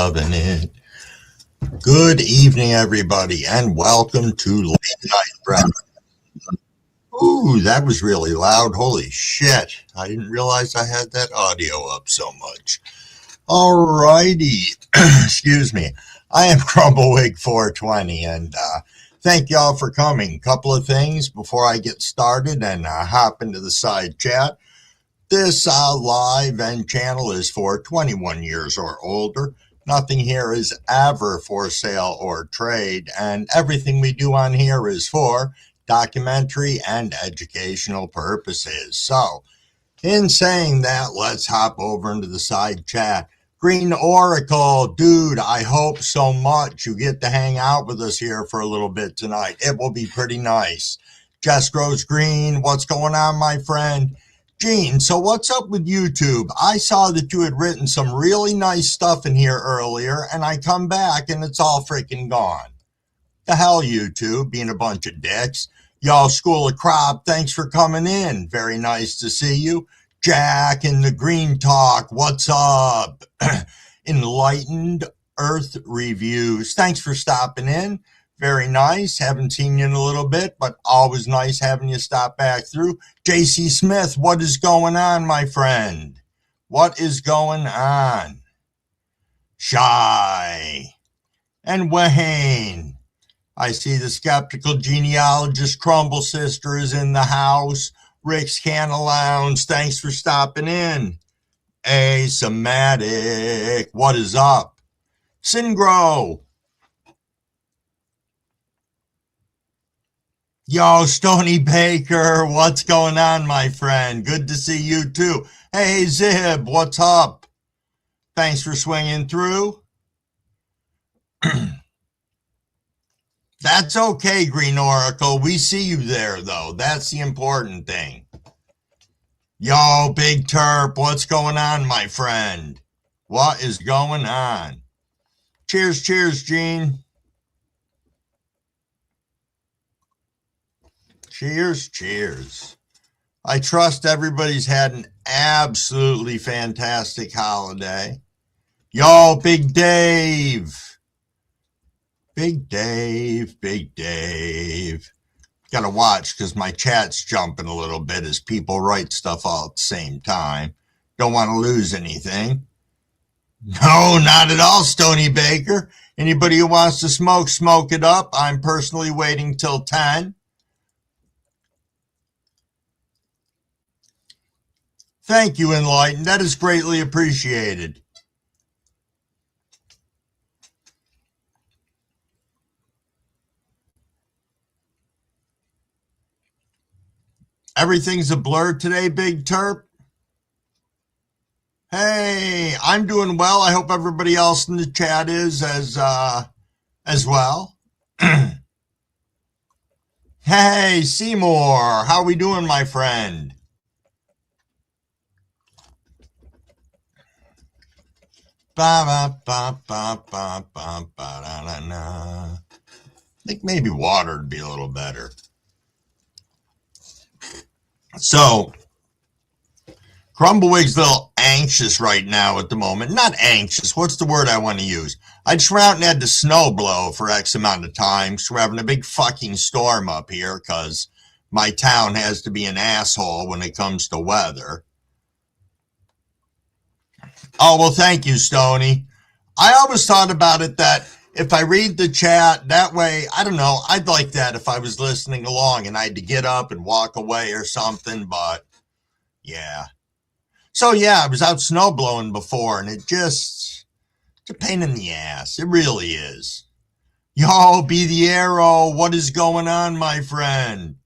loving it. Good evening, everybody, and welcome to Late Night Breakfast. Ooh, that was really loud. Holy shit. I didn't realize I had that audio up so much. Alrighty. Excuse me. I am Crumblewick420, and thank y'all for coming. Couple of things before I get started and hop into the side chat. This live and channel is for 21 years or older. Nothing here is ever for sale or trade, and everything we do on here is for documentary and educational purposes. So, in saying that, let's hop over into the side chat. Green Oracle, dude, I hope so much you get to hang out with us here for a little bit tonight. It will be pretty nice. Jess Grows Green, what's going on, my friend? Gene, so what's up with YouTube? I saw that you had written some really nice stuff in here earlier, and I come back and it's all freaking gone. The hell, YouTube, being a bunch of dicks. Y'all, School of Crop, thanks for coming in. Very nice to see you. Jack in the Green Talk, what's up? Enlightened Earth Reviews, thanks for stopping in. Very nice. Haven't seen you in a little bit, but always nice having you stop back through. JC Smith, what is going on, my friend? What is going on? Shy. And Wayne. I see the skeptical genealogist Crumble Sister is in the house. Rick's Canna Lounge, thanks for stopping in. Asomatic, what is up? Singro. Yo, Stony Baker, what's going on, my friend? Good to see you, too. Hey, Zib, what's up? Thanks for swinging through. That's okay, Green Oracle. We see you there, though. That's the important thing. Yo, Big Terp, what's going on, my friend? What is going on? Cheers, cheers, Gene. Cheers, cheers. I trust everybody's had an absolutely fantastic holiday. Yo, Big Dave. Big Dave, Big Dave. Gotta watch because my chat's jumping a little bit as people write stuff all at the same time. Don't want to lose anything. No, not at all, Stony Baker. Anybody who wants to smoke, smoke it up. I'm personally waiting till 10. Thank you, Enlightened. That is greatly appreciated. Everything's a blur today, Big Terp. Hey, I'm doing well. I hope everybody else in the chat is as well. Hey, Seymour, how we doing, my friend? I think maybe water would be a little better. So, Crumblewig's a little anxious right now at the moment. Not anxious. What's the word I want to use? I just went out and had the snow blow for X amount of time. So we're having a big fucking storm up here because my town has to be an asshole when it comes to weather. Oh, well, thank you, Stony. I always thought about it that if I read the chat, that way, I don't know, I'd like that if I was listening along and I had to get up and walk away or something, but yeah. So, yeah, I was out snow blowing before, and it's a pain in the ass. It really is. Yo, Be the Arrow, what is going on, my friend?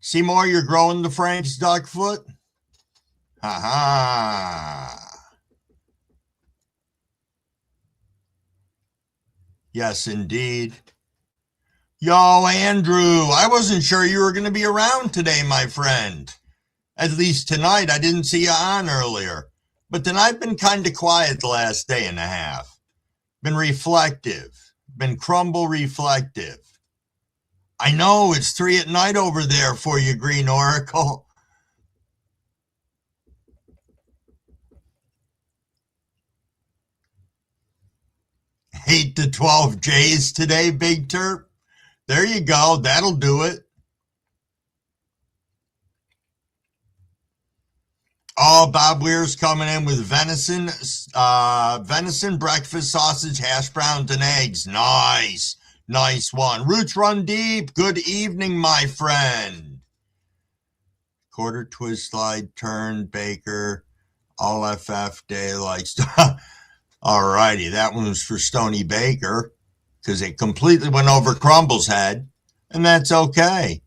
Seymour, you're growing the Frank's duck foot? Ha-ha. Yes, indeed. Yo, Andrew, I wasn't sure you were going to be around today, my friend. At least tonight, I didn't see you on earlier. But then I've been kind of quiet the last day and a half. Been reflective. Been crumble reflective. I know, it's 3 p.m. over there for you, Green Oracle. 8 to 12 J's today, Big Terp. There you go. That'll do it. Oh, Bob Weir's coming in with venison, breakfast sausage, hash browns, and eggs. Nice. Nice one. Roots run deep. Good evening, my friend. Quarter twist slide, turn, Baker, all FF day like stuff. All righty. That one was for Stony Baker because it completely went over Crumble's head, and that's okay.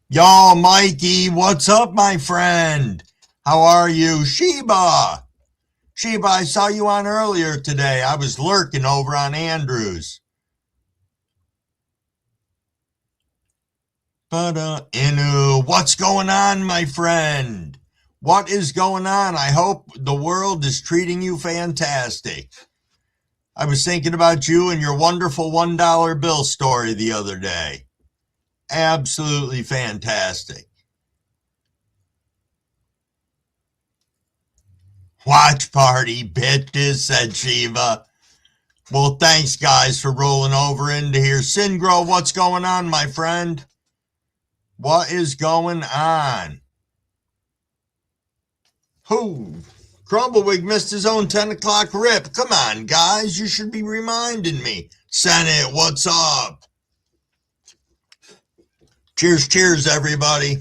Y'all, Mikey, what's up, my friend? How are you? Sheba, I saw you on earlier today. I was lurking over on Andrews. Inu, what's going on, my friend? What is going on? I hope the world is treating you fantastic. I was thinking about you and your wonderful $1 bill story the other day. Absolutely fantastic. Watch party, bitches, said Shiva. Well, thanks, guys, for rolling over into here. Singro, what's going on, my friend? What is going on? Who? Crumblewick missed his own 10 o'clock rip. Come on, guys, you should be reminding me. Senate, what's up? Cheers, cheers, everybody.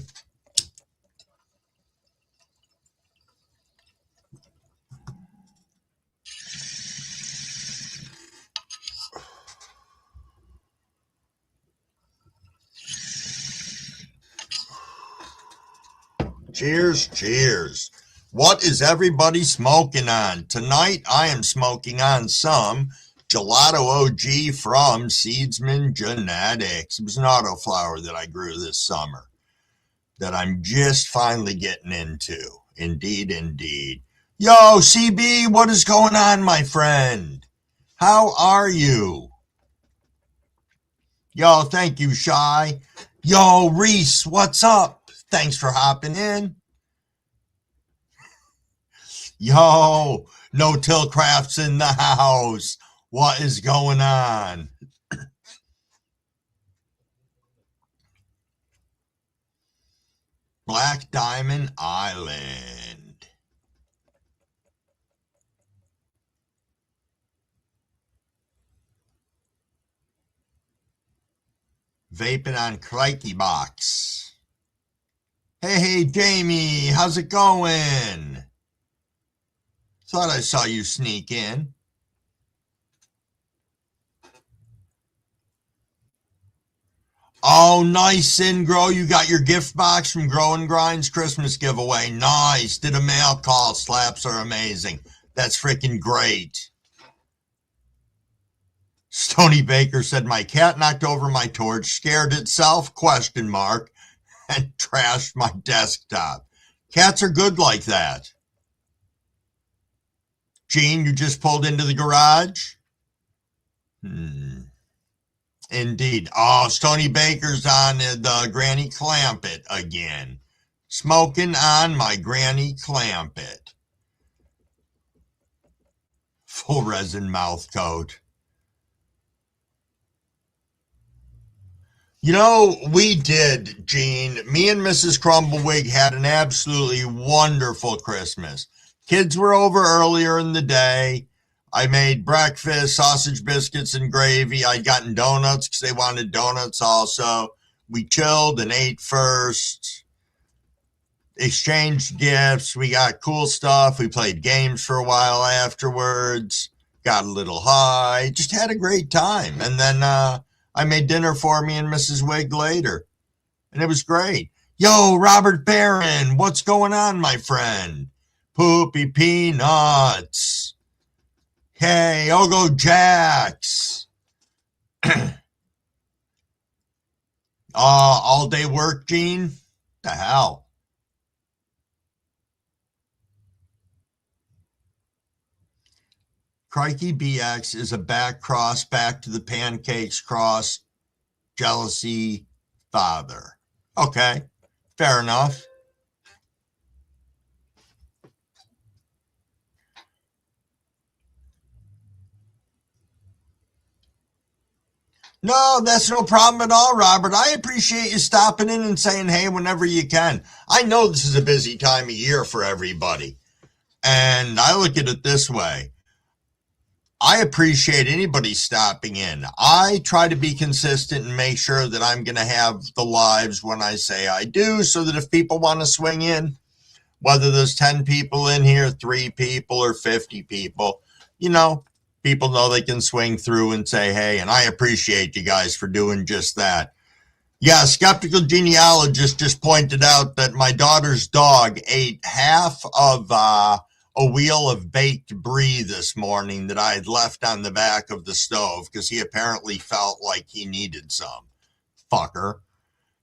Cheers, cheers. What is everybody smoking on? Tonight I am smoking on some Gelato OG from Seedsman Genetics. It was an autoflower that I grew this summer that I'm just finally getting into. Indeed, indeed. Yo, CB, what is going on, my friend? How are you? Yo, thank you, Shy. Yo, Reese, what's up? Thanks for hopping in. Yo, No Till Crafts in the house. What is going on? Black Diamond Island. Vaping on Crikey Box. Hey, Jamie, how's it going? Thought I saw you sneak in. Oh, nice, Singro. You got your gift box from Grow and Grind's Christmas giveaway. Nice. Did a mail call. Slaps are amazing. That's freaking great. Stony Baker said, my cat knocked over my torch, scared itself, ? And trashed my desktop. Cats are good like that. Gene, you just pulled into the garage? Indeed. Oh, Stony Baker's on the Granny Clampett again. Smoking on my Granny Clampett. Full resin mouth coat. You know, we did, Gene. Me and Mrs. Crumblewick had an absolutely wonderful Christmas. Kids were over earlier in the day. I made breakfast, sausage biscuits and gravy. I'd gotten donuts because they wanted donuts also. We chilled and ate first, exchanged gifts. We got cool stuff. We played games for a while afterwards, got a little high, just had a great time. And then I made dinner for me and Mrs. Wig later, and it was great. Yo, Robert Barron, what's going on, my friend? Poopy Peanuts. Hey, Ogo Jacks. All day work, Gene? The hell? Crikey BX is a back cross, back to the pancakes cross, jealousy father. Okay, fair enough. No, that's no problem at all, Robert. I appreciate you stopping in and saying hey whenever you can. I know this is a busy time of year for everybody. And I look at it this way. I appreciate anybody stopping in. I try to be consistent and make sure that I'm going to have the lives when I say I do, so that if people want to swing in, whether there's 10 people in here, 3 people, or 50 people, people know they can swing through and say, hey, and I appreciate you guys for doing just that. Yeah, Skeptical Genealogist just pointed out that my daughter's dog ate half of a wheel of baked brie this morning that I had left on the back of the stove because he apparently felt like he needed some. Fucker.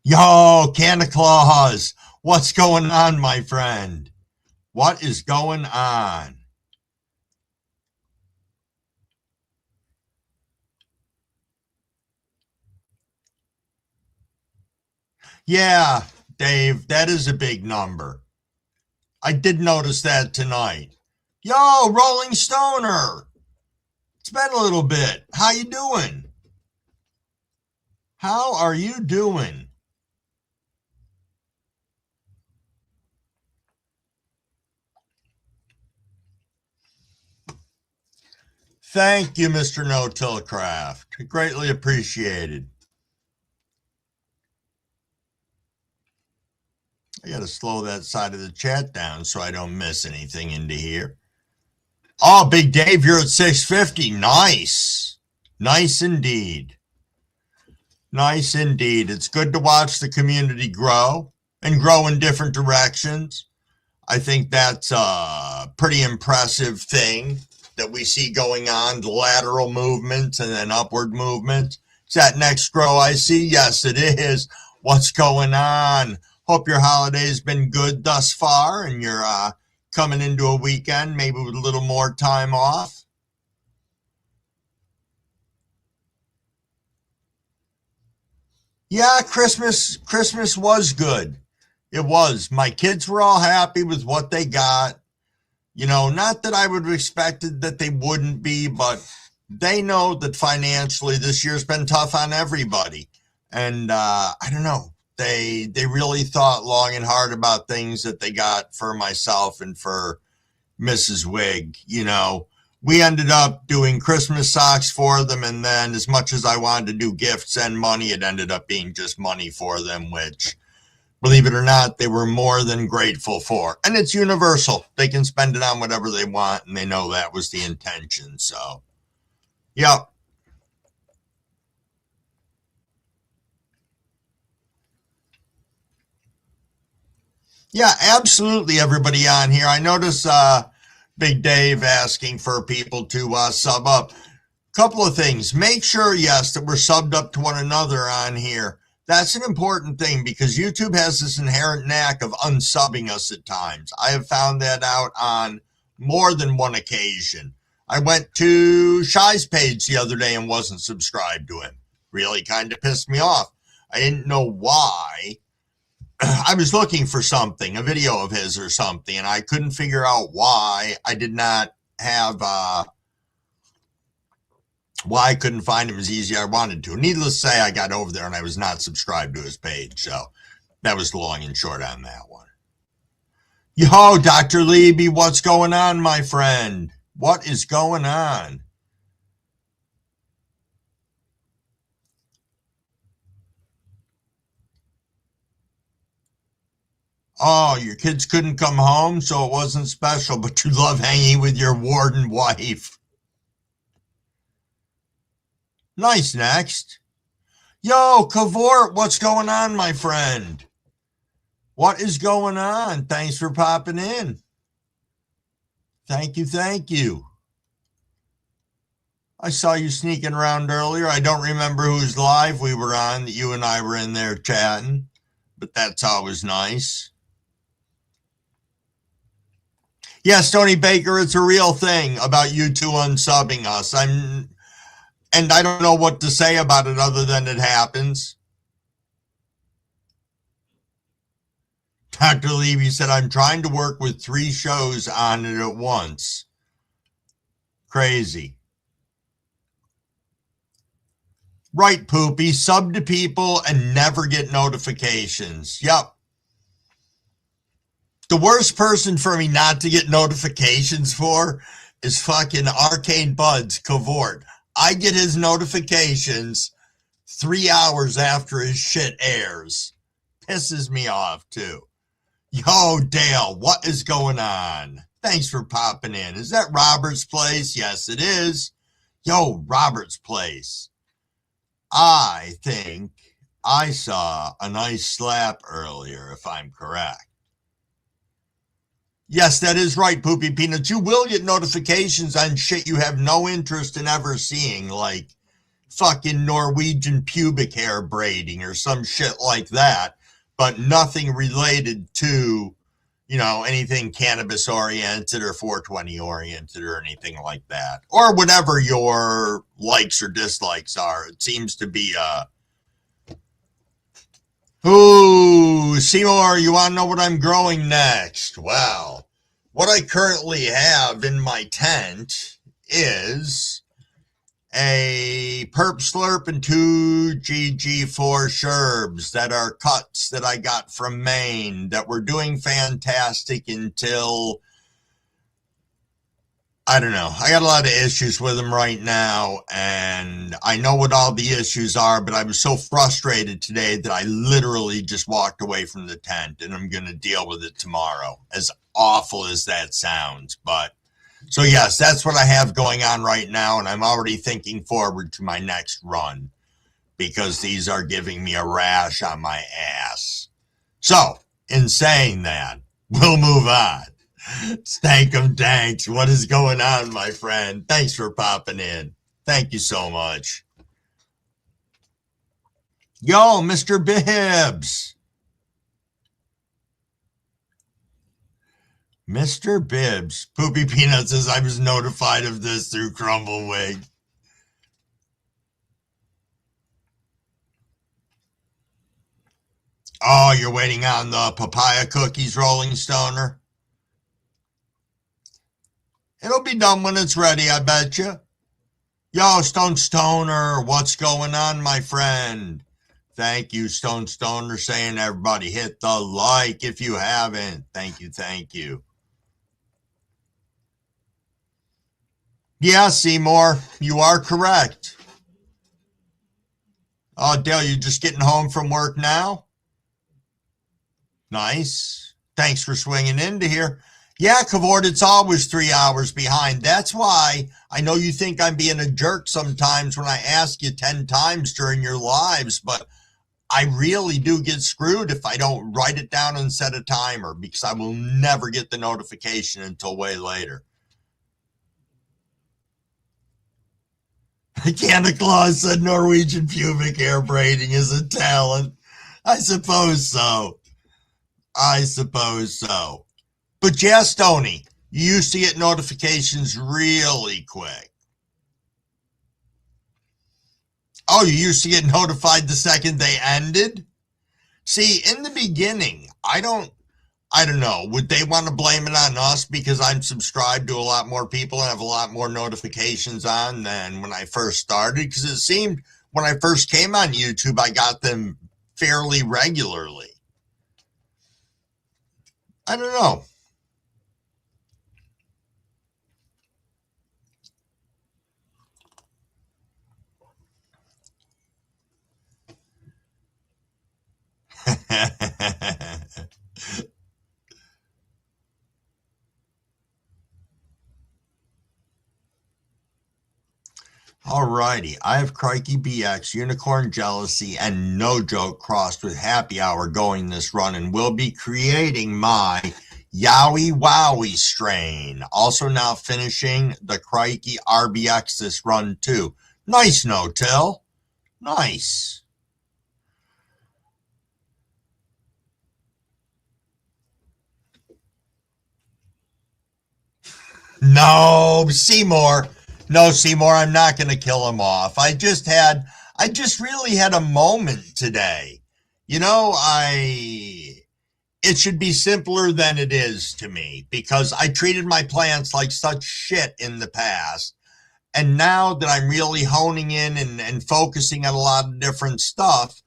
Yo, Santa Claus, what's going on, my friend? What is going on? Yeah, Dave, that is a big number. I did notice that tonight. Yo, Rolling Stoner. It's been a little bit. How you doing? How are you doing? Thank you, Mr. No Tillcraft. Greatly appreciated. I got to slow that side of the chat down so I don't miss anything into here. Oh, Big Dave, you're at 650. Nice. Nice indeed. Nice indeed. It's good to watch the community grow and grow in different directions. I think that's a pretty impressive thing that we see going on, the lateral movement and then upward movement. Is that next grow I see? Yes, it is. What's going on? Hope your holiday's been good thus far and you're coming into a weekend, maybe with a little more time off. Yeah, Christmas was good. It was. My kids were all happy with what they got. Not that I would have expected that they wouldn't be, but they know that financially this year's been tough on everybody. And I don't know. They really thought long and hard about things that they got for myself and for Mrs. Wig. We ended up doing Christmas socks for them, and then as much as I wanted to do gifts and money, it ended up being just money for them, which, believe it or not, they were more than grateful for. And it's universal. They can spend it on whatever they want, and they know that was the intention. So, yep. Yeah, absolutely, everybody on here. I notice Big Dave asking for people to sub up. Couple of things. Make sure, yes, that we're subbed up to one another on here. That's an important thing because YouTube has this inherent knack of unsubbing us at times. I have found that out on more than one occasion. I went to Shy's page the other day and wasn't subscribed to him. Really kind of pissed me off. I didn't know why. I was looking for something, a video of his or something, and I couldn't figure out why I did not have why I couldn't find him as easy as I wanted to. Needless to say, I got over there and I was not subscribed to his page. So that was the long and short on that one. Yo, Dr. Leby, what's going on, my friend? What is going on? Oh, your kids couldn't come home, so it wasn't special, but you love hanging with your warden wife. Nice, next. Yo, Kavort, what's going on, my friend? What is going on? Thanks for popping in. Thank you, thank you. I saw you sneaking around earlier. I don't remember whose live we were on that you and I were in there chatting, but that's always nice. Yes, Tony Baker, it's a real thing about you two unsubbing us. And I don't know what to say about it other than it happens. Dr. Levy said, I'm trying to work with 3 shows on it at once. Crazy. Right, Poopy. Sub to people and never get notifications. Yep. The worst person for me not to get notifications for is fucking Arcane Buds Cavort. I get his notifications 3 hours after his shit airs. Pisses me off, too. Yo, Dale, what is going on? Thanks for popping in. Is that Robert's Place? Yes, it is. Yo, Robert's Place. I think I saw a nice slap earlier, if I'm correct. Yes, that is right, Poopy Peanuts. You will get notifications on shit you have no interest in ever seeing, like fucking Norwegian pubic hair braiding or some shit like that, but nothing related to, you know, anything cannabis oriented or 420 oriented or anything like that, or whatever your likes or dislikes are. It seems to be ooh, Seymour, you want to know what I'm growing next? Well, what I currently have in my tent is a Perp Slurp and 2 GG4 sherbs that are cuts that I got from Maine that were doing fantastic until, I don't know. I got a lot of issues with them right now, and I know what all the issues are, but I was so frustrated today that I literally just walked away from the tent, and I'm going to deal with it tomorrow, as awful as that sounds. But so yes, that's what I have going on right now, and I'm already thinking forward to my next run because these are giving me a rash on my ass. So, in saying that, we'll move on. Stankum Danks, what is going on, my friend? Thanks for popping in. Thank you so much. Yo, Mr. Bibbs. Mr. Bibbs. Poopy Peanut says I was notified of this through Crumblewig. Oh, you're waiting on the papaya cookies, Rolling Stoner? It'll be done when it's ready, I bet you. Yo, Stone Stoner, what's going on, my friend? Thank you, Stone Stoner, saying everybody hit the like if you haven't. Thank you, thank you. Yeah, Seymour, you are correct. Oh, Dale, you just getting home from work now? Nice. Thanks for swinging into here. Yeah, Cavort, it's always 3 hours behind. That's why I know you think I'm being a jerk sometimes when I ask you 10 times during your lives, but I really do get screwed if I don't write it down and set a timer because I will never get the notification until way later. Santa Claus said Norwegian pubic hair braiding is a talent. I suppose so. I suppose so. But yeah, Stoney, you used to get notifications really quick. Oh, you used to get notified the second they ended? See, in the beginning, I don't know. Would they want to blame it on us because I'm subscribed to a lot more people and have a lot more notifications on than when I first started? Because it seemed when I first came on YouTube, I got them fairly regularly. I don't know. Alrighty, I have Crikey BX, Unicorn Jealousy, and No Joke crossed with Happy Hour going this run, and will be creating my Yowie Wowie strain. Also now finishing the Crikey RBX this run too. Nice, No-Till. Nice. No, Seymour. No, Seymour, I'm not going to kill him off. I just really had a moment today. You know, it should be simpler than it is to me because I treated my plants like such shit in the past. And now that I'm really honing in and focusing on a lot of different stuff,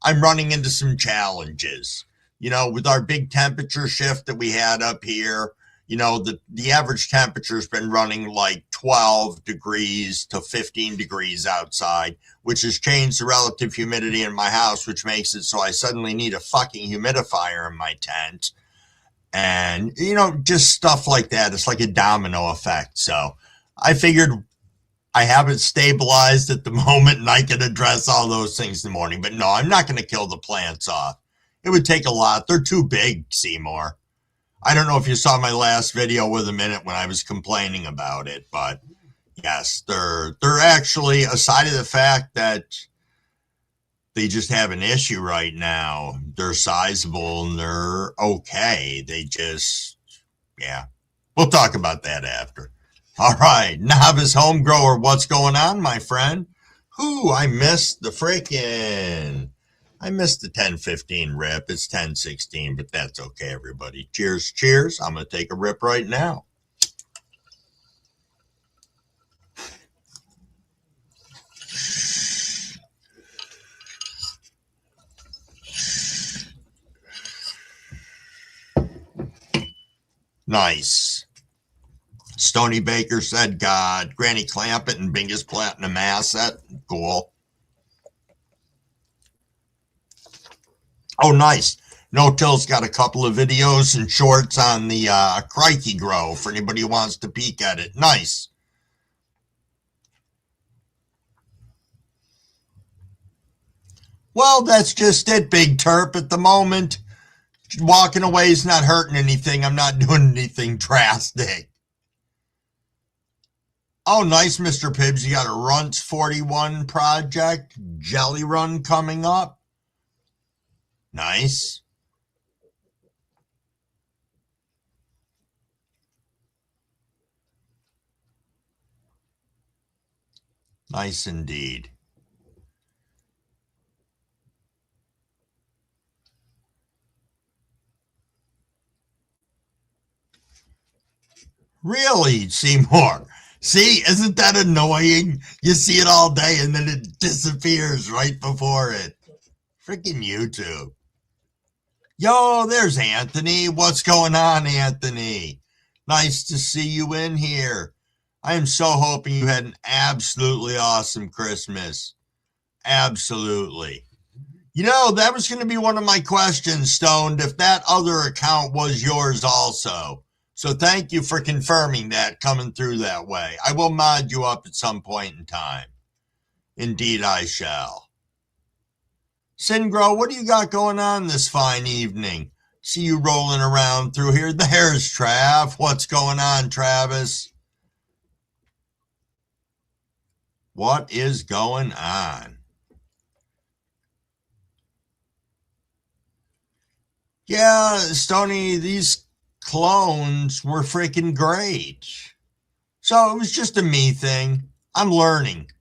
I'm running into some challenges. With our big temperature shift that we had up here, the average temperature has been running like 12 degrees to 15 degrees outside, which has changed the relative humidity in my house, which makes it so I suddenly need a fucking humidifier in my tent. And, just stuff like that. It's like a domino effect. So I figured I have it stabilized at the moment and I can address all those things in the morning. But no, I'm not going to kill the plants off. It would take a lot. They're too big, Seymour. I don't know if you saw my last video with a minute when I was complaining about it, but yes, they're actually, aside of the fact that they just have an issue right now, they're sizable and they're okay. They just, yeah. We'll talk about that after. All right, novice home grower, what's going on, my friend? I missed the 10:15 rip. It's 10:16, but that's okay, everybody. Cheers, cheers. I'm going to take a rip right now. Nice. Stony Baker said, God, Granny Clampett and biggest platinum asset. Cool. Oh, nice. No-Till's got a couple of videos and shorts on the Crikey Grow for anybody who wants to peek at it. Nice. Well, that's just it, Big Terp, at the moment. Walking away is not hurting anything. I'm not doing anything drastic. Oh, nice, Mr. Pibbs. You got a Runts 41 project, Jelly Run coming up. Nice. Nice indeed. Really, Seymour? See, isn't that annoying? You see it all day and then it disappears right before it. Freaking YouTube. Yo, there's Anthony. What's going on, Anthony? Nice to see you in here. I am so hoping you had an absolutely awesome Christmas. Absolutely. That was going to be one of my questions, Stoned, if that other account was yours also. So thank you for confirming that, coming through that way. I will mod you up at some point in time. Indeed, I shall. Singro, what do you got going on this fine evening? See you rolling around through here. There's Trav. What's going on, Travis? What is going on? Yeah, Stony, these clones were freaking great. So it was just a me thing. I'm learning.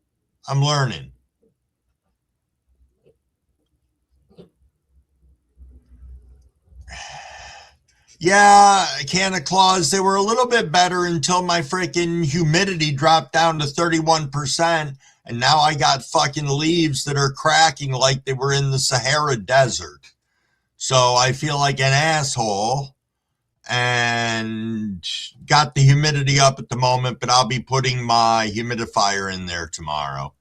Yeah, Canna Claus, they were a little bit better until my freaking humidity dropped down to 31%. And now I got fucking leaves that are cracking like they were in the Sahara Desert. So I feel like an asshole and got the humidity up at the moment, but I'll be putting my humidifier in there tomorrow.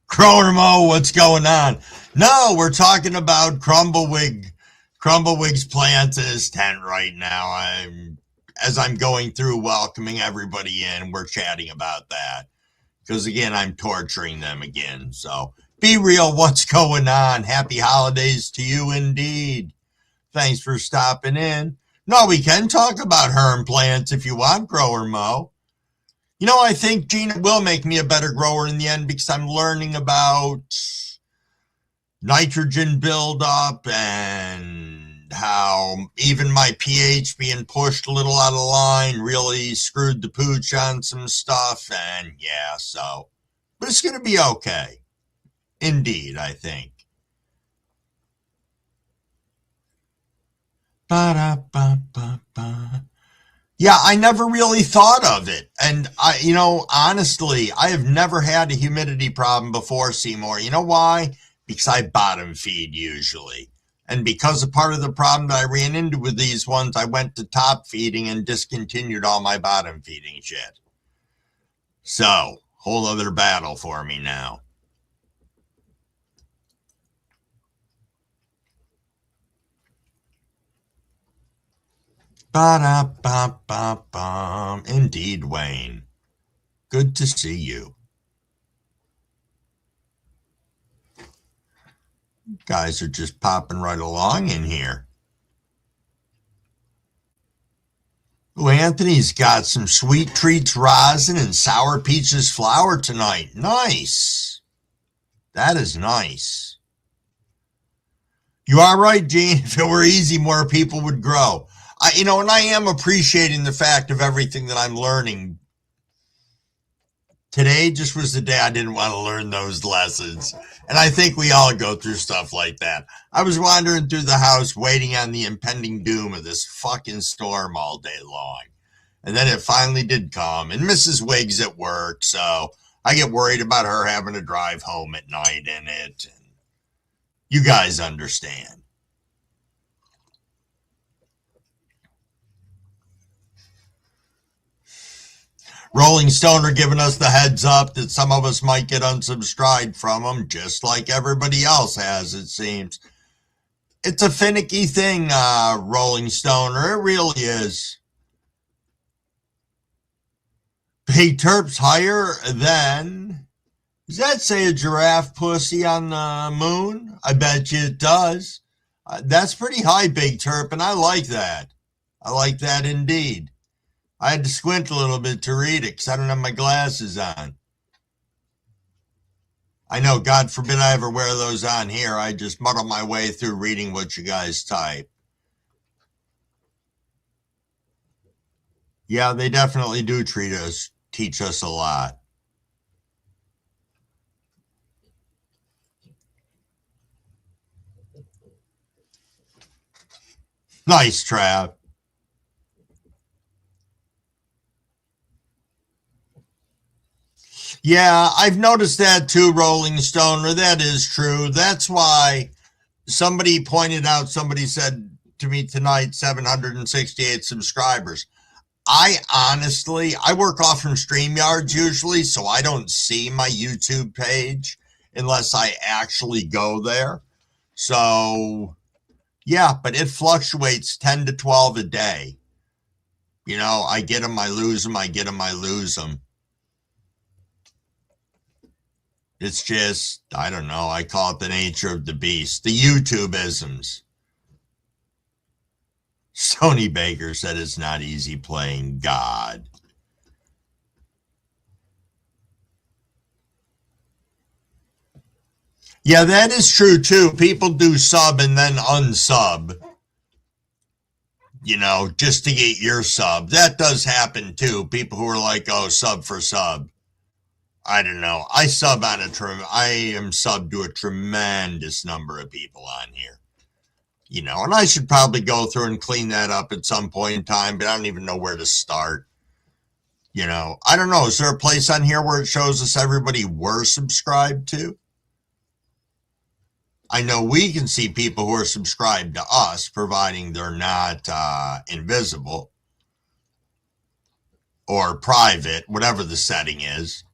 Chronimo, what's going on? No, we're talking about Crumblewigg's plants in his tent right now. As I'm going through welcoming everybody in, we're chatting about that. Because again, I'm torturing them again. So be real, what's going on? Happy holidays to you indeed. Thanks for stopping in. No, we can talk about herm plants if you want, Grower Mo. I think Gina will make me a better grower in the end because I'm learning about nitrogen buildup and how even my pH being pushed a little out of line really screwed the pooch on some stuff. And yeah, so, but it's going to be okay. Indeed, I think. Ba-da-ba-ba-ba. Yeah, I never really thought of it. And honestly, I have never had a humidity problem before, Seymour. You know why? Because I bottom feed usually. And because of part of the problem that I ran into with these ones, I went to top feeding and discontinued all my bottom feeding shit. So, whole other battle for me now. Ba-da-ba-ba-bum. Indeed, Wayne. Good to see you. Guys are just popping right along in here. Oh, Anthony's got some sweet treats rosin and sour peaches flour tonight. Nice. That is nice. You are right, Gene. If it were easy, more people would grow. And I am appreciating the fact of everything that I'm learning. Today just was the day I didn't want to learn those lessons. And I think we all go through stuff like that. I was wandering through the house waiting on the impending doom of this fucking storm all day long. And then it finally did come. And Mrs. Wiggs at work, so I get worried about her having to drive home at night in it. And you guys understand. Rolling Stone are giving us the heads up that some of us might get unsubscribed from them, just like everybody else has, it seems. It's a finicky thing, Rolling Stoner. It really is. Big Terp's higher than... Does that say a giraffe pussy on the moon? I bet you it does. That's pretty high, Big Terp, and I like that. I like that indeed. I had to squint a little bit to read it because I don't have my glasses on. I know, God forbid I ever wear those on here. I just muddle my way through reading what you guys type. Yeah, they definitely do teach us a lot. Nice, Trav. Yeah, I've noticed that too, Rolling Stoner. That is true. That's why somebody said to me tonight, 768 subscribers. I work off from StreamYards usually, so I don't see my YouTube page unless I actually go there. So, yeah, but it fluctuates 10 to 12 a day. I get them, I lose them, I get them, I lose them. It's just, I don't know, I call it the nature of the beast. The YouTube-isms. Sony Baker said it's not easy playing God. Yeah, that is true too. People do sub and then unsub. Just to get your sub. That does happen too. People who are like, oh, sub for sub. I don't know. I am sub to a tremendous number of people on here. And I should probably go through and clean that up at some point in time, but I don't even know where to start. I don't know. Is there a place on here where it shows us everybody we're subscribed to? I know we can see people who are subscribed to us, providing they're not invisible or private, whatever the setting is.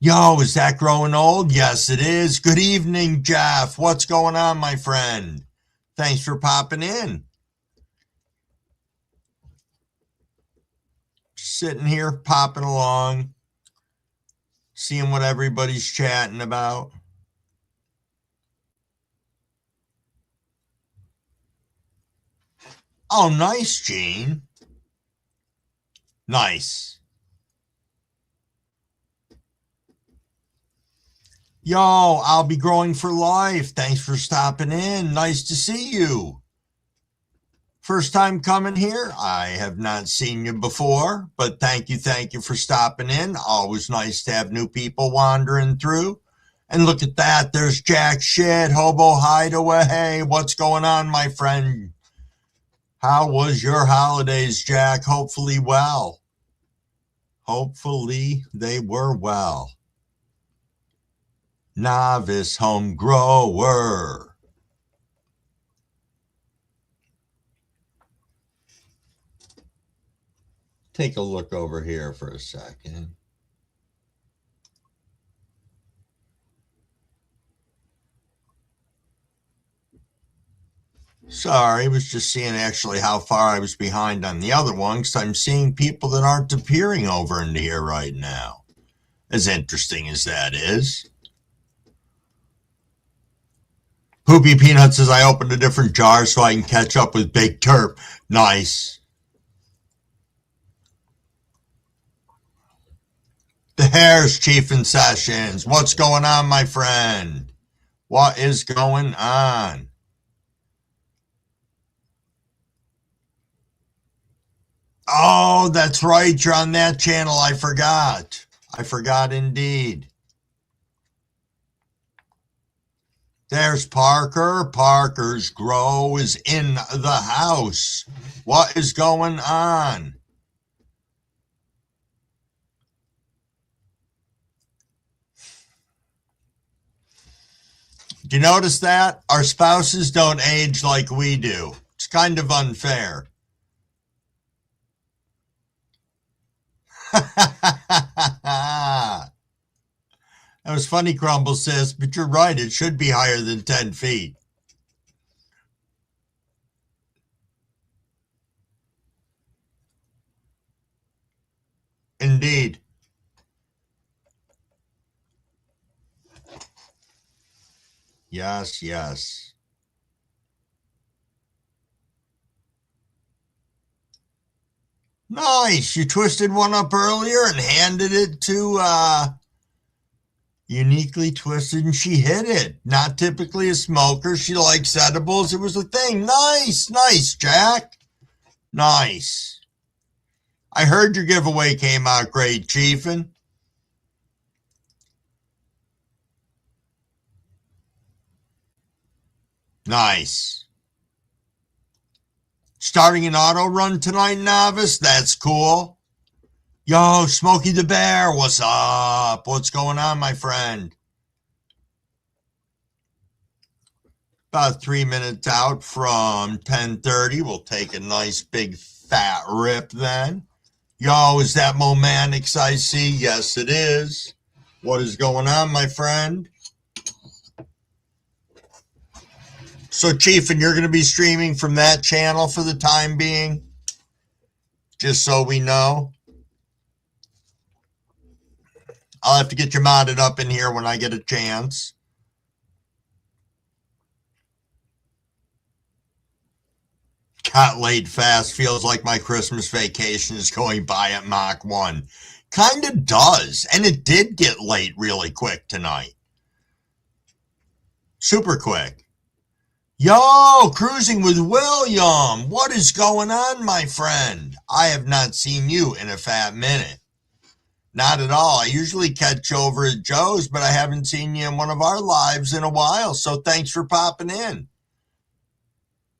Yo, is that growing old? Yes, it is. Good evening, Jeff. What's going on, my friend? Thanks for popping in. Sitting here, popping along, seeing what everybody's chatting about. Oh, nice, Gene. Nice. Yo, I'll be growing for life. Thanks for stopping in. Nice to see you. First time coming here. I have not seen you before, but thank you for stopping in. Always nice to have new people wandering through. And look at that. There's Jack Shit, Hobo Hideaway. Hey, what's going on, my friend? How was your holidays, Jack? Hopefully well. Hopefully they were well. Novice home grower. Take a look over here for a second. Sorry, I was just seeing actually how far I was behind on the other one because I'm seeing people that aren't appearing over into here right now. As interesting as that is. Poopy Peanut says I opened a different jar so I can catch up with Big Terp. Nice. The Hair's Chief in Sessions. What's going on, my friend? What is going on? Oh, that's right. You're on that channel. I forgot. I forgot indeed. There's Parker. Parker's Grow is in the house. What is going on? Do you notice that? Our spouses don't age like we do. It's kind of unfair. That was funny, Crumble says, but you're right. It should be higher than 10 feet. Indeed. Yes, yes. Nice. You twisted one up earlier and handed it to Uniquely Twisted, and she hit it. Not typically a smoker. She likes edibles. It was a thing. Nice, nice, Jack. Nice. I heard your giveaway came out great, Chiefin. Nice. Starting an auto run tonight, Novice? That's cool. Yo, Smokey the Bear, what's up? What's going on, my friend? About 3 minutes out from 10:30. We'll take a nice big fat rip then. Yo, is that Momanix I see? Yes, it is. What is going on, my friend? So, Chief, and you're going to be streaming from that channel for the time being? Just so we know. I'll have to get you modded up in here when I get a chance. Got laid fast. Feels like my Christmas vacation is going by at Mach 1. Kind of does. And it did get late really quick tonight. Super quick. Yo, Cruising with William. What is going on, my friend? I have not seen you in a fat minute. Not at all. I usually catch over at Joe's, but I haven't seen you in one of our lives in a while. So thanks for popping in.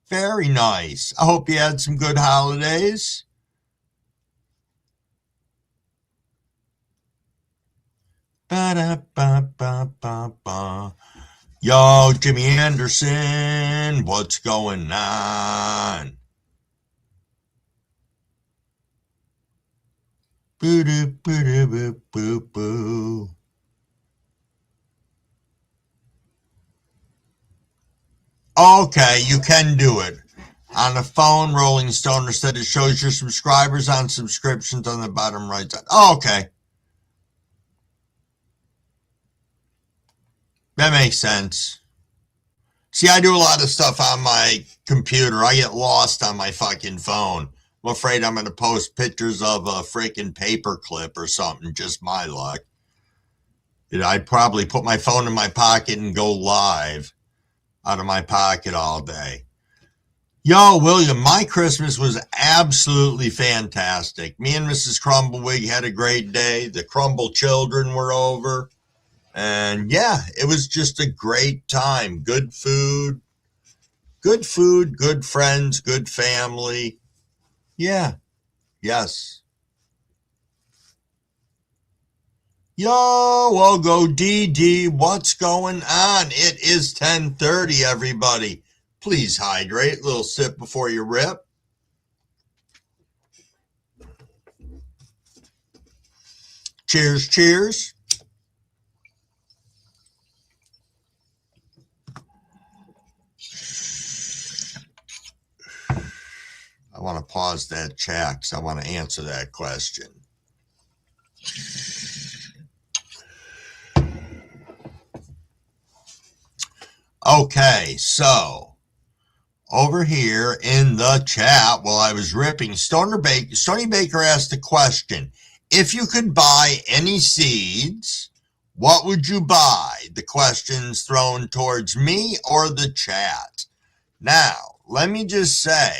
Very nice. I hope you had some good holidays. Ba-da-ba-ba-ba-ba. Yo, Jimmy Anderson, what's going on? Boo-doo-boo-doo-boo-boo. Okay, you can do it. On the phone, Rolling Stoner said it shows your subscribers on subscriptions on the bottom right side. Oh, okay. That makes sense. See, I do a lot of stuff on my computer. I get lost on my fucking phone. I'm afraid I'm going to post pictures of a freaking paperclip or something. Just my luck. I'd probably put my phone in my pocket and go live out of my pocket all day. Yo, William, my Christmas was absolutely fantastic. Me and Mrs. Crumblewig had a great day. The Crumble children were over. And yeah, it was just a great time. Good food. Good food, good friends, good family. Yeah, yes. Yo, I'll go DD. What's going on? It is 10:30, everybody. Please hydrate. Little sip before you rip. Cheers, cheers. I want to pause that chat because I want to answer that question. Okay, so over here in the chat while I was ripping, Stony Baker asked a question. If you could buy any seeds, what would you buy? The question's thrown towards me or the chat. Now, let me just say,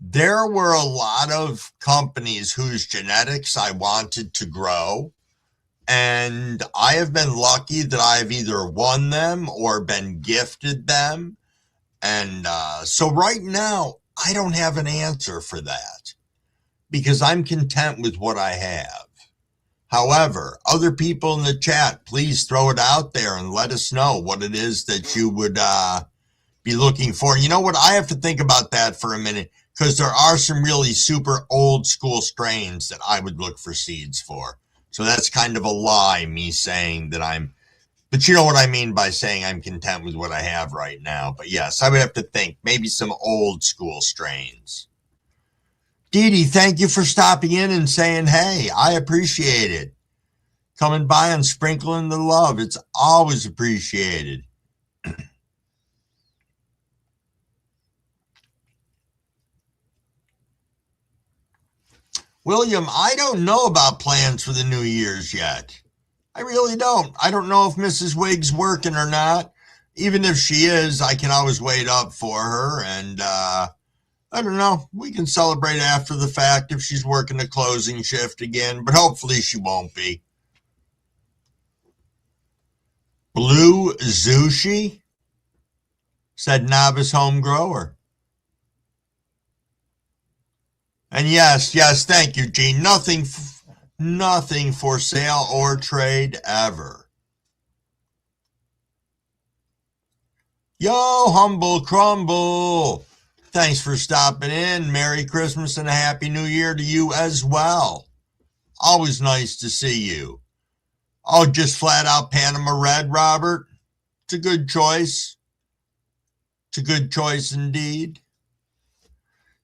there were a lot of companies whose genetics I wanted to grow, and I have been lucky that I've either won them or been gifted them. And so right now, I don't have an answer for that because I'm content with what I have. However, other people in the chat, please throw it out there and let us know what it is that you would be looking for. You know what? I have to think about that for a minute because there are some really super old school strains that I would look for seeds for. So that's kind of a lie, me saying that but you know what I mean by saying I'm content with what I have right now. But yes, I would have to think maybe some old school strains. Dee Dee, thank you for stopping in and saying, hey, I appreciate it. Coming by and sprinkling the love. It's always appreciated. William, I don't know about plans for the New Year's yet. I really don't. I don't know if Mrs. Wig's working or not. Even if she is, I can always wait up for her. And I don't know. We can celebrate after the fact if she's working a closing shift again. But hopefully she won't be. Blue Zushi said novice home grower. And yes, thank you, Gene. Nothing for sale or trade ever. Yo, Humble Crumble. Thanks for stopping in. Merry Christmas and a Happy New Year to you as well. Always nice to see you. Oh, just flat out Panama Red, Robert. It's a good choice. It's a good choice indeed.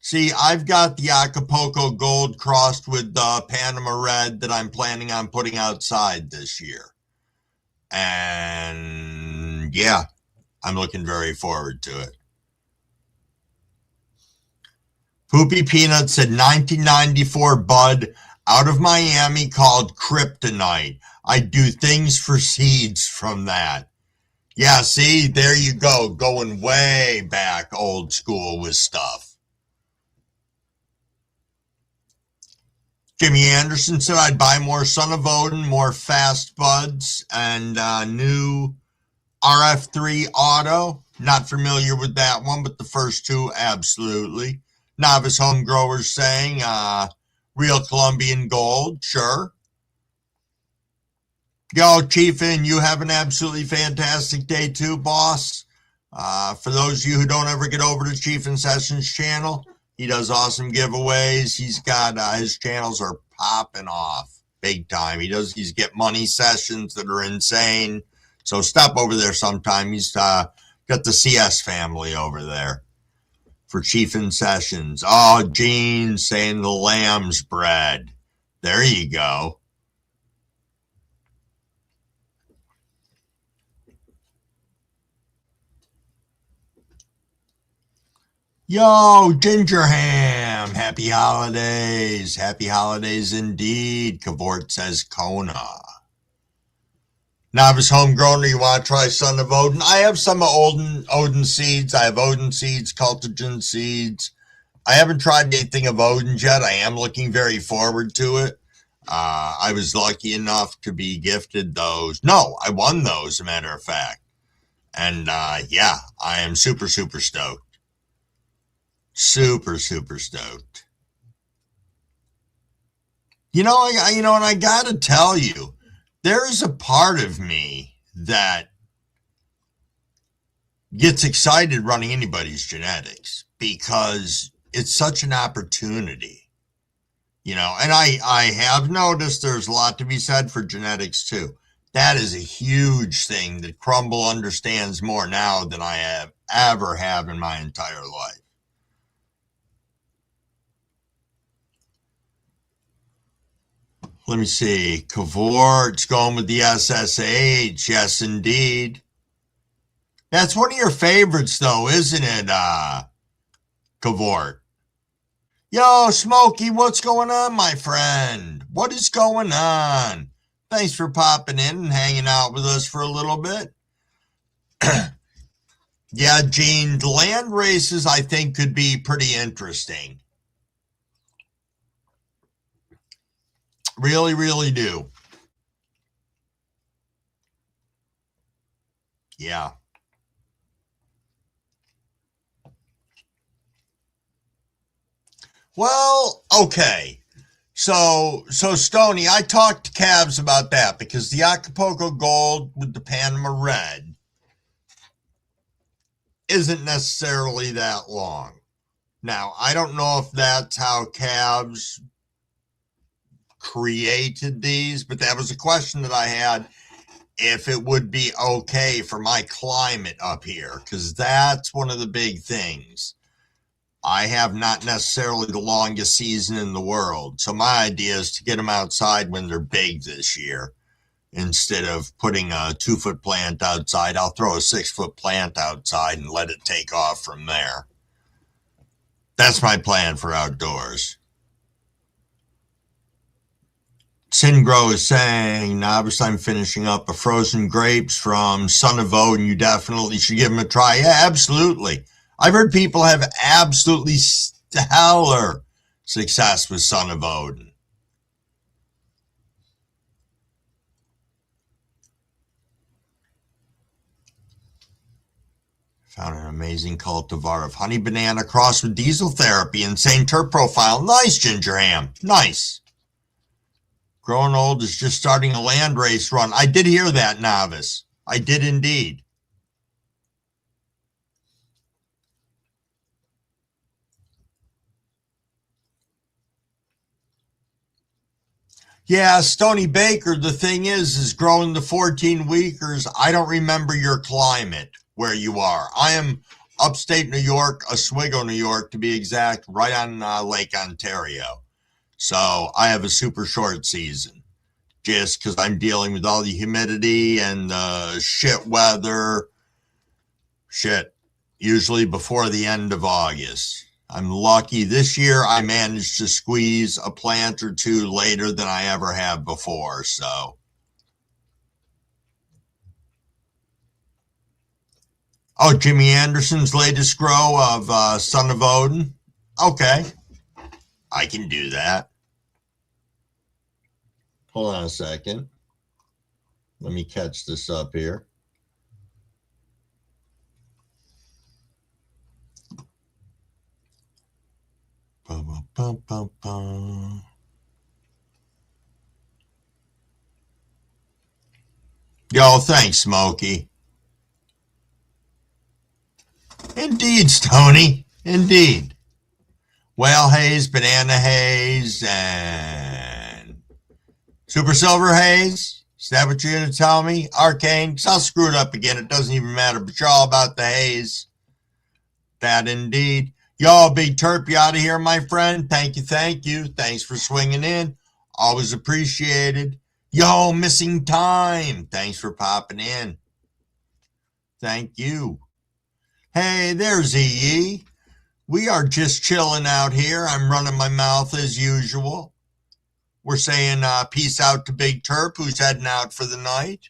See, I've got the Acapulco Gold crossed with the Panama Red that I'm planning on putting outside this year. And yeah, I'm looking very forward to it. Poopy Peanut said 1994 bud out of Miami called Kryptonite. I do things for seeds from that. Yeah, see, there you go. Going way back old school with stuff. Jimmy Anderson said I'd buy more Son of Odin, more fast buds, and new RF3 auto. Not familiar with that one, but the first two, absolutely. Novice home growers saying real Colombian gold, sure. Yo, Chiefin, you have an absolutely fantastic day too, boss. For those of you who don't ever get over to Chiefin Sessions channel, he does awesome giveaways. He's got his channels are popping off big time. He's get money sessions that are insane. So stop over there sometime. He's got the CS family over there for Chiefin Sessions. Oh, Gene saying the lamb's bread. There you go. Yo, Ginger Ham, happy holidays. Happy holidays indeed. Cavort says Kona. Novice homegrown, you want to try Son of Odin? I have some Odin seeds. I have Odin seeds, Cultigen seeds. I haven't tried anything of Odin yet. I am looking very forward to it. I was lucky enough to be gifted those. No, I won those, as a matter of fact. And yeah, I am super, super stoked. Super, super stoked. And I got to tell you, there is a part of me that gets excited running anybody's genetics because it's such an opportunity. And I have noticed there's a lot to be said for genetics too. That is a huge thing that Crumble understands more now than I have ever have in my entire life. Let me see. Cavort's going with the SSH. Yes, indeed. That's one of your favorites, though, isn't it, Cavort? Yo, Smokey, what's going on, my friend? What is going on? Thanks for popping in and hanging out with us for a little bit. Yeah, Gene, the land races I think could be pretty interesting. Really, really do. Yeah. Well, okay. So Stony, I talked to Cavs about that because the Acapulco Gold with the Panama Red isn't necessarily that long. Now, I don't know if that's how Cavs created these, but that was a question that I had, if it would be okay for my climate up here, because that's one of the big things. I have not necessarily the longest season in the world, so my idea is to get them outside when they're big this year. Instead of putting a 2-foot plant outside, I'll throw a 6-foot plant outside and let it take off from there. That's my plan for outdoors. Singro is saying, Novice, I'm finishing up a frozen grapes from Son of Odin. You definitely should give them a try. Yeah, absolutely. I've heard people have absolutely stellar success with Son of Odin. Found an amazing cultivar of honey banana crossed with diesel therapy, insane terp profile. Nice, Ginger Ham. Nice. Growing Old is just starting a land race run. I did hear that, Novice. I did indeed. Yeah, Stony Baker, the thing is growing the 14 weekers. I don't remember your climate where you are. I am upstate New York, Oswego, New York, to be exact, right on Lake Ontario. So I have a super short season just because I'm dealing with all the humidity and the shit weather. Shit, usually before the end of August. I'm lucky this year I managed to squeeze a plant or two later than I ever have before. So, oh, Jimmy Anderson's latest grow of Son of Odin. Okay, I can do that. Hold on a second. Let me catch this up here. Bum, bum, bum, bum. Yo, thanks, Smokey. Indeed, Stony. Indeed. Whale haze, banana haze, and super silver haze. Is that what you're going to tell me? Arcane? Because I'll screw it up again. It doesn't even matter, but you're all about the haze. That indeed. Y'all, Big Terp, you out of here, my friend. Thank you, thank you. Thanks for swinging in. Always appreciated. Yo, missing time. Thanks for popping in. Thank you. Hey, there's EE. We are just chilling out here. I'm running my mouth as usual. We're saying peace out to Big Terp, who's heading out for the night.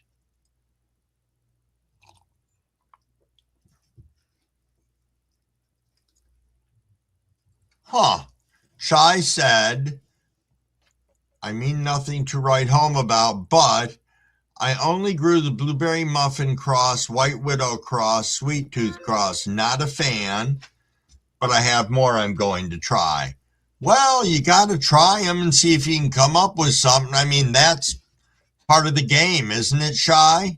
Huh. Shai said, I mean nothing to write home about, but I only grew the blueberry muffin cross, white widow cross, sweet tooth cross. Not a fan, but I have more I'm going to try. Well, you got to try them and see if you can come up with something. I mean, that's part of the game, isn't it, Shy?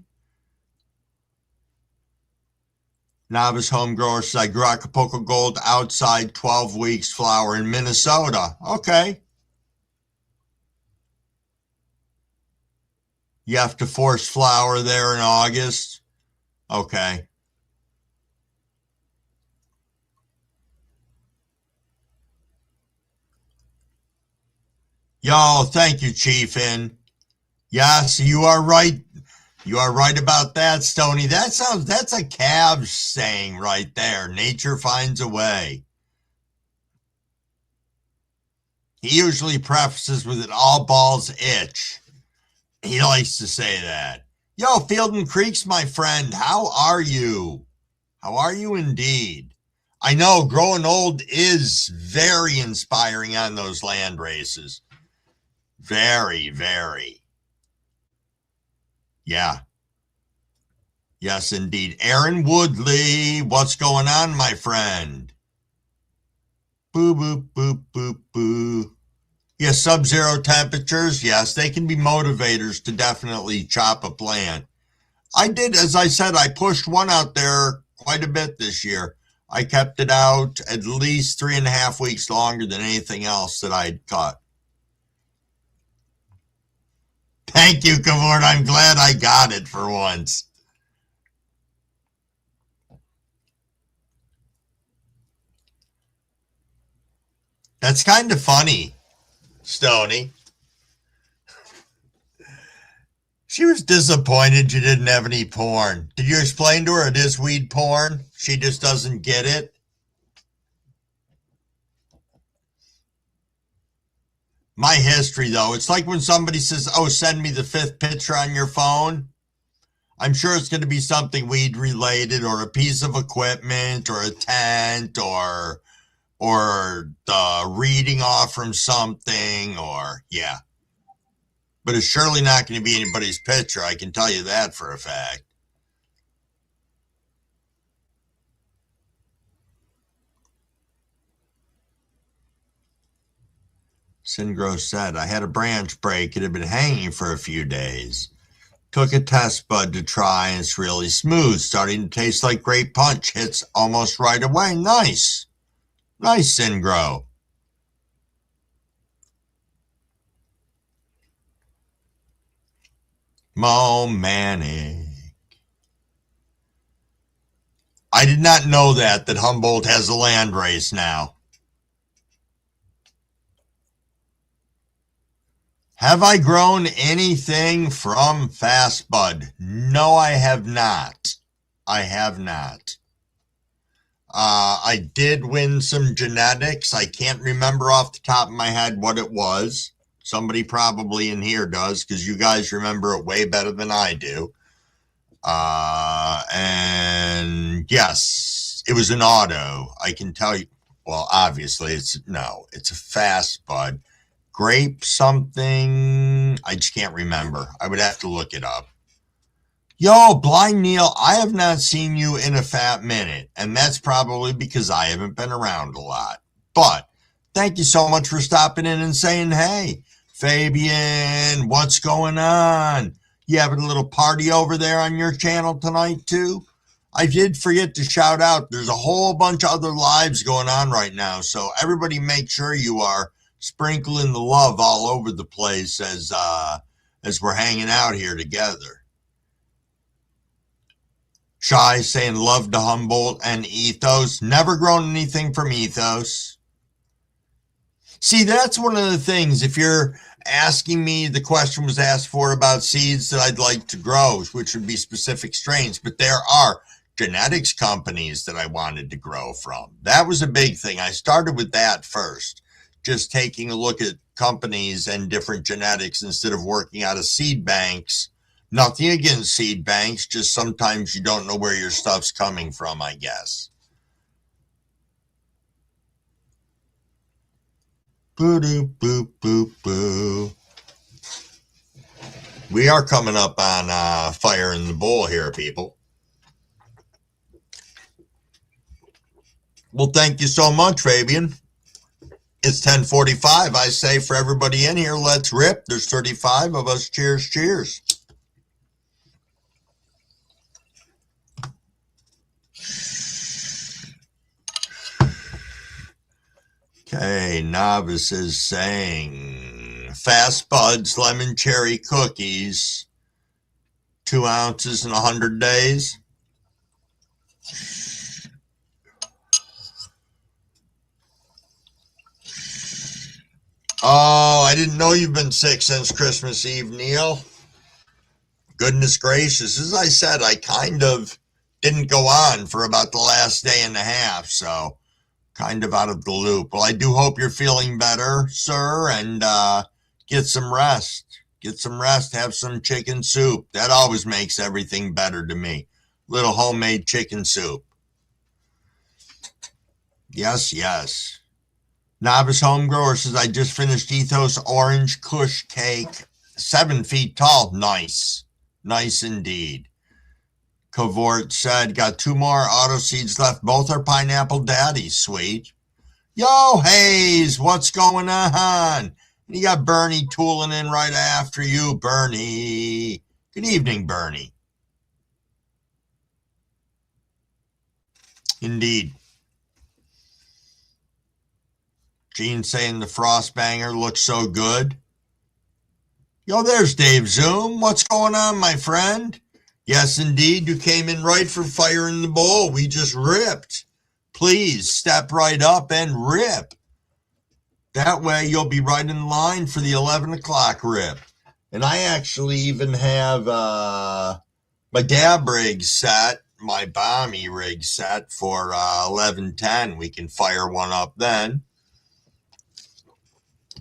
Novice home grower says, I grew Acapulco Gold outside 12 weeks flower in Minnesota. Okay. You have to force flower there in August. Okay. Yo, thank you, Chiefin. Yes, you are right. You are right about that, Stony. That's a Cavs saying right there. Nature finds a way. He usually prefaces with it, all balls itch. He likes to say that. Yo, Fielden Creeks, my friend, how are you? How are you indeed? I know growing old is very inspiring on those land races. Very, very. Yeah. Yes, indeed. Aaron Woodley, what's going on, my friend? Boo, boo, boo, boo, boo. Yes, sub-zero temperatures. Yes, they can be motivators to definitely chop a plant. I did, as I said, I pushed one out there quite a bit this year. I kept it out at least 3.5 weeks longer than anything else that I'd caught. Thank you, Kavort. I'm glad I got it for once. That's kind of funny, Stony. She was disappointed you didn't have any porn. Did you explain to her it is weed porn? She just doesn't get it? My history, though, it's like when somebody says, oh, send me the fifth picture on your phone. I'm sure it's going to be something weed related or a piece of equipment or a tent or the reading off from something or, yeah. But it's surely not going to be anybody's picture. I can tell you that for a fact. Singro said, I had a branch break. It had been hanging for a few days. Took a test bud to try, and it's really smooth, starting to taste like grape punch. Hits almost right away. Nice. Nice, Singro. Manic. I did not know that Humboldt has a land race now. Have I grown anything from Fast Bud? No, I have not. I have not. I did win some genetics. I can't remember off the top of my head what it was. Somebody probably in here does because you guys remember it way better than I do. And yes, it was an auto. I can tell you. Well, obviously, it's a Fast Bud. Grape something. I just can't remember. I would have to look it up. Yo, Blind Neil, I have not seen you in a fat minute, and that's probably because I haven't been around a lot. But thank you so much for stopping in and saying, hey, Fabian, what's going on? You having a little party over there on your channel tonight, too? I did forget to shout out, there's a whole bunch of other lives going on right now, so everybody make sure you are sprinkling the love all over the place as we're hanging out here together. Shy saying love to Humboldt and Ethos. Never grown anything from Ethos. See, that's one of the things. If you're asking me, the question was asked for about seeds that I'd like to grow, which would be specific strains, but there are genetics companies that I wanted to grow from. That was a big thing. I started with that first. Just taking a look at companies and different genetics instead of working out of seed banks. Nothing against seed banks, just sometimes you don't know where your stuff's coming from, I guess. Boo doo boo boo boo. We are coming up on Fire in the Bowl here, people. Well, thank you so much, Fabian. It's 10:45. I say for everybody in here, let's rip. There's 35 of us. Cheers, cheers. Okay, Novice is saying Fast Buds lemon cherry cookies, 2 ounces in 100 days. Oh, I didn't know you've been sick since Christmas Eve, Neil. Goodness gracious. As I said, I kind of didn't go on for about the last day and a half, so kind of out of the loop. Well, I do hope you're feeling better, sir, and get some rest. Get some rest, have some chicken soup. That always makes everything better to me. Little homemade chicken soup. Yes, yes. Novice Homegrower says, I just finished Ethos Orange Kush Cake, 7 feet tall. Nice. Nice indeed. Cavort said, got 2 more auto seeds left. Both are pineapple daddies. Sweet. Yo, Hayes, what's going on? You got Bernie tooling in right after you, Bernie. Good evening, Bernie. Indeed. Gene saying the Frostbanger looks so good. Yo, there's Dave Zoom. What's going on, my friend? Yes, indeed. You came in right for Fire in the Bowl. We just ripped. Please step right up and rip. That way you'll be right in line for the 11 o'clock rip. And I actually even have my dab rig set, my Bommy rig set for 11:10. We can fire one up then.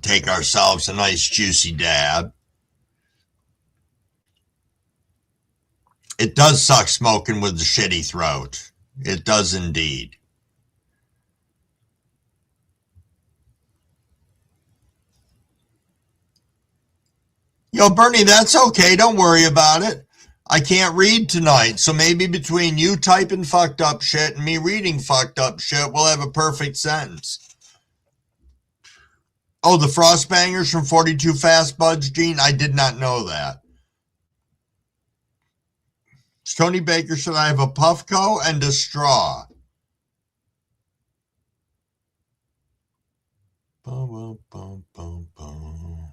Take ourselves a nice juicy dab. It does suck smoking with the shitty throat. It does indeed. Yo, Bernie, that's okay. Don't worry about it. I can't read tonight, so maybe between you typing fucked up shit and me reading fucked up shit, we'll have a perfect sentence. Oh, the Frostbangers from 42 Fast Buds, Gene? I did not know that. Tony Baker said, I have a Puffco and a straw. Boom, boom, boom, boom.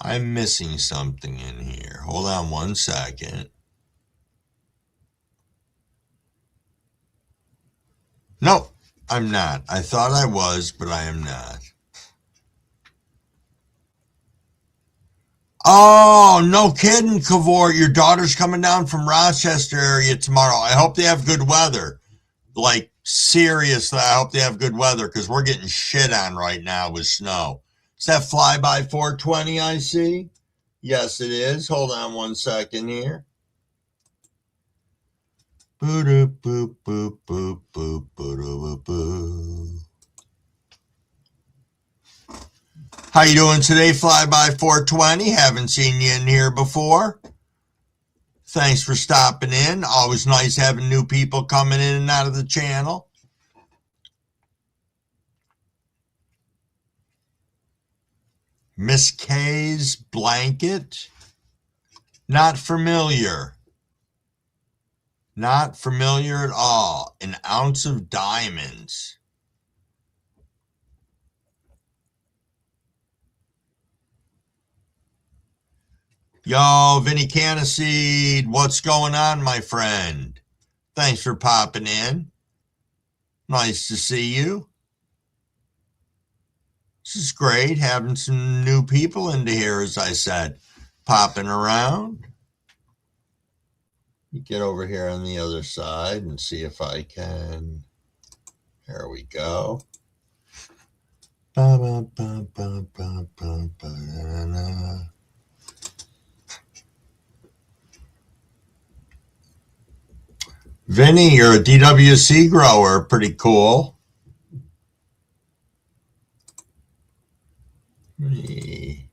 I'm missing something in here. Hold on one second. No, I'm not. I thought I was, but I am not. Oh, no kidding, Cavort. Your daughter's coming down from Rochester area tomorrow. I hope they have good weather. Like, seriously, I hope they have good weather because we're getting shit on right now with snow. Is that Flyby 420 I see? Yes, it is. Hold on one second here. Boop, boop, boop, boop, boop, boop, boop. How you doing today, Flyby 420? Haven't seen you in here before. Thanks for stopping in. Always nice having new people coming in and out of the channel. Miss K's blanket. Not familiar. Not familiar at all. An ounce of diamonds. Yo, Vinny Caniseed, what's going on, my friend? Thanks for popping in. Nice to see you. This is great, having some new people into here, as I said. Popping around. Get over here on the other side and see if I can. There we go. Vinny, you're a DWC grower. Pretty cool. 3.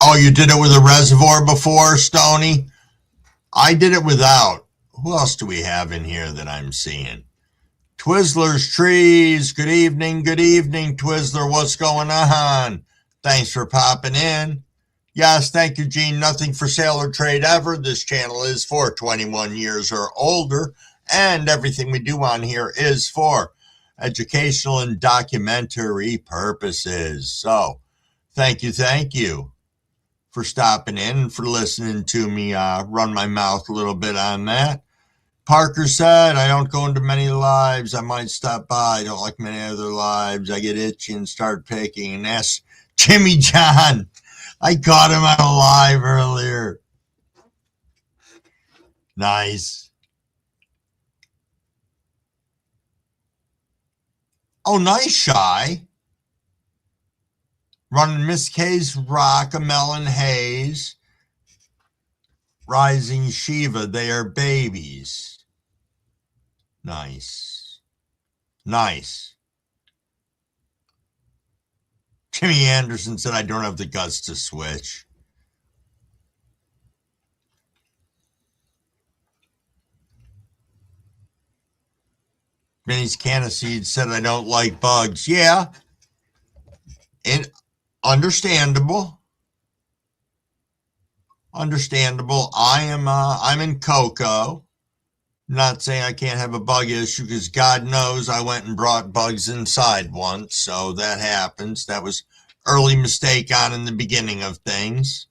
Oh, you did it with a reservoir before, Stony? I did it without. Who else do we have in here that I'm seeing? Twizzler's Trees. Good evening, Twizzler. What's going on? Thanks for popping in. Yes, thank you, Gene. Nothing for sale or trade ever. This channel is for 21 years or older, and everything we do on here is for educational and documentary purposes. So, thank you for stopping in and for listening to me run my mouth a little bit on that. Parker said, I don't go into many lives. I might stop by. I don't like many other lives. I get itchy and start picking. And that's Jimmy John. I caught him on a live earlier. Nice. Oh, nice, Shy. Running Miss K's Rock, a Melon Hayes. Rising Shiva, they are babies. Nice. Nice. Jimmy Anderson said, I don't have the guts to switch. Vinny's Caniseed said, I don't like bugs. Yeah. And understandable. Understandable. I'm in cocoa. Not saying I can't have a bug issue because God knows I went and brought bugs inside once. So that happens. That was early mistake on in the beginning of things.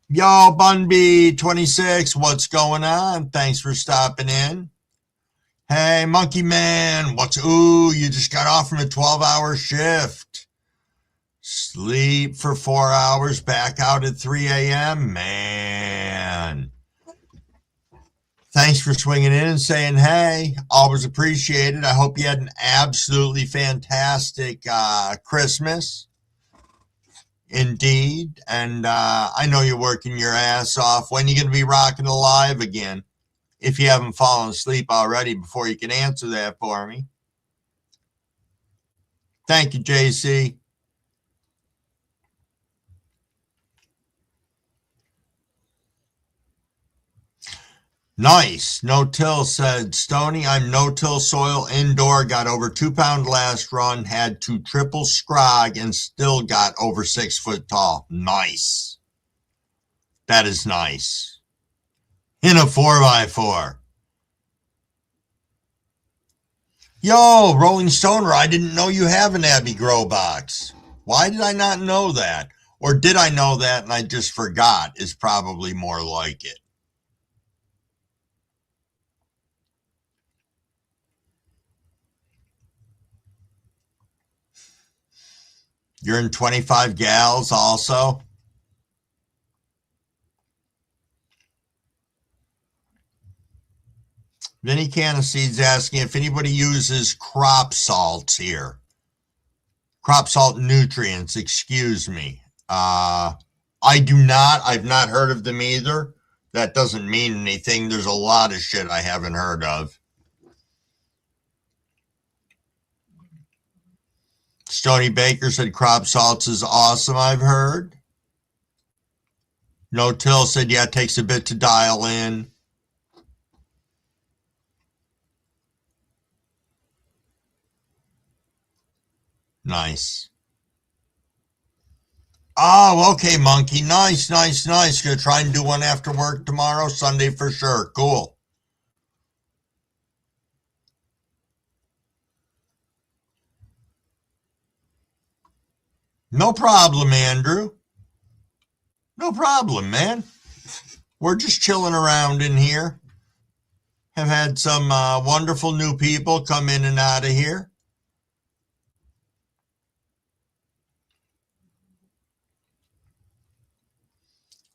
Y'all, Bunby 26, what's going on? Thanks for stopping in. Hey, Monkey Man, you just got off from a 12-hour shift. Sleep for 4 hours, back out at 3 a.m. Man. Thanks for swinging in and saying, hey, always appreciated. I hope you had an absolutely fantastic Christmas. Indeed. And I know you're working your ass off. When are you going to be rocking the live again? If you haven't fallen asleep already before you can answer that for me. Thank you, JC. Nice. No-till said, Stony, I'm no-till soil indoor, got over 2 pound last run, had to triple scrog and still got over 6 foot tall. Nice. That is nice. In a 4x4. Yo, Rolling Stoner, I didn't know you have an Abbey Grow box. Why did I not know that? Or did I know that and I just forgot is probably more like it. You're in 25 gals also? Vinny Caniseed's asking if anybody uses crop salts here. Crop salt nutrients, excuse me. I do not. I've not heard of them either. That doesn't mean anything. There's a lot of shit I haven't heard of. Stony Baker said crop salts is awesome, I've heard. No Till said, yeah, it takes a bit to dial in. Nice. Oh, okay, Monkey. Nice. Gonna try and do one after work tomorrow, Sunday for sure. Cool. No problem, Andrew. No problem, man. We're just chilling around in here. Have had some wonderful new people come in and out of here.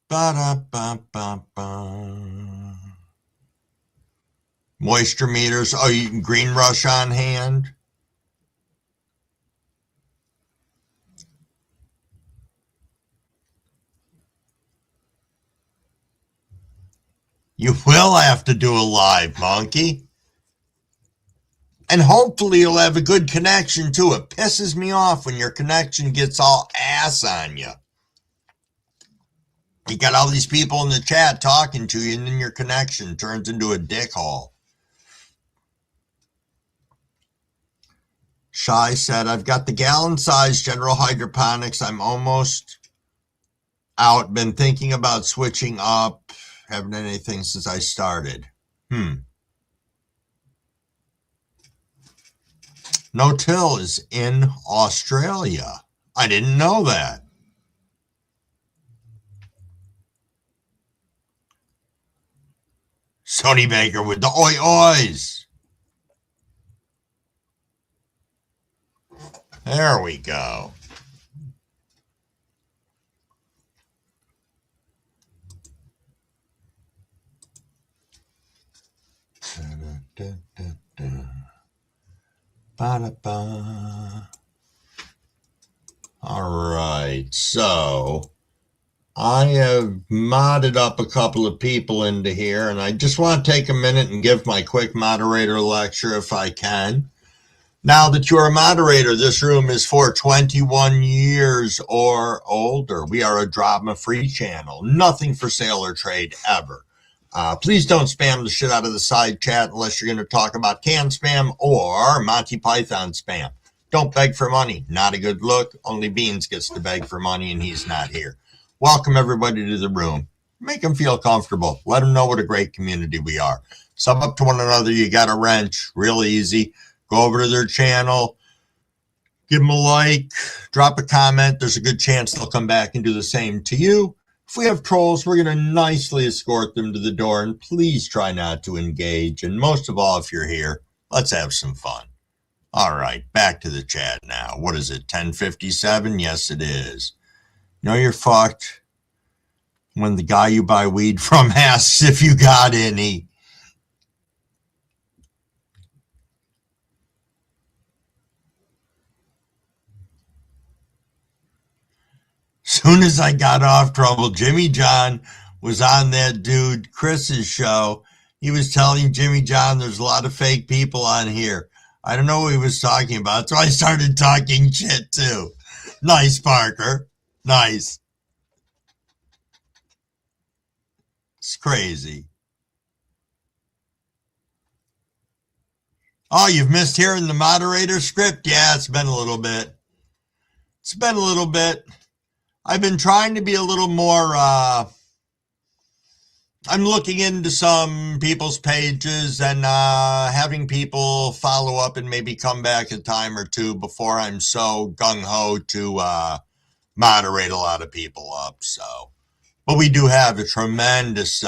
Ba-da-ba-ba-ba. Moisture meters. Oh, you can Green Rush on hand. You will have to do a live, monkey. And hopefully you'll have a good connection too. It pisses me off when your connection gets all ass on you. You got all these people in the chat talking to you, and then your connection turns into a dickhole. Shai said, I've got the gallon-sized General Hydroponics. I'm almost out. Been thinking about switching up. Haven't done anything since I started. No-till is in Australia. I didn't know that. Sony Baker with the oi-ois. There we go. Ba-da-ba. All right, so I have modded up a couple of people into here, and I just want to take a minute and give my quick moderator lecture if I can. Now that you're a moderator, this room is for 21 years or older. We are a drama-free channel. Nothing for sale or trade ever. Please don't spam the shit out of the side chat unless you're going to talk about can spam or Monty Python spam. Don't beg for money. Not a good look. Only Beans gets to beg for money, and he's not here. Welcome everybody to the room. Make them feel comfortable. Let them know what a great community we are. Sub up to one another. You got a wrench. Real easy. Go over to their channel. Give them a like. Drop a comment. There's a good chance they'll come back and do the same to you. If we have trolls, we're going to nicely escort them to the door, and please try not to engage. And most of all, if you're here, let's have some fun. All right, back to the chat now. What is it, 10:57? Yes, it is. You know you're fucked when the guy you buy weed from asks if you got any. Soon as I got off trouble, Jimmy John was on that dude Chris's show. He was telling Jimmy John there's a lot of fake people on here. I don't know what he was talking about, so I started talking shit too. Nice, Parker. Nice. It's crazy. Oh, you've missed hearing the moderator script? Yeah, it's been a little bit. I've been trying to be a little more, I'm looking into some people's pages and having people follow up and maybe come back a time or two before I'm so gung-ho to moderate a lot of people up. So, but we do have a tremendous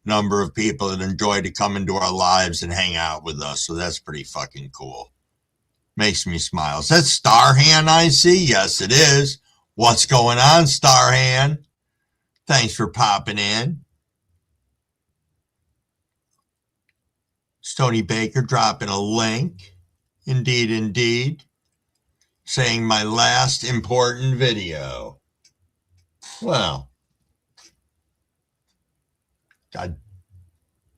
number of people that enjoy to come into our lives and hang out with us. So that's pretty fucking cool. Makes me smile. Is that Starhand I see? Yes, it is. What's going on, Starhand? Thanks for popping in. Stony Baker dropping a link. Indeed, indeed. Saying my last important video. Well, God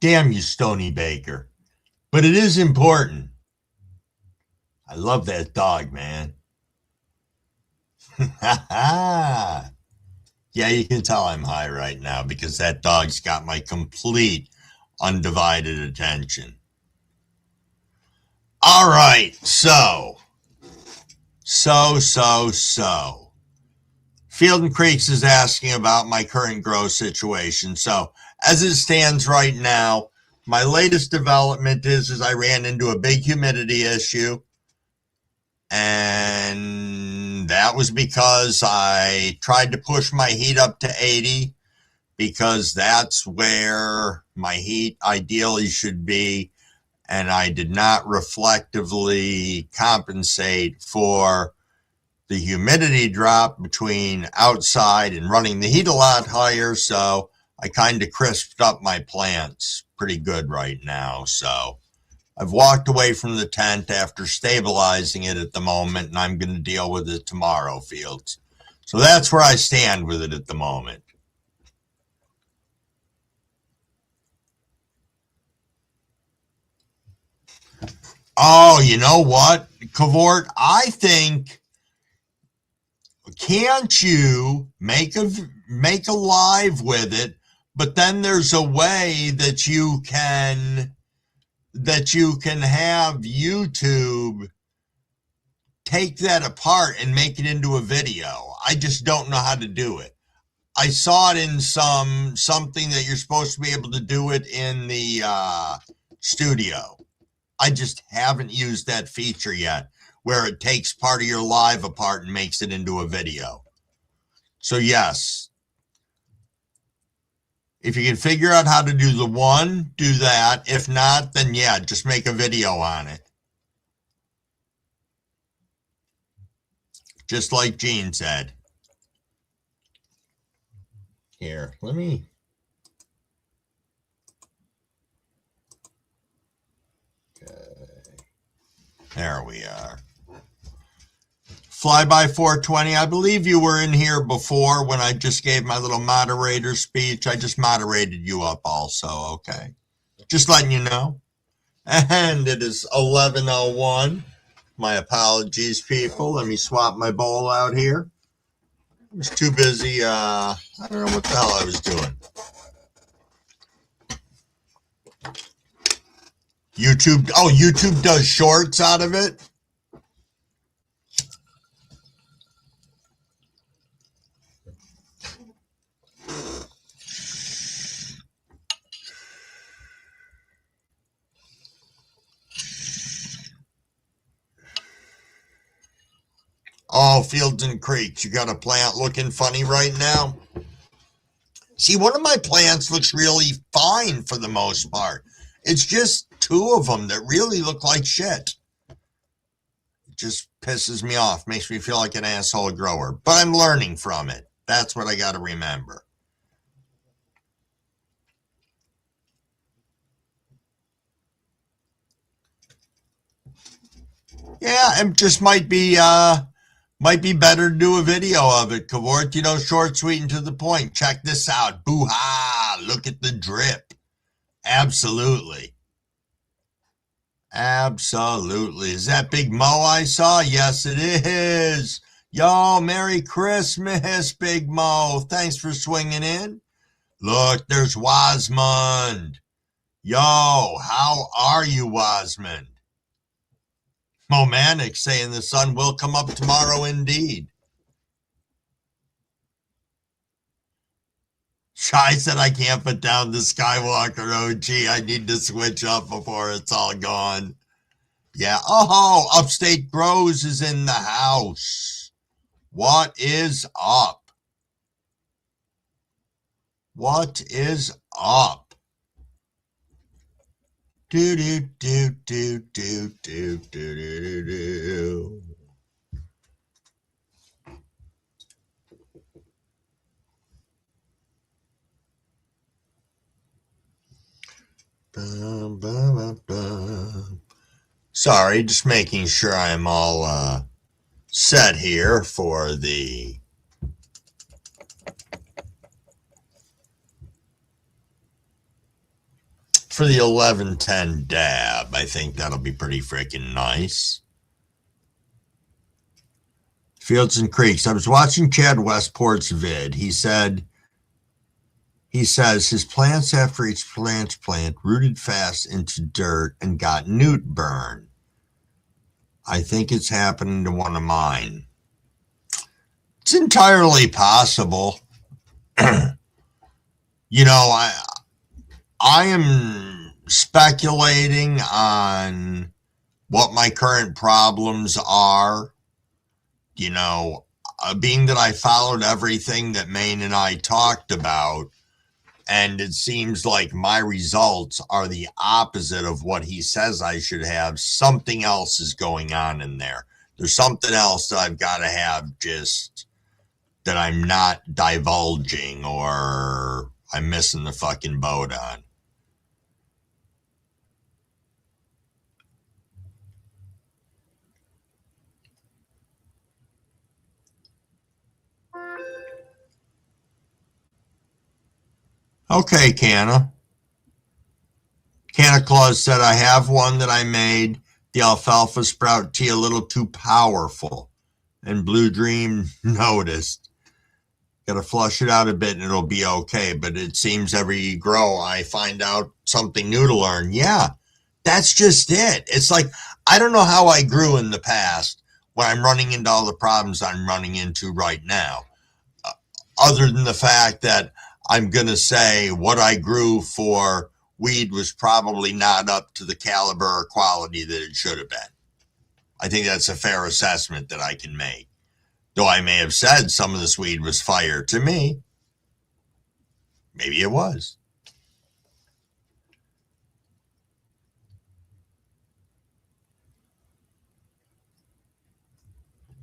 damn you, Stony Baker. But it is important. I love that dog, man. Yeah, you can tell I'm high right now because that dog's got my complete undivided attention. All right, so. Field and Creeks is asking about my current grow situation. So as it stands right now, my latest development is I ran into a big humidity issue. And that was because I tried to push my heat up to 80 because that's where my heat ideally should be. And I did not reflectively compensate for the humidity drop between outside and running the heat a lot higher. So I kind of crisped up my plants pretty good right now. So I've walked away from the tent after stabilizing it at the moment, and I'm going to deal with it tomorrow, Fields. So that's where I stand with it at the moment. Oh, you know what, Cavort? I think, can't you make a live with it, but then there's a way that you can have YouTube take that apart and make it into a video. I just don't know how to do it. I saw it in something that you're supposed to be able to do it in the studio. I just haven't used that feature yet, where it takes part of your live apart and makes it into a video. So yes, if you can figure out how to do the one, do that. If not, then yeah, just make a video on it. Just like Gene said. Here, let me. Okay. There we are. Flyby 420. I believe you were in here before when I just gave my little moderator speech. I just moderated you up also. Okay. Just letting you know. And it is 11:01. My apologies, people. Let me swap my bowl out here. I was too busy. I don't know what the hell I was doing. YouTube. Oh, YouTube does shorts out of it. Oh, Fields and Creeks. You got a plant looking funny right now? See, one of my plants looks really fine for the most part. It's just two of them that really look like shit. It just pisses me off. Makes me feel like an asshole grower. But I'm learning from it. That's what I got to remember. Yeah, it just might be better to do a video of it, Cavort. Short, sweet, and to the point. Check this out. Boo-ha! Look at the drip. Absolutely. Absolutely. Is that Big Mo I saw? Yes, it is. Yo, Merry Christmas, Big Mo. Thanks for swinging in. Look, there's Wasmond. Yo, how are you, Wasmond? Momanic saying the sun will come up tomorrow indeed. Shy said I can't put down the Skywalker OG. I need to switch up before it's all gone. Yeah. Oh, Upstate Grows is in the house. What is up? What is up? Do do do do do do do do do. Bum, bum, bum, bum. Sorry, just making sure I'm all set here for the for the 11:10 dab. I think that'll be pretty freaking nice. Fields and Creeks. I was watching Chad Westport's vid. He says his plants after each transplant rooted fast into dirt and got newt burn. I think it's happening to one of mine. It's entirely possible. I am speculating on what my current problems are. Being that I followed everything that Maine and I talked about, and it seems like my results are the opposite of what he says I should have. Something else is going on in there. There's something else that I've got to have just that I'm not divulging or I'm missing the fucking boat on. Okay, Canna. Santa Claus said, I have one that I made. The alfalfa sprout tea a little too powerful. And Blue Dream noticed. Got to flush it out a bit and it'll be okay. But it seems every grow I find out something new to learn. Yeah, that's just it. It's like, I don't know how I grew in the past when I'm running into all the problems I'm running into right now. Other than the fact that I'm going to say what I grew for weed was probably not up to the caliber or quality that it should have been. I think that's a fair assessment that I can make. Though I may have said some of this weed was fire to me. Maybe it was.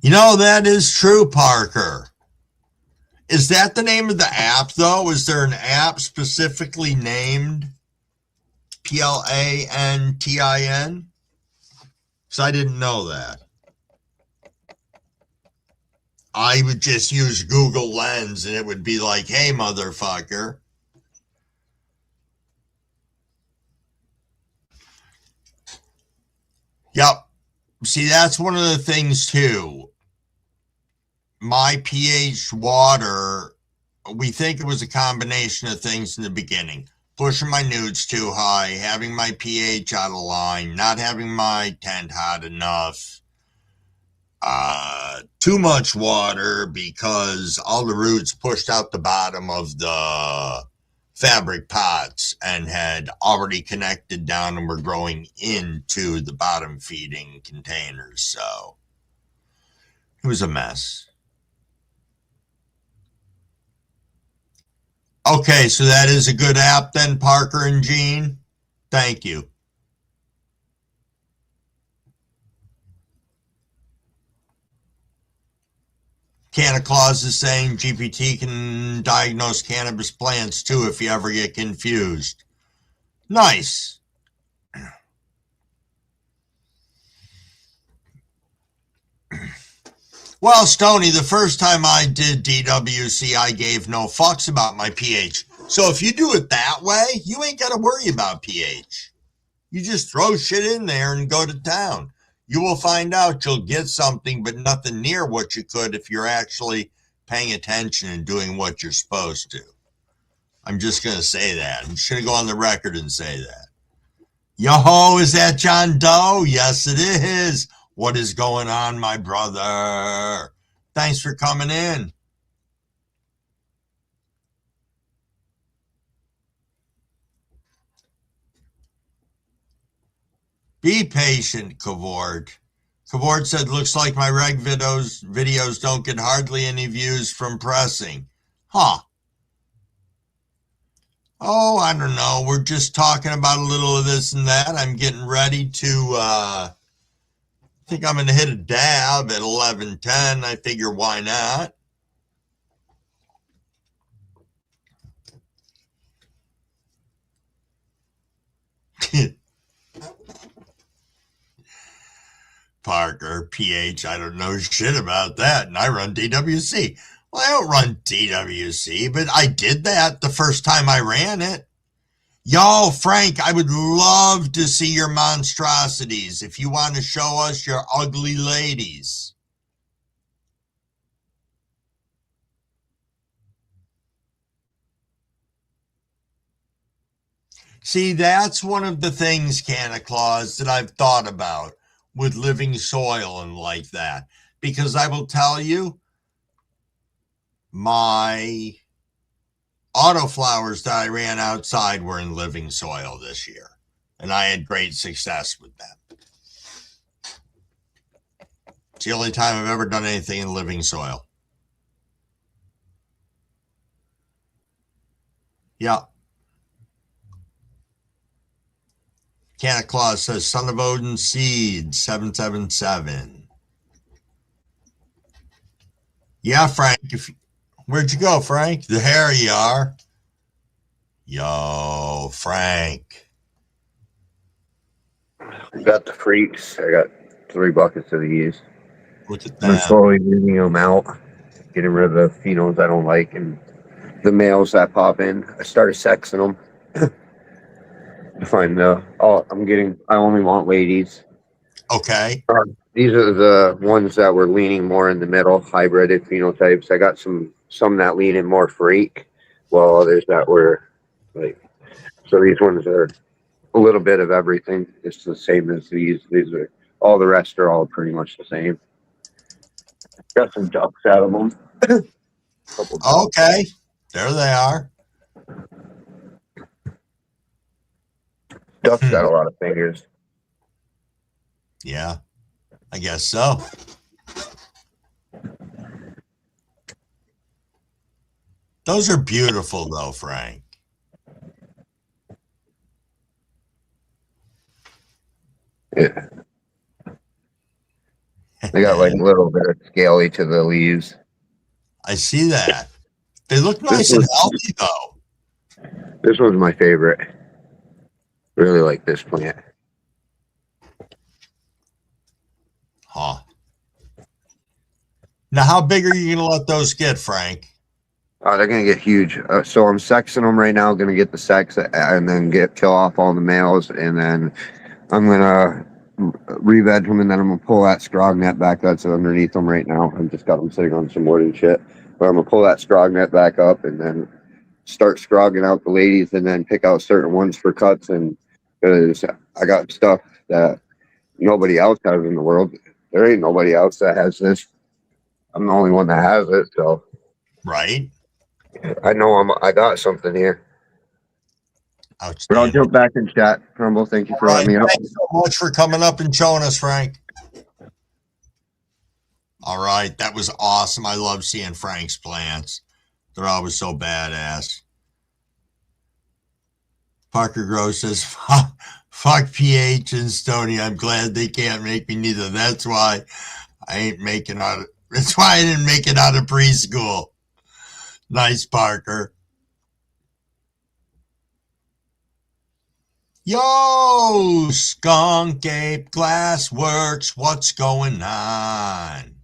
You know, that is true, Parker. Is that the name of the app, though? Is there an app specifically named Plantin? Because I didn't know that. I would just use Google Lens and it would be like, hey, motherfucker. Yep. See, that's one of the things, too. My pH water, we think it was a combination of things in the beginning. Pushing my nudes too high, having my pH out of line, not having my tent hot enough. Too much water because all the roots pushed out the bottom of the fabric pots and had already connected down and were growing into the bottom feeding containers. So it was a mess. Okay, so that is a good app then, Parker and Gene. Thank you. Santa Claus is saying GPT can diagnose cannabis plants too if you ever get confused. Nice. Well, Stoney, the first time I did DWC, I gave no fucks about my pH. So if you do it that way, you ain't got to worry about pH. You just throw shit in there and go to town. You will find out you'll get something, but nothing near what you could if you're actually paying attention and doing what you're supposed to. I'm just going to say that. I'm just going to go on the record and say that. Yo-ho, is that John Doe? Yes, it is. What is going on, my brother? Thanks for coming in. Be patient, Cavord. Cavord said, looks like my reg videos don't get hardly any views from pressing. Huh. Oh, I don't know. We're just talking about a little of this and that. I'm getting ready to, I think I'm going to hit a dab at 11:10. I figure why not? Parker, PH, I don't know shit about that. And I run DWC. Well, I don't run DWC, but I did that the first time I ran it. Yo, Frank, I would love to see your monstrosities if you want to show us your ugly ladies. See, that's one of the things, Santa Claus, that I've thought about with living soil and like that. Because I will tell you, my autoflowers that I ran outside were in living soil this year. And I had great success with them. It's the only time I've ever done anything in living soil. Yeah. Santa Claus says, Son of Odin Seed, 777. Yeah, Frank. Where'd you go, Frank? There you are. Yo, Frank. I got the freaks. I got 3 buckets of these. Look at I'm that. slowly weeding them out, getting rid of the phenols I don't like and the males that pop in. I started sexing them. Find the. Oh, I only want ladies. Okay. These are the ones that were leaning more in the middle, hybrided phenotypes. I got some that lean in more freak, while others that were like. So these ones are a little bit of everything. It's the same as these. These are all the rest are all pretty much the same. Got some ducks out of them. Couple ducks. Okay. There they are. Ducks got a lot of fingers. Yeah, I guess so. Those are beautiful, though, Frank. Yeah, they got like a little bit of scaly to the leaves. I see that. They look This nice and was healthy, though. this was my favorite. Really like this plant. Huh. Now, how big are you going to let those get, Frank? They're gonna get huge. So I'm sexing them right now. Gonna get the sex and then kill off all the males, and then I'm gonna re-veg them, and then I'm gonna pull that scrog net back that's underneath them right now. I've just got them sitting on some wood and shit. But I'm gonna pull that scrog net back up, and then start scrogging out the ladies, and then pick out certain ones for cuts. And because I got stuff that nobody else has in the world. There ain't nobody else that has this. I'm the only one that has it, so Right. I know I got something here. But I'll Outstanding. jump back in chat. Crumble, thank you All for right. letting me up. Thanks so much for coming up and showing us, Frank. All right. That was awesome. I love seeing Frank's plants. They're always so badass. Parker Gross says, fuck PH and Stony. I'm glad they can't make me neither. That's why I ain't making out of, that's why I didn't make it out of preschool. Nice, Parker. Yo, Skunk Ape Glassworks, what's going on?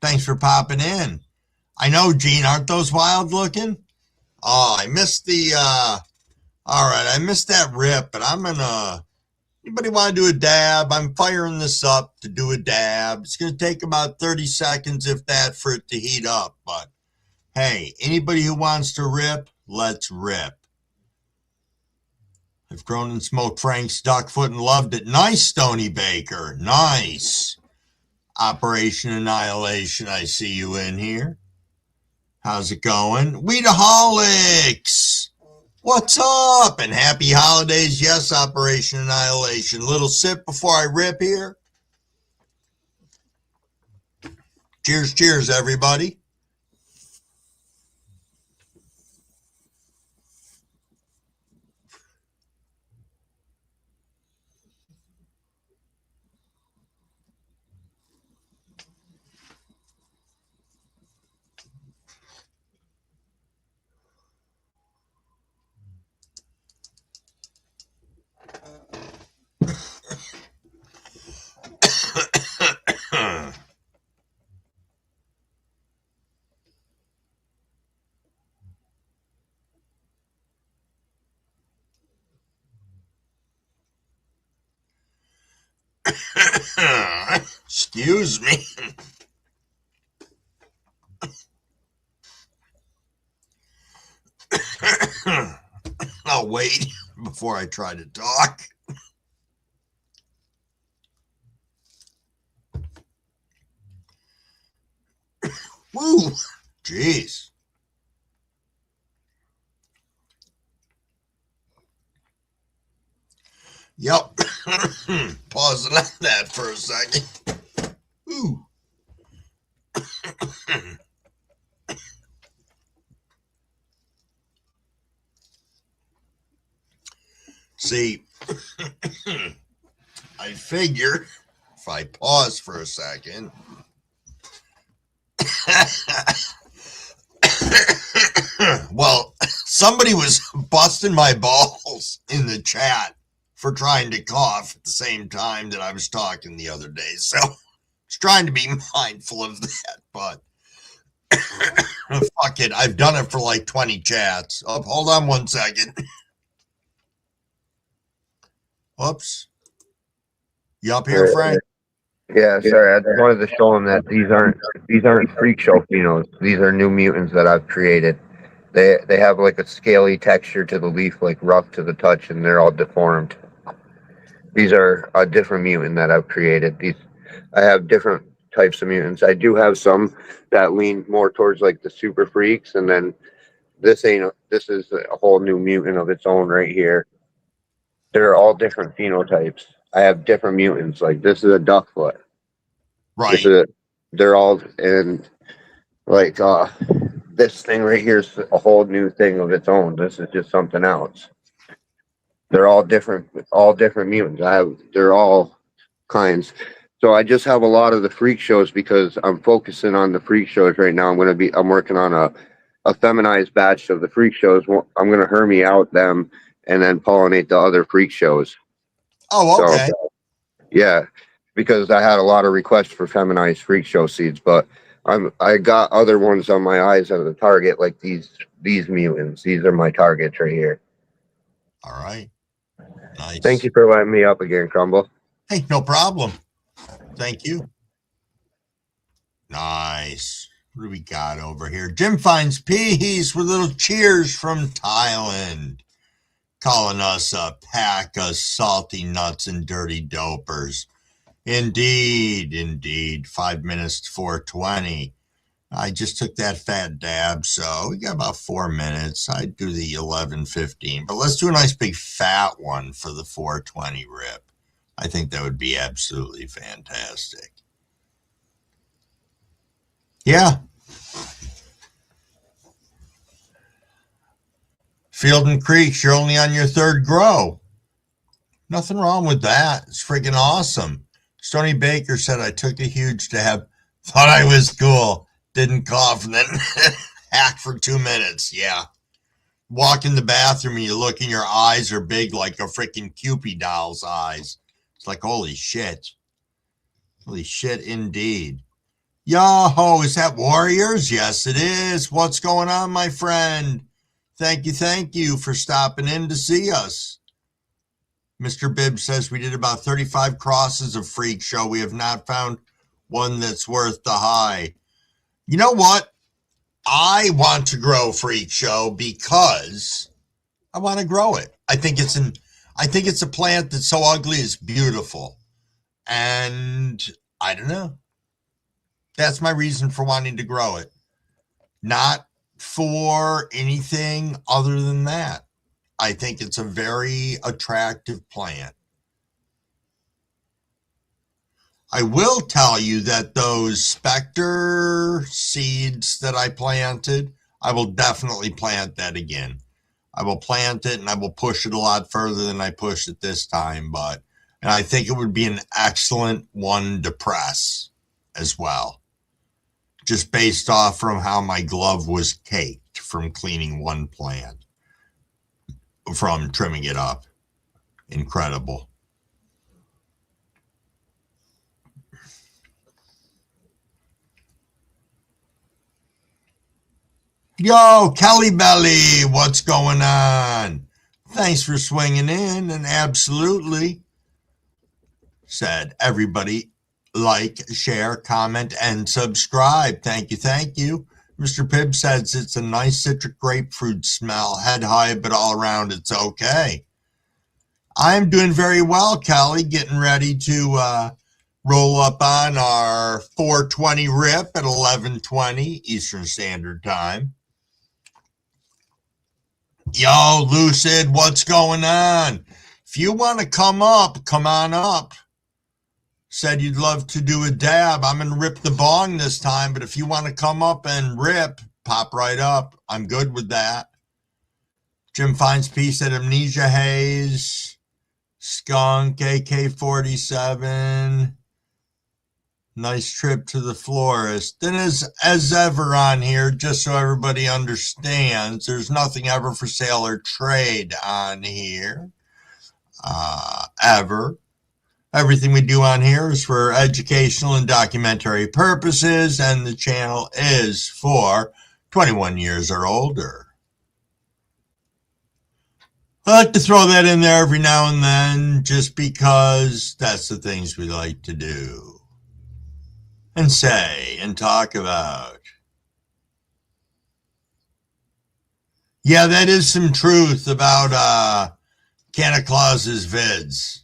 Thanks for popping in. I know, Gene, aren't those wild looking? Oh, I missed all right, I missed that rip, but anybody want to do a dab? I'm firing this up to do a dab. It's going to take about 30 seconds, if that, for it to heat up. But hey, anybody who wants to rip, let's rip. I've grown and smoked Frank's duckfoot and loved it. Nice, Stony Baker. Nice. Operation Annihilation, I see you in here. How's it going? Weedaholics! What's up? And happy holidays. Yes, Operation Annihilation. Little sip before I rip here. Cheers, cheers, everybody. Excuse me. I'll wait before I try to talk. Woo! Jeez. Yep. Pausing on that for a second. Ooh. See, I figure if I pause for a second. Well, somebody was busting my balls in the chat for trying to cough at the same time that I was talking the other day. So I was trying to be mindful of that, but fuck it. I've done it for like 20 chats. Oh, hold on one second. Oops. You up here, Frank? Yeah, sorry. I just wanted to show them that these aren't freak show phenos. These are new mutants that I've created. They have like a scaly texture to the leaf, like rough to the touch, and they're all deformed. These are a different mutant that I've created. I have different types of mutants. I do have some that lean more towards like the super freaks, and then this is a whole new mutant of its own right here. They're all different phenotypes. I have different mutants. Like this is a duckfoot. This Right. is they're all in like this thing right here is a whole new thing of its own. This is just something else. They're all different mutants. They're all kinds. So I just have a lot of the freak shows because I'm focusing on the freak shows right now. I'm working on a feminized batch of the freak shows. I'm gonna hermy out them and then pollinate the other freak shows. Oh, So okay. yeah, because I had a lot of requests for feminized freak show seeds, but I got other ones on my eyes as a target, like these mutants. These are my targets right here. All right. Thank Nice. you for letting me up again, Crumble. Hey, no problem. Thank you. Nice. What do we got over here? Jim finds peas with little cheers from Thailand, calling us a pack of salty nuts and dirty dopers. Indeed, indeed. 5 minutes to 4:20. I just took that fat dab, so we got about 4 minutes. I'd do the 11:15, but let's do a nice big fat one for the 4:20 rip. I think that would be absolutely fantastic. Yeah. Field and Creeks, you're only on your third grow. Nothing wrong with that. It's freaking awesome. Stony Baker said I took a huge dab, thought I was cool, didn't cough, and then hack for 2 minutes. Yeah. Walk in the bathroom and you look and your eyes are big like a freaking Cupid doll's eyes. It's like, holy shit. Holy shit indeed. Yo, is that Warriors? Yes, it is. What's going on, my friend? Thank you for stopping in to see us. Mr. Bibb says we did about 35 crosses of Freak Show. We have not found one that's worth the high. You know what? I want to grow Freak Show because I want to grow it. I think it's a plant that's so ugly it's beautiful. And I don't know. That's my reason for wanting to grow it. Not for anything other than that. I think it's a very attractive plant. I will tell you that those Spectre seeds that I planted, I will definitely plant that again. I will plant it and I will push it a lot further than I pushed it this time, and I think it would be an excellent one to press as well. Just based off from how my glove was caked from cleaning one plant, from trimming it up. Incredible. Yo, Kelly Belly, what's going on? Thanks for swinging in, and absolutely, said everybody, like, share, comment, and subscribe. Thank you. Mr. Pibb says it's a nice citric grapefruit smell, head high, but all around it's okay. I'm doing very well, Kelly, getting ready to roll up on our 4:20 rip at 11:20 Eastern Standard Time. Yo, Lucid, what's going on? If you want to come up, come on up. Said you'd love to do a dab. I'm going to rip the bong this time, but if you want to come up and rip, pop right up. I'm good with that. Jim finds peace at Amnesia Haze, Skunk, AK-47. Nice trip to the florist. And as ever on here, just so everybody understands, there's nothing ever for sale or trade on here. Ever. Everything we do on here is for educational and documentary purposes, and the channel is for 21 years or older. I like to throw that in there every now and then just because that's the things we like to do and say and talk about. Yeah, that is some truth about Santa Claus's vids.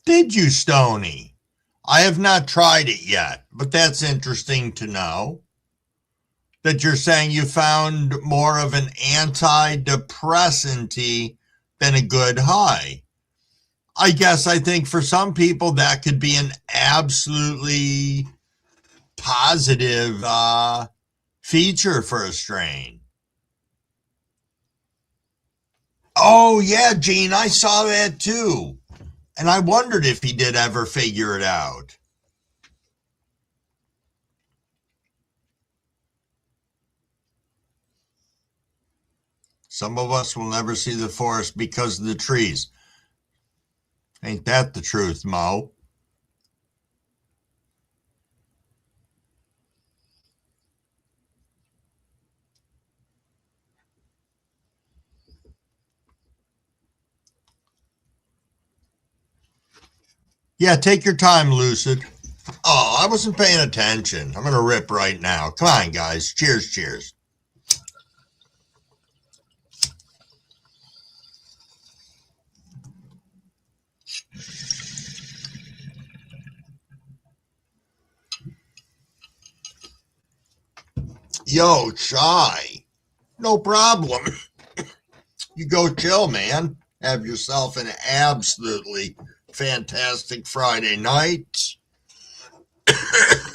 Did you, Stony? I have not tried it yet, but that's interesting to know. That you're saying you found more of an antidepressant than a good high. I guess I think for some people that could be an absolutely positive feature for a strain. Oh, yeah, Gene, I saw that too. And I wondered if he did ever figure it out. Some of us will never see the forest because of the trees. Ain't that the truth, Mo? Yeah, take your time, Lucid. Oh, I wasn't paying attention. I'm going to rip right now. Come on, guys. Cheers, cheers. Yo, Chai. No problem. You go chill, man. Have yourself an absolutely fantastic Friday night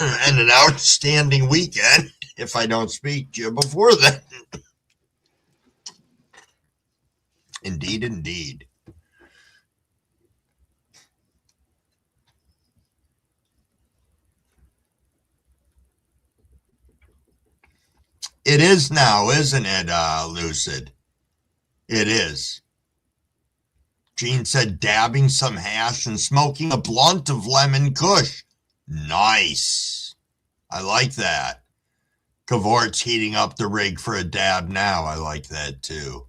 and an outstanding weekend if I don't speak to you before then. Indeed, indeed. It is now, isn't it, Lucid? It is. Gene said dabbing some hash and smoking a blunt of lemon kush. Nice. I like that. Cavort's heating up the rig for a dab now. I like that too.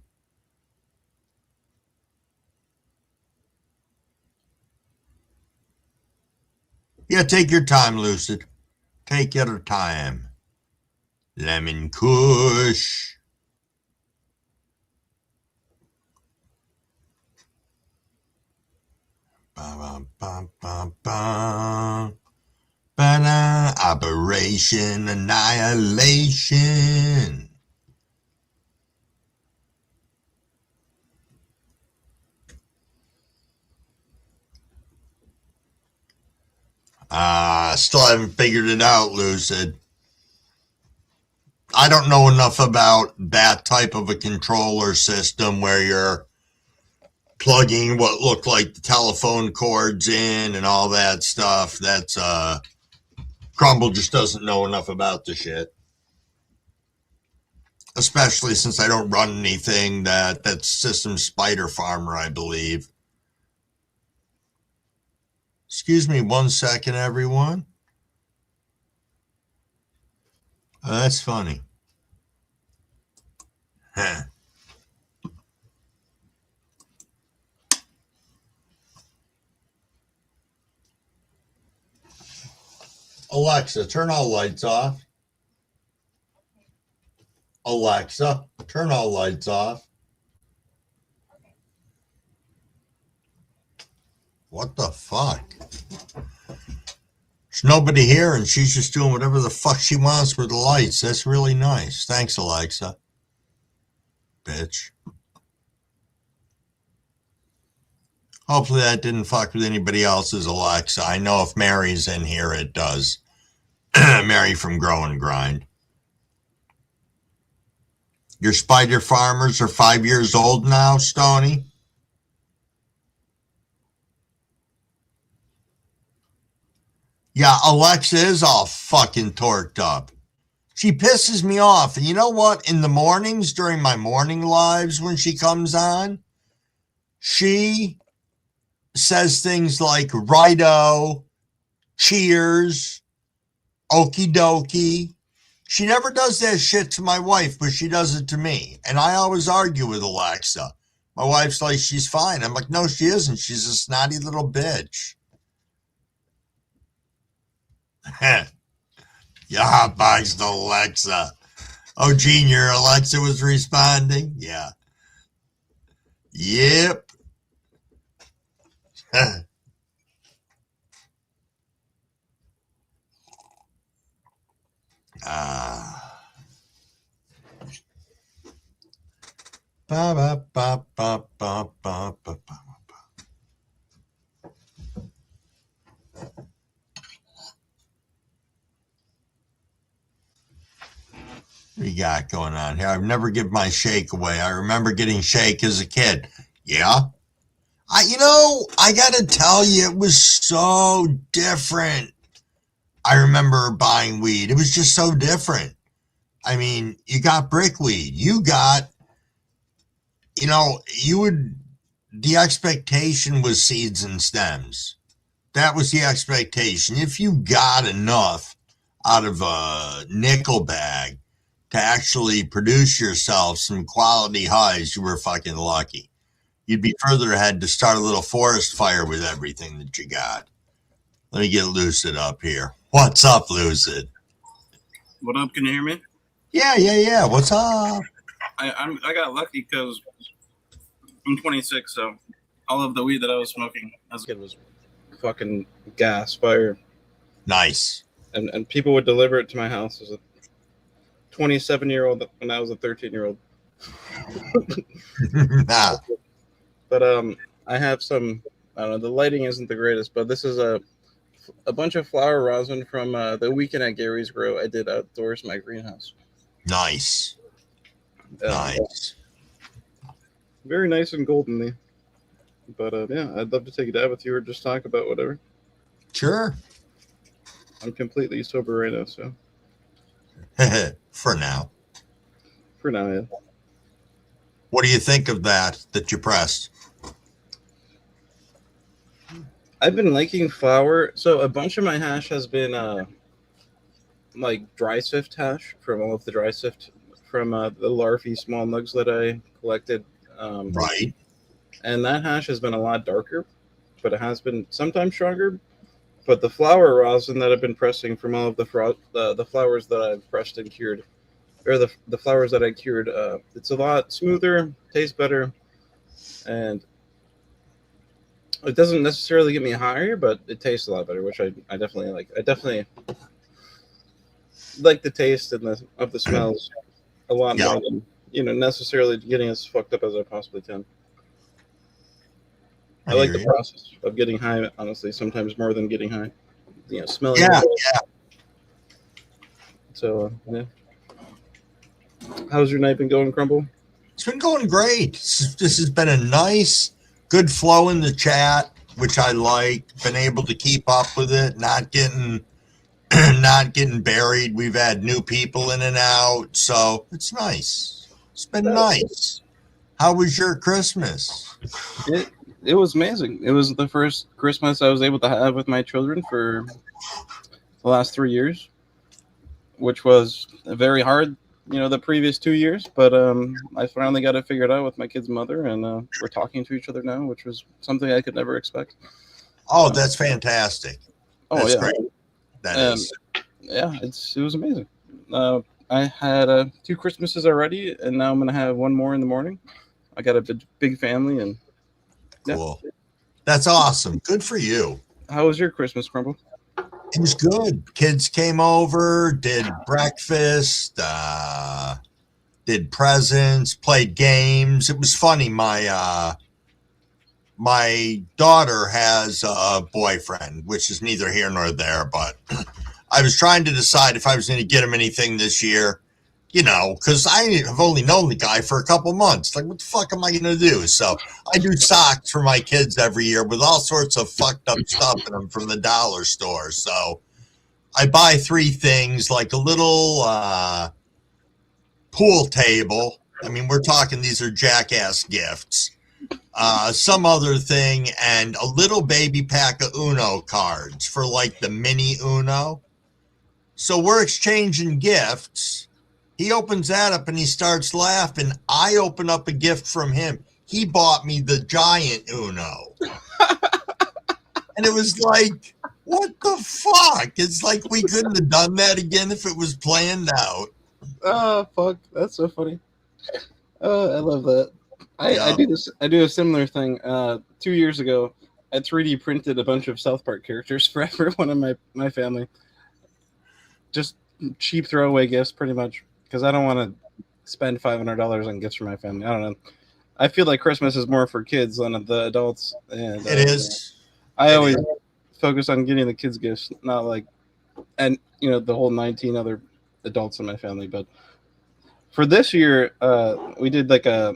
Yeah, take your time, Lucid. Take your time. Lemon kush. Bum, bum, bum, bum. Ba-da. Operation Annihilation. Still haven't figured it out, Lucid. I don't know enough about that type of a controller system where you're plugging what look like the telephone cords in and all that stuff. That's Crumble just doesn't know enough about the shit. Especially since I don't run anything that's System Spider Farmer, I believe. Excuse me 1 second, everyone. That's funny. Huh. Alexa, turn all lights off. Alexa, turn all lights off. What the fuck? There's nobody here and she's just doing whatever the fuck she wants with the lights. That's really nice. Thanks, Alexa. Bitch. Hopefully that didn't fuck with anybody else's Alexa. I know if Mary's in here, it does. Mary from Grow and Grind. Your spider farmers are 5 years old now, Stony? Yeah, Alexa is all fucking torqued up. She pisses me off. And you know what? In the mornings, during my morning lives when she comes on, she says things like, righto, cheers, okie dokie. She never does that shit to my wife, but she does it to me. And I always argue with Alexa. My wife's like, she's fine. I'm like, no, she isn't. She's a snotty little bitch. Yeah, boxed Alexa. Oh, Junior, Alexa was responding? Yeah. Yep. Ba, ba, ba, ba, ba, ba, ba, ba. What we got going on here? I've never given my shake away. I remember getting shake as a kid. Yeah. I gotta tell you, it was so different. I remember buying weed. It was just so different. I mean, you got brickweed. The expectation was seeds and stems. That was the expectation. If you got enough out of a nickel bag to actually produce yourself some quality highs, you were fucking lucky. You'd be further ahead to start a little forest fire with everything that you got. Let me get Lucid up here. What's up, Lucid? What up? Can you hear me? Yeah. What's up? I got lucky because I'm 26, so all of the weed that I was smoking as a kid was fucking gas fire. Nice. And people would deliver it to my house as a 27-year-old when I was a 13-year-old. Nah. But I have some. I don't know. The lighting isn't the greatest, but this is a bunch of flower rosin from the weekend at Gary's Grow. I did outdoors in my greenhouse. Nice. Nice. Very nice and golden. But yeah, I'd love to take a dab with you or just talk about whatever. Sure. I'm completely sober right now, so. For now. For now, yeah. What do you think of that you pressed? I've been liking flower. So a bunch of my hash has been like dry sift hash from all of the dry sift from the larvae small nugs that I collected. Right. And that hash has been a lot darker, but it has been sometimes stronger. But the flower rosin that I've been pressing from all of the flowers that I've pressed and cured, or the flowers that I cured, it's a lot smoother, tastes better, and it doesn't necessarily get me higher, but it tastes a lot better, which I definitely like. I definitely like the taste and of the smells a lot more than necessarily getting as fucked up as I possibly can. I like the process of getting high, honestly, sometimes more than getting high. Smelling. Yeah. So, yeah. How's your night been going, Crumble? It's been going great. This has been a nice, good flow in the chat, which I like. Been able to keep up with it, not getting buried. We've had new people in and out, so it's nice. It's been nice. How was your Christmas? It was amazing. It was the first Christmas I was able to have with my children for the last 3 years, which was very hard, the previous 2 years. But I finally got it figured out with my kid's mother, and we're talking to each other now, which was something I could never expect. Oh, that's fantastic. That's great. That is. Yeah, it was amazing. I had 2 Christmases already, and now I'm going to have one more in the morning. I got a big family, and yeah. Cool. That's awesome. Good for you. How was your Christmas, Crumble? It was good. Kids came over, did breakfast, did presents, played games. It was funny. My daughter has a boyfriend, which is neither here nor there, but I was trying to decide if I was going to get him anything this year, because I have only known the guy for a couple months. Like, what the fuck am I going to do? So I do socks for my kids every year with all sorts of fucked up stuff in them from the dollar store. So I buy 3 things, like a little pool table. I mean, we're talking these are jackass gifts. some other thing, and a little baby pack of Uno cards for like the mini Uno. So we're exchanging gifts. He opens that up and he starts laughing. I open up a gift from him. He bought me the giant Uno. And it was like, what the fuck? It's like we couldn't have done that again if it was planned out. Oh, fuck. That's so funny. I love that. I Yeah. do this. I do a similar thing. 2 years ago, I 3D printed a bunch of South Park characters for everyone in my family. Just cheap throwaway gifts, pretty much, because I don't want to spend $500 on gifts for my family. I don't know. I feel like Christmas is more for kids than the adults, and It is. I It always is. focus on getting the kids gifts, not like, and the whole 19 other adults in my family. But for this year, we did like a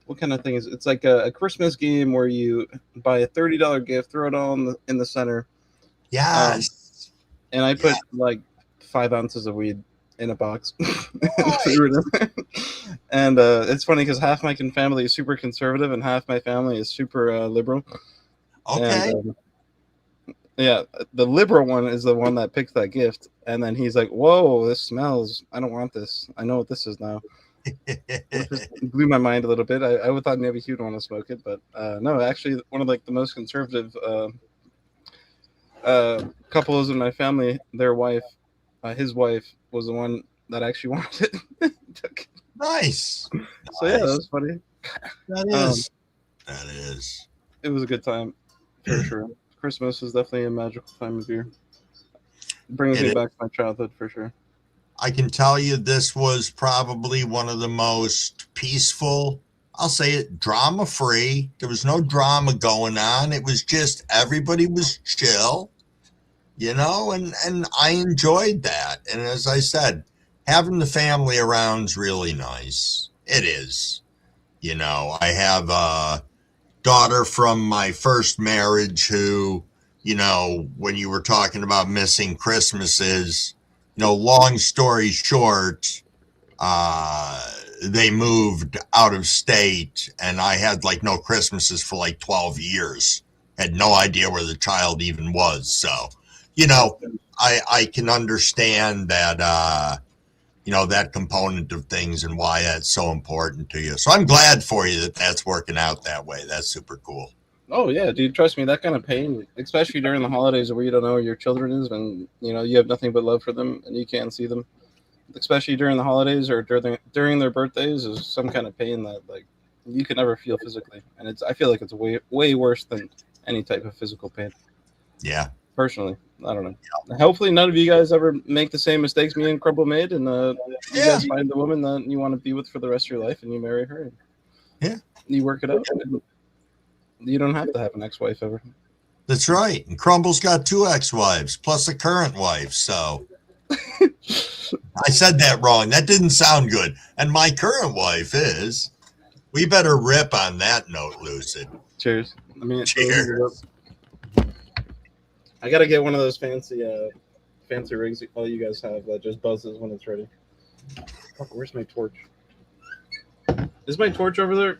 what kind of thing is it? It's like a Christmas game where you buy a $30 gift, throw it all in the center, Yes. and I put like 5 ounces of weed in a box. And it's funny because half my family is super conservative and half my family is super liberal. Okay. And, yeah, the liberal one is the one that picked that gift, and then he's like, "Whoa, this smells. I don't want this. I know what this is now." It just blew my mind a little bit. I would thought maybe he would want to smoke it, but no. Actually, one of like the most conservative couples in my family, their wife, his wife, was the one that actually wanted it. Nice. So yeah, that was funny. That is. That is. It was a good time for sure. Christmas is definitely a magical time of year. It brings me back to my childhood for sure. I can tell you this was probably one of the most peaceful, I'll say it, drama free. There was no drama going on. It was just everybody was chill, and I enjoyed that. And as I said, having the family around is really nice. It is. I have a daughter from my first marriage who, when you were talking about missing Christmases, long story short, they moved out of state and I had like no Christmases for like 12 years. Had no idea where the child even was. So, I can understand that, that component of things and why that's so important to you. So I'm glad for you that that's working out that way. That's super cool. Oh yeah, dude, trust me, that kind of pain, especially during the holidays where you don't know where your children is and you have nothing but love for them and you can't see them, especially during the holidays or during their birthdays, is some kind of pain that like you can never feel physically, and I feel like it's way worse than any type of physical pain. Yeah. Personally, I don't know. Yeah. Hopefully, none of you guys ever make the same mistakes me and Crumble made, and you guys find the woman that you want to be with for the rest of your life, and you marry her. And you work it out. You don't have to have an ex-wife ever. That's right. And Crumble's got 2 ex-wives plus a current wife. So I said that wrong. That didn't sound good. And my current wife is. We better rip on that note, Lucid. Cheers. Cheers. I gotta get one of those fancy rigs all you guys have that just buzzes when it's ready. Fuck, where's my torch? Is my torch over there?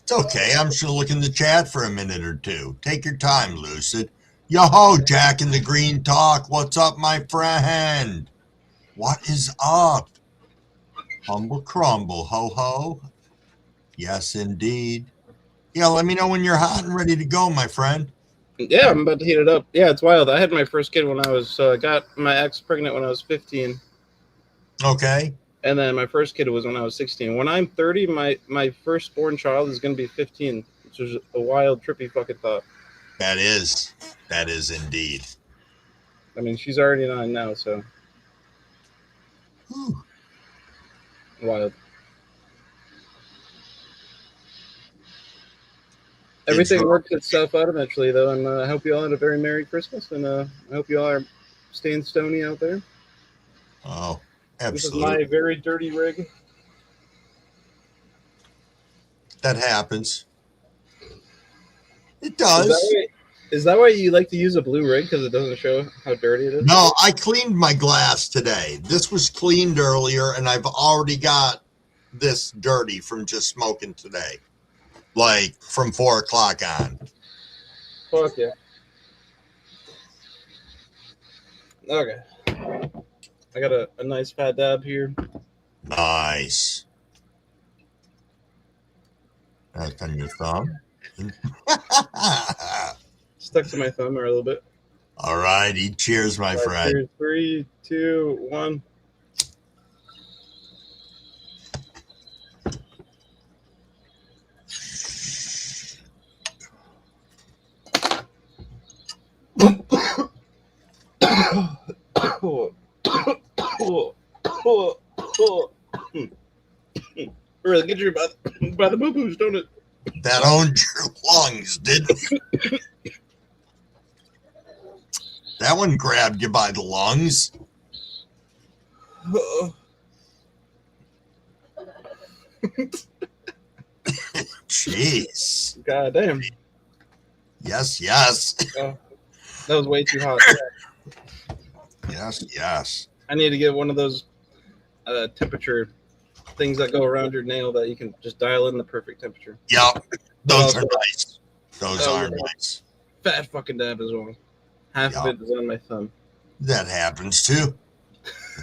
It's okay. I'm just going to look in the chat for a minute or two. Take your time, Lucid. Yo-ho, Jack in the Green Talk. What's up, my friend? What is up? Humble crumble, ho-ho. Yes, indeed. Yeah, let me know when you're hot and ready to go, my friend. Yeah, I'm about to heat it up. Yeah, it's wild. I had my first kid when I was, got my ex pregnant when I was 15. Okay. And then my first kid was when I was 16. When I'm 30, my firstborn child is going to be 15, which is a wild, trippy fucking thought. That is indeed. I mean, she's already 9 now, so. Whew. Wild. Everything worked itself out eventually, though, and I hope you all had a very Merry Christmas, and I hope you all are staying stony out there. Oh, absolutely. This is my very dirty rig. That happens. It does. Is that why you like to use a blue rig? Because it doesn't show how dirty it is? No, I cleaned my glass today. This was cleaned earlier, and I've already got this dirty from just smoking today. Like from 4 o'clock on. Fuck yeah. Okay. I got a nice fat dab here. Nice. That's on your thumb. Stuck to my thumb or a little bit. All righty. Cheers, my friend. Cheers. 3, 2, 1. Really get you by the boo-boos, don't it? That owned your lungs, didn't it? That one grabbed you by the lungs. Jeez. God damn. Yes, yes. That was way too hot. Yes, yes. I need to get one of those temperature things that go around your nail that you can just dial in the perfect temperature. Yep. Those are nice. Those are nice. Fat fucking dab as well. Half of it is on my thumb. That happens too.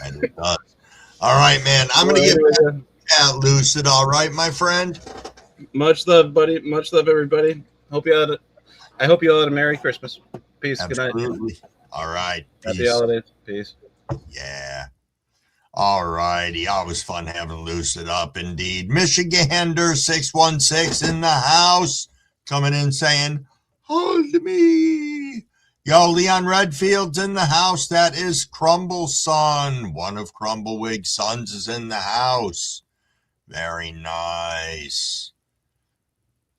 That it does. All right, man. I'm going to get back lucid. All right, my friend. Much love, buddy. Much love, everybody. I hope you all had a Merry Christmas. Peace. Absolutely. Good night. All right. Happy Peace. holidays. Peace. Yeah. All righty. Always fun having Lucid up indeed. Michigander 616 in the house. Coming in saying, hold me. Yo, Leon Redfield's in the house. That is Crumble's son. One of Crumblewig's sons is in the house. Very nice.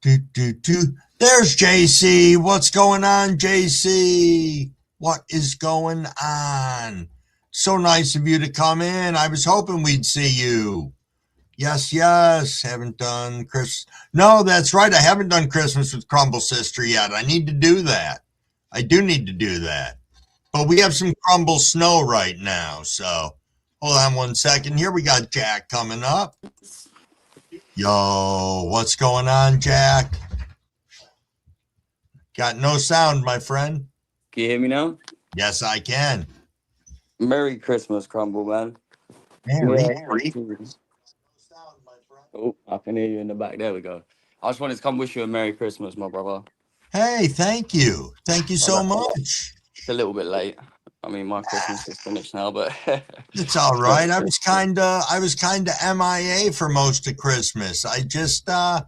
There's JC. What's going on, JC? What is going on? So nice of you to come in. I was hoping we'd see you. Yes, yes. Haven't done Christmas. No, that's right. I haven't done Christmas with Crumble's sister yet. I need to do that. I do need to do that. But we have some Crumble snow right now. So hold on one second. Here we got Jack coming up. Yo, what's going on, Jack? Got no sound, my friend. Can you hear me now? Yes, I can. Merry Christmas, Crumble, man. Merry. Oh, I can hear you in the back. There we go. I just wanted to come wish you a Merry Christmas, my brother. Hey, thank you. Thank you so much. It's a little bit late. I mean, my Christmas is finished now, but it's all right. I was kind of MIA for most of Christmas. I just I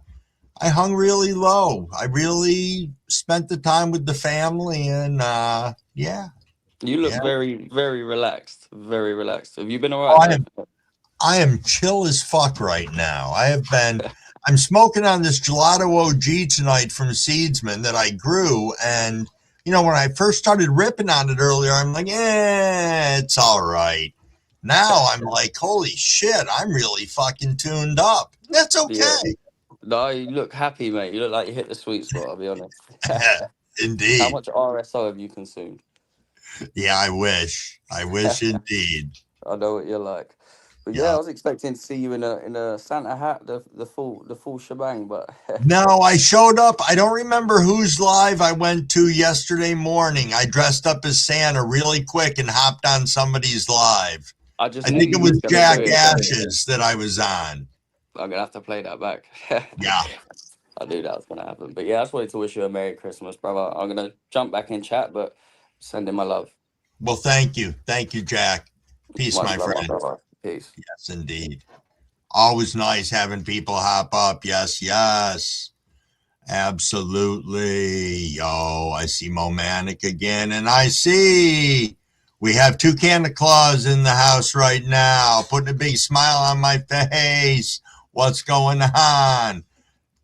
hung really low. I really spent the time with the family, and yeah. You look very, very relaxed. Very relaxed. Have you been all right? I am chill as fuck right now. I'm smoking on this gelato OG tonight from Seedsman that I grew. And, you know, when I first started ripping on it earlier, I'm like, it's all right. Now I'm like, holy shit, I'm really fucking tuned up. That's okay. Yeah. No, you look happy, mate. You look like you hit the sweet spot, I'll be honest. Indeed. How much RSO have you consumed? Yeah, I wish indeed. I know what you're like. But yeah, I was expecting to see you in a Santa hat, the full shebang, but no, I showed up. I don't remember whose live I went to yesterday morning. I dressed up as Santa really quick and hopped on somebody's live. I think it was Jack Ash's that I was on. I'm gonna have to play that back. Yeah. I knew that was gonna happen. But yeah, I just wanted to wish you a Merry Christmas, brother. I'm gonna jump back in chat, but sending my love. Well, thank you. Thank you, Jack. Peace, my friend. Peace. Yes, indeed. Always nice having people hop up. Yes, yes. Absolutely. Yo, I see Momanic again, and I see we have two Santa Claus in the house right now, putting a big smile on my face. What's going on?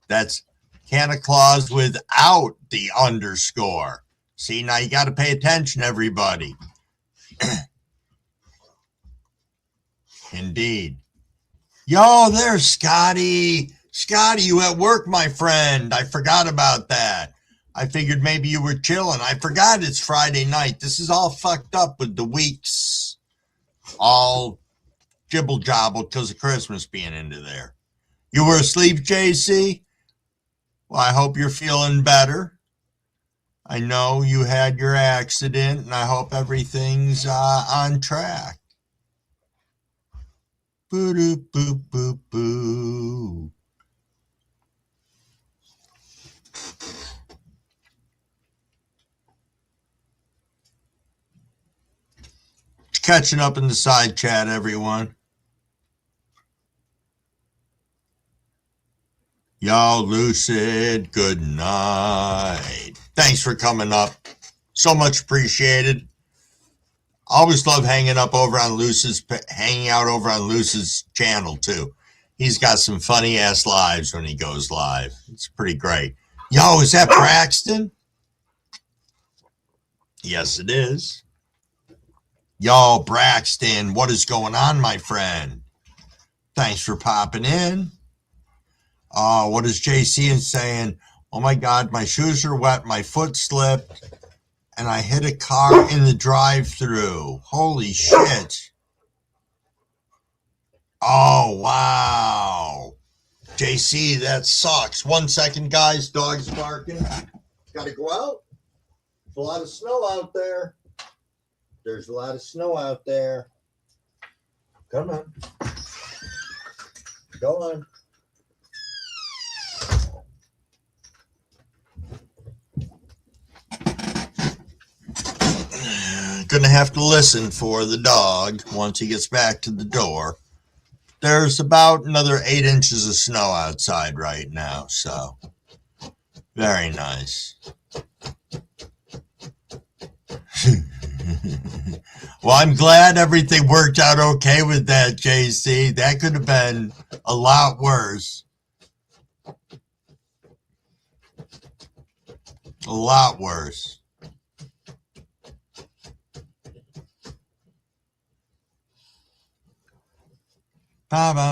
That's Santa Claus without the underscore. See, now you got to pay attention, everybody. Indeed. Yo, there's Scotty. Scotty, you at work, my friend. I forgot about that. I figured maybe you were chilling. I forgot it's Friday night. This is all fucked up with the weeks all jibble jobble because of Christmas being into there. You were asleep, JC? Well, I hope you're feeling better. I know you had your accident, and I hope everything's on track. Boo boo boo boo. Catching up in the side chat, everyone. Y'all lucid, good night. Thanks for coming up. So much appreciated. Always love hanging out over on Luce's channel too. He's got some funny ass lives when he goes live. It's pretty great. Yo, is that Braxton? Yes, it is. Yo, Braxton, what is going on, my friend? Thanks for popping in. What is JC saying? Oh my God, my shoes are wet, my foot slipped, and I hit a car in the drive-thru. Holy shit. Oh, wow. JC, that sucks. 1 second, guys. Dog's barking. Gotta go out. There's a lot of snow out there. There's a lot of snow out there. Come on. Go on. Gonna have to listen for the dog once he gets back to the door. There's about another 8 inches of snow outside right now, so very nice. Well, I'm glad everything worked out okay with that, JC. That could have been a lot worse. A lot worse. Your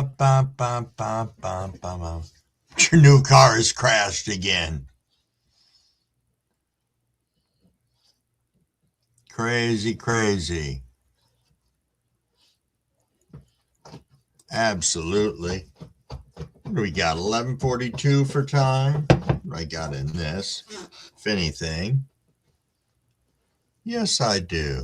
new car has crashed again. Crazy, crazy. Absolutely. What do we got? 11:42 for time. What do I got in this? If anything. Yes, I do.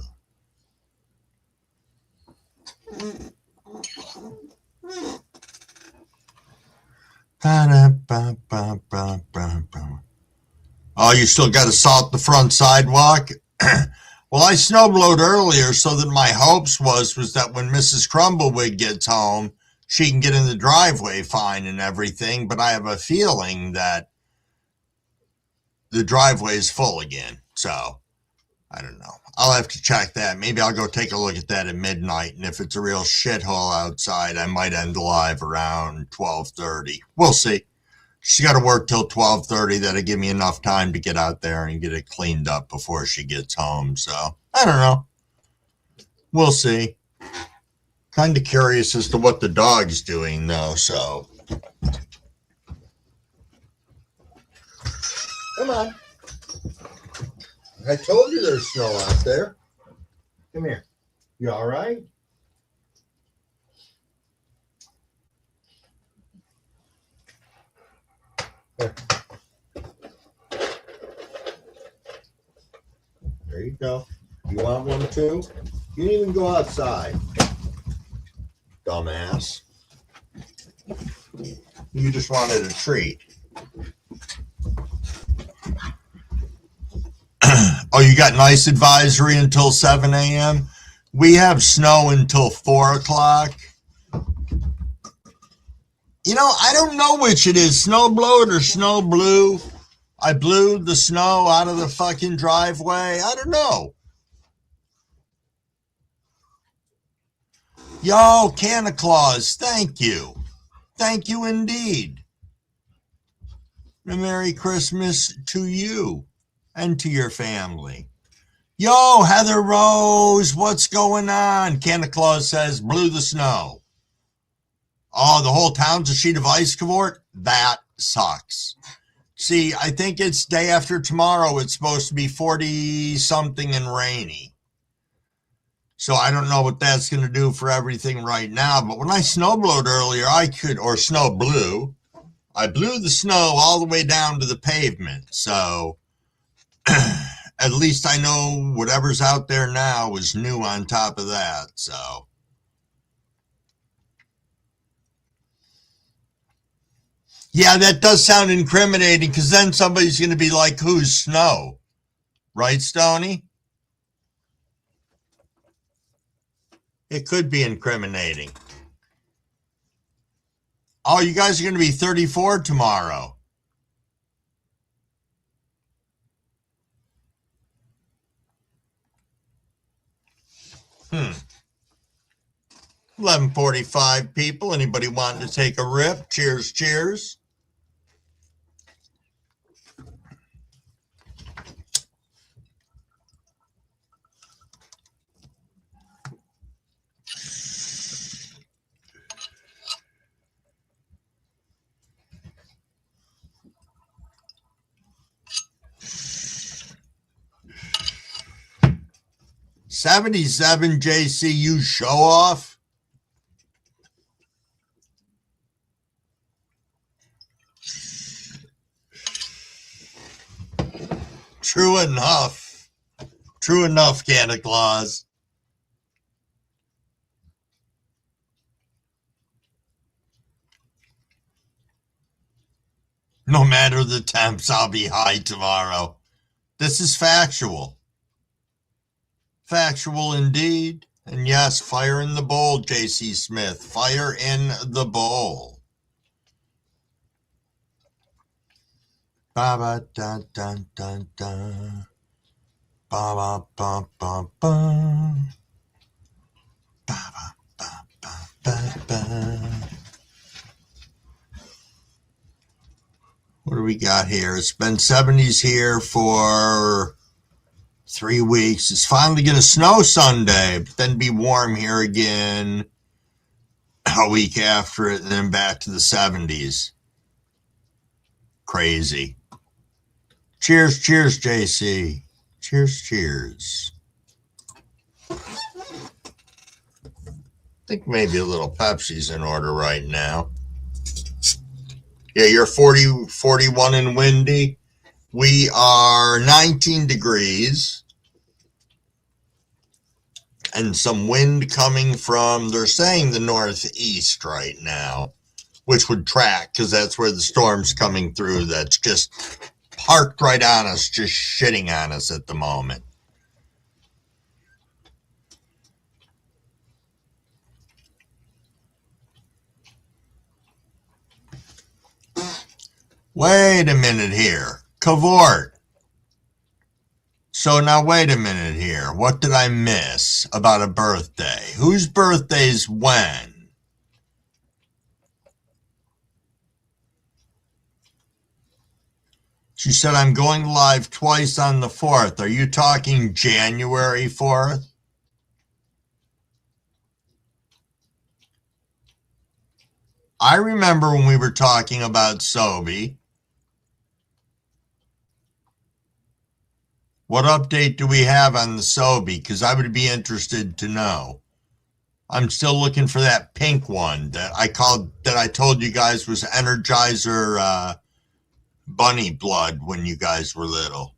Oh, you still got to salt the front sidewalk? Well, I snowblowed earlier so that my hopes was that when Mrs. Crumblewood gets home, she can get in the driveway fine and everything, but I have a feeling that the driveway is full again. So, I don't know. I'll have to check that. Maybe I'll go take a look at that at midnight, and if it's a real shithole outside, I might end live around 12:30. We'll see. She's got to work till 12:30. That'll give me enough time to get out there and get it cleaned up before she gets home. So, I don't know. We'll see. Kind of curious as to what the dog's doing, though, so. Come on. I told you there's snow out there. Come here. You all right? Here. There you go. You want one too? You didn't even go outside. Dumbass. You just wanted a treat. Oh, you got an ice advisory until 7 a.m.? We have snow until 4 o'clock. You know, I don't know which it is, snow blowed or snow blew. I blew the snow out of the fucking driveway. I don't know. Yo, Santa Claus, thank you. Thank you indeed. And Merry Christmas to you and to your family. Yo, Heather Rose, what's going on? Santa Claus says, blew the snow. Oh, the whole town's a sheet of ice cavort? That sucks. See, I think it's day after tomorrow. It's supposed to be 40-something and rainy. So I don't know what that's going to do for everything right now. But when I snowblowed earlier, or snow blew, I blew the snow all the way down to the pavement. So at least I know whatever's out there now is new on top of that. So. Yeah, that does sound incriminating because then somebody's going to be like, who's Snow? Right, Stoney? It could be incriminating. Oh, you guys are going to be 34 tomorrow. Hmm. 11:45 people. Anybody wanting to take a rip? Cheers, cheers. '77 JCU show off. True enough. True enough, Santa Claus. No matter the temps, I'll be high tomorrow. This is factual. Factual indeed. And yes, fire in the bowl, J.C. Smith. Fire in the bowl. Ba ba da da da da. Ba ba ba ba ba. Ba ba ba ba ba ba. What do we got here? It's been 70s here for 3 weeks. It's finally going to snow Sunday, but then be warm here again a week after it, and then back to the 70s. Crazy. Cheers, cheers, JC. Cheers, cheers. I think maybe a little Pepsi's in order right now. Yeah, you're 41 and windy. We are 19 degrees. And some wind coming from, they're saying the northeast right now, which would track because that's where the storm's coming through. That's just parked right on us, just shitting on us at the moment. Wait a minute here. Cavort. So now wait a minute here. What did I miss about a birthday? Whose birthday's when? She said, I'm going live twice on the 4th. Are you talking January 4th? I remember when we were talking about Sobe. What update do we have on the Sobe? Because I would be interested to know. I'm still looking for that pink one that I told you guys was Energizer bunny blood when you guys were little.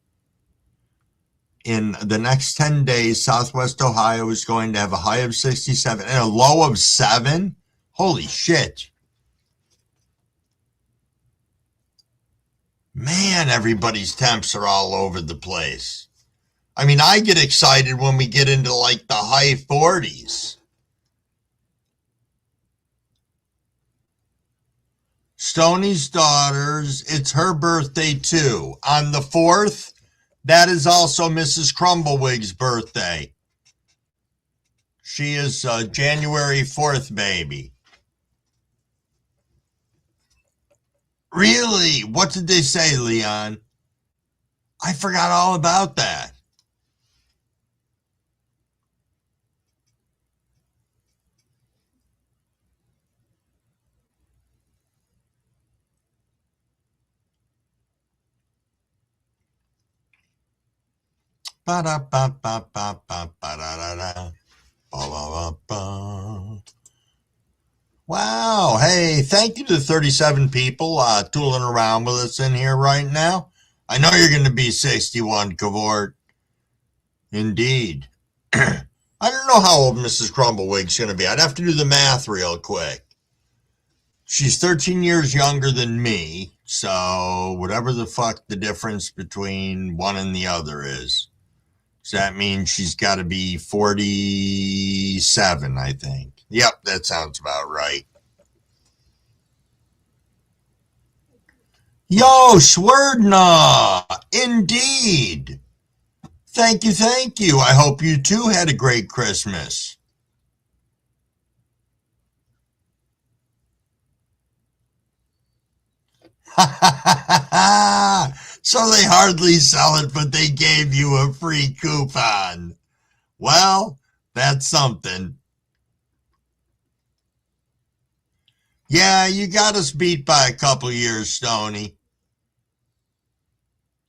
In the next 10 days, Southwest Ohio is going to have a high of 67 and a low of 7. Holy shit. Man, everybody's temps are all over the place. I mean, I get excited when we get into like the high 40s. Stoney's daughter's, it's her birthday too. On the 4th, that is also Mrs. Crumblewigg's birthday. She is a January 4th baby. Really? What did they say, Leon? I forgot all about that. Ba-da-ba-ba-ba-ba-ba-da-da-da. Ba-ba-ba-ba. Wow. Hey, thank you to 37 people tooling around with us in here right now. I know you're going to be 61, Cavort. Indeed. I don't know how old Mrs. Crumblewigg's going to be. I'd have to do the math real quick. She's 13 years younger than me, so whatever the fuck the difference between one and the other is. So that means she's got to be 47, I think. Yep, that sounds about right. Yo, Swerdna! Indeed! Thank you, thank you. I hope you too had a great Christmas. Ha ha ha ha! So they hardly sell it, but they gave you a free coupon. Well, that's something. Yeah, you got us beat by a couple years, Stoney.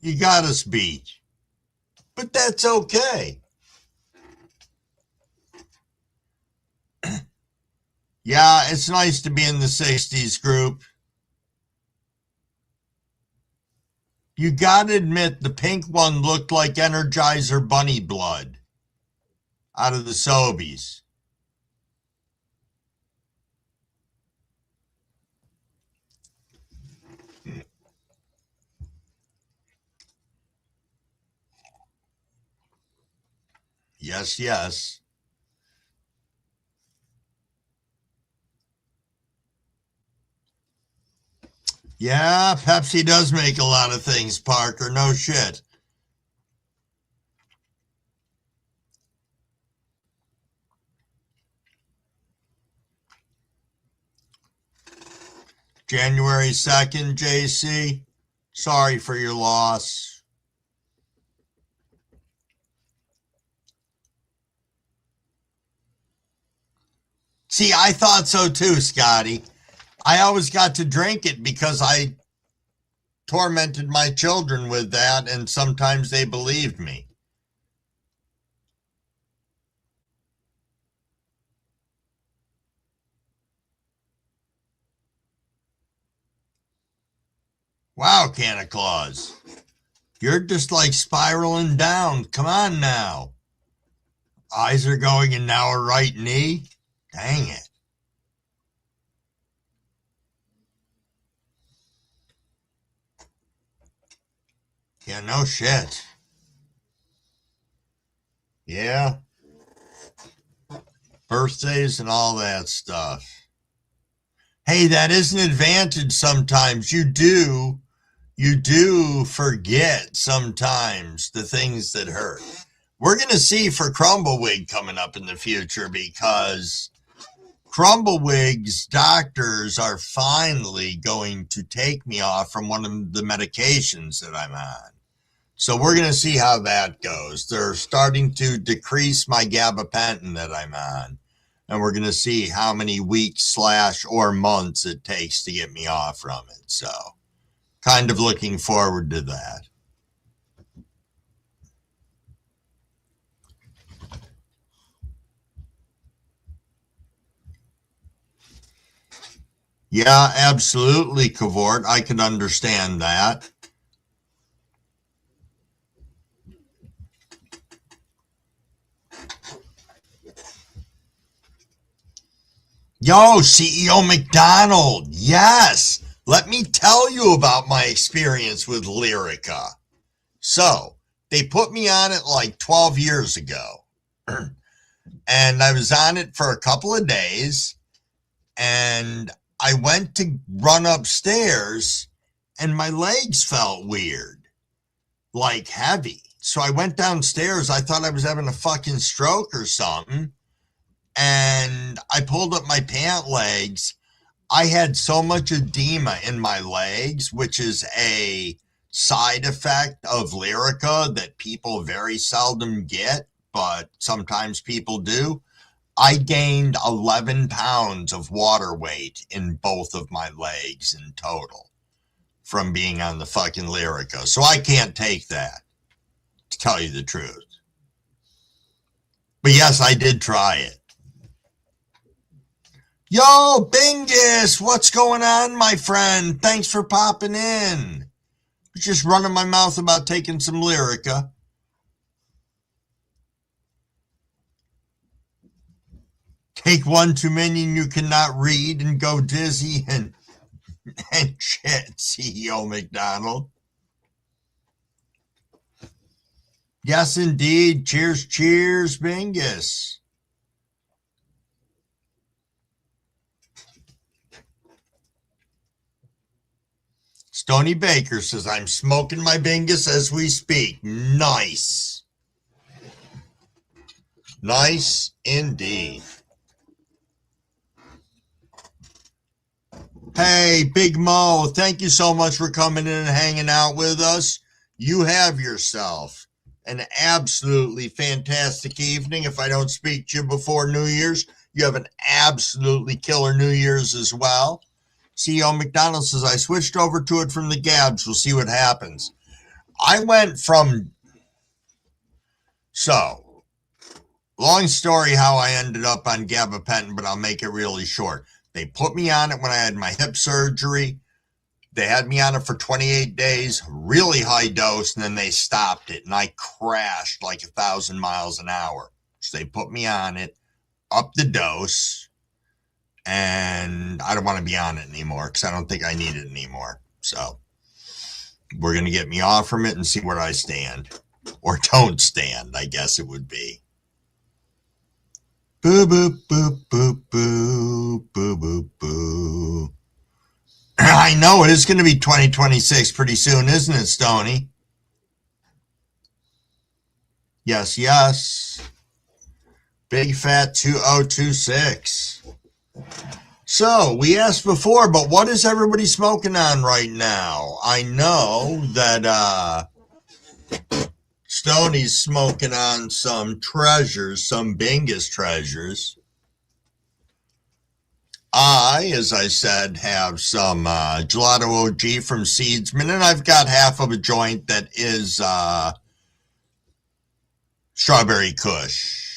You got us beat. But that's okay. Yeah, it's nice to be in the 60s group. You gotta admit, the pink one looked like Energizer Bunny blood out of the Sobies. Yes, yes. Yeah, Pepsi does make a lot of things, Parker. No shit. January 2nd, JC. Sorry for your loss. See, I thought so too, Scotty. I always got to drink it because I tormented my children with that, and sometimes they believed me. Wow, Santa Claus. You're just like spiraling down. Come on now. Eyes are going and now a right knee. Dang it. Yeah, no shit. Yeah. Birthdays and all that stuff. Hey, that is an advantage sometimes. You do forget sometimes the things that hurt. We're going to see for Crumblewick coming up in the future because Crumblewick's doctors are finally going to take me off from one of the medications that I'm on. So we're going to see how that goes. They're starting to decrease my gabapentin that I'm on. And we're going to see how many weeks / or months it takes to get me off from it. So kind of looking forward to that. Yeah, absolutely, Cavort. I can understand that. Yo, CEO McDonald. Yes. Let me tell you about my experience with Lyrica. So, they put me on it like 12 years ago. And I was on it for a couple of days. And I went to run upstairs and my legs felt weird, like heavy. So I went downstairs. I thought I was having a fucking stroke or something. And I pulled up my pant legs. I had so much edema in my legs, which is a side effect of Lyrica that people very seldom get, but sometimes people do. I gained 11 pounds of water weight in both of my legs in total from being on the fucking Lyrica. So I can't take that, to tell you the truth. But yes, I did try it. Yo, Bingus, what's going on, my friend? Thanks for popping in. Just running my mouth about taking some Lyrica. Take one too many and you cannot read and go dizzy and shit, CEO McDonald. Yes, indeed. Cheers, cheers, Bingus. Stony Baker says, I'm smoking my Bingus as we speak. Nice. Nice indeed. Hey, Big Mo, thank you so much for coming in and hanging out with us. You have yourself an absolutely fantastic evening. If I don't speak to you before New Year's, you have an absolutely killer New Year's as well. CEO McDonald says, I switched over to it from the Gabs. We'll see what happens. I went from... So, long story how I ended up on gabapentin, but I'll make it really short. They put me on it when I had my hip surgery. They had me on it for 28 days, really high dose, and then they stopped it, and I crashed like 1,000 miles an hour. So they put me on it, up the dose, and I don't want to be on it anymore because I don't think I need it anymore. So we're going to get me off from it and see where I stand. Or don't stand, I guess it would be. Boo, boo, boo, boo, boo, boo, boo, boo. I know it is going to be 2026 pretty soon, isn't it, Stoney? Yes, yes. Big Fat 2026. So, we asked before, but what is everybody smoking on right now? I know that Stoney's smoking on some treasures, some Bingus treasures. I, as I said, have some Gelato OG from Seedsman, and I've got half of a joint that is Strawberry Kush.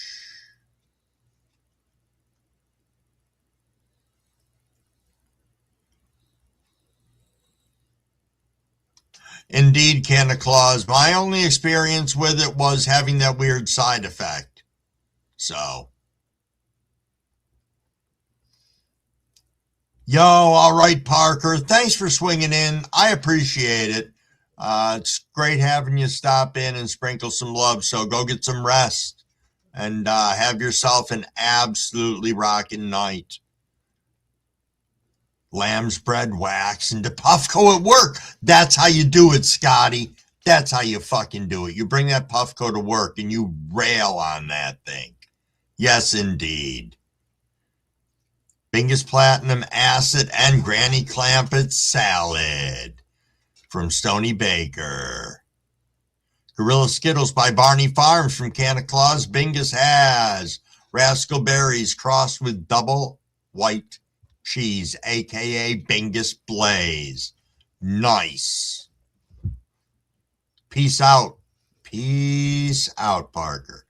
Indeed, Santa Claus. My only experience with it was having that weird side effect. So... Yo, all right, Parker. Thanks for swinging in. I appreciate it. It's great having you stop in and sprinkle some love. So go get some rest and have yourself an absolutely rocking night. Lamb's bread, wax, and Puffco at work. That's how you do it, Scotty. That's how you fucking do it. You bring that Puffco to work and you rail on that thing. Yes, indeed. Bingus Platinum Acid and Granny Clampett Salad from Stony Baker. Gorilla Skittles by Barney Farms from Santa Claus. Bingus has Rascal Berries crossed with double white cheese, a.k.a. Bingus Blaze. Nice. Peace out. Peace out, Parker.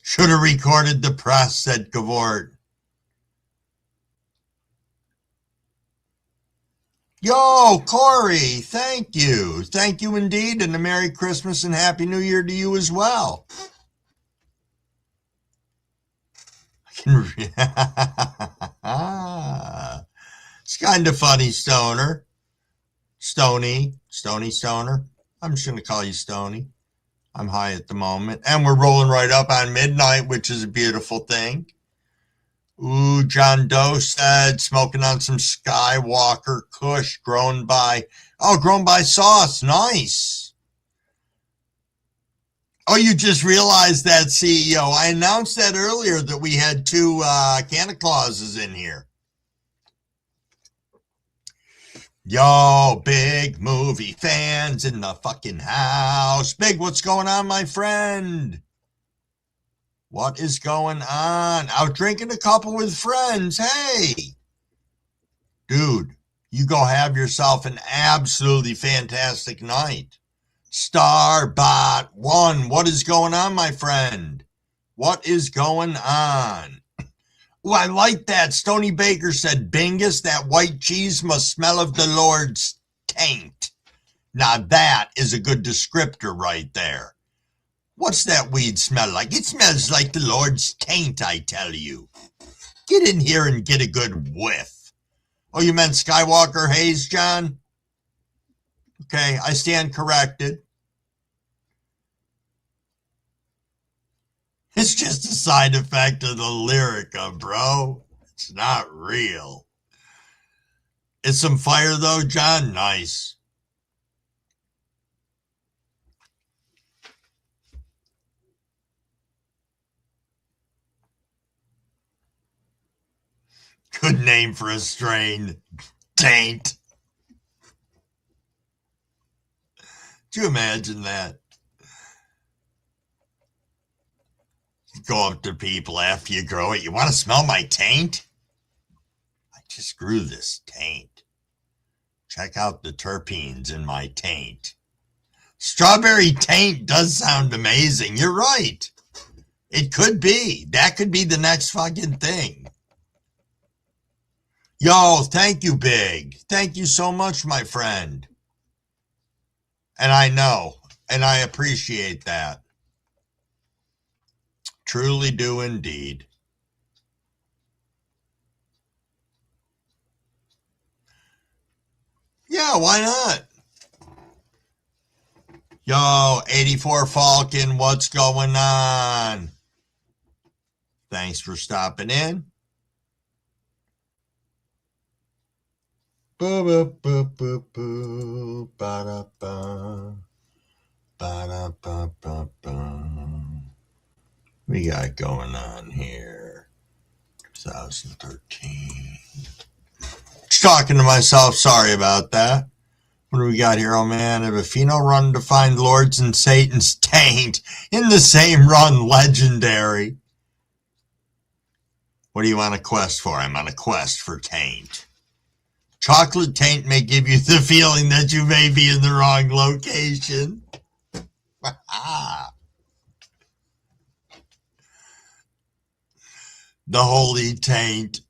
Should have recorded the press, said Gavort. Yo, Corey, thank you. Thank you indeed, and a Merry Christmas and Happy New Year to you as well. It's kind of funny, Stoner. Stony Stoner. I'm just going to call you Stony. I'm high at the moment. And we're rolling right up on midnight, which is a beautiful thing. Ooh, John Doe said, smoking on some Skywalker Kush grown by Sauce. Nice. Oh, you just realized that, CEO. I announced that earlier that we had two Santa Clauses in here. Yo, big movie fans in the fucking house. Big, what's going on, my friend? What is going on? Out drinking a couple with friends. Hey, dude, you go have yourself an absolutely fantastic night. Starbot 1, what is going on, my friend? What is going on? Oh, I like that. Stony Baker said, Bingus, that white cheese must smell of the Lord's taint. Now that is a good descriptor right there. What's that weed smell like? It smells like the Lord's taint, I tell you. Get in here and get a good whiff. Oh, you meant Skywalker Haze, John? Okay, I stand corrected. It's just a side effect of the Lyrica, bro. It's not real. It's some fire, though, John? Nice. Good name for a strain. Taint. Do you imagine that? You go up to people after you grow it. You want to smell my taint? I just grew this taint. Check out the terpenes in my taint. Strawberry taint does sound amazing. You're right. It could be. That could be the next fucking thing. Yo, thank you, Big. Thank you so much, my friend. And I know, and I appreciate that. Truly do indeed. Yeah, why not? Yo, 84 Falcon, what's going on? Thanks for stopping in. Boo, boo, boo, boo, boo, ba-da-ba, ba-da-ba-ba-ba. We got going on here. 2013. Just talking to myself. Sorry about that. What do we got here? Oh, man. I have a Pheno run to find Lords and Satan's taint in the same run. Legendary. What do you on a quest for? I'm on a quest for taint. Chocolate taint may give you the feeling that you may be in the wrong location. The holy taint.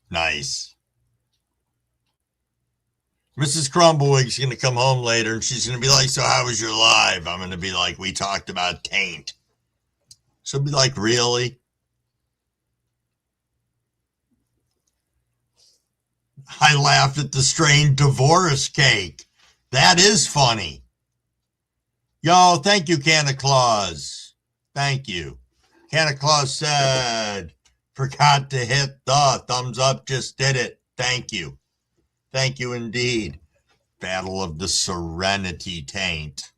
Nice. Mrs. Crumblewick's going to come home later and she's going to be like, so how was your live? I'm going to be like, we talked about taint. She'll be like, really? I laughed at the strained divorce cake. That is funny. Yo, thank you, Santa Claus. Thank you. Santa Claus said, forgot to hit the thumbs up, just did it. Thank you. Thank you indeed. Battle of the Serenity Taint.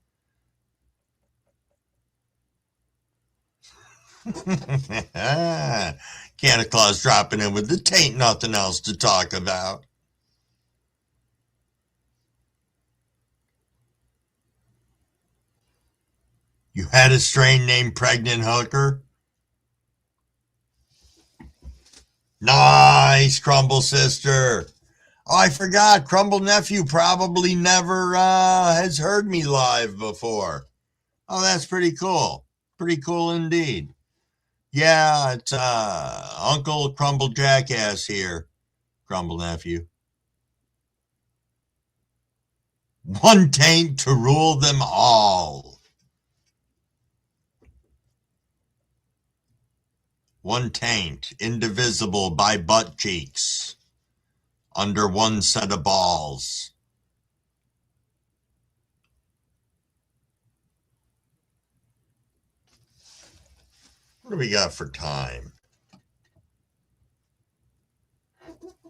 Santa Claus dropping in with the taint, nothing else to talk about. You had a strain named Pregnant Hooker? Nice, Crumble Sister. Oh, I forgot. Crumble Nephew probably never has heard me live before. Oh, that's pretty cool. Pretty cool indeed. Yeah, it's Uncle Crumble Jackass here, Crumble Nephew. One taint to rule them all. One taint, indivisible by butt cheeks, under one set of balls. What do we got for time?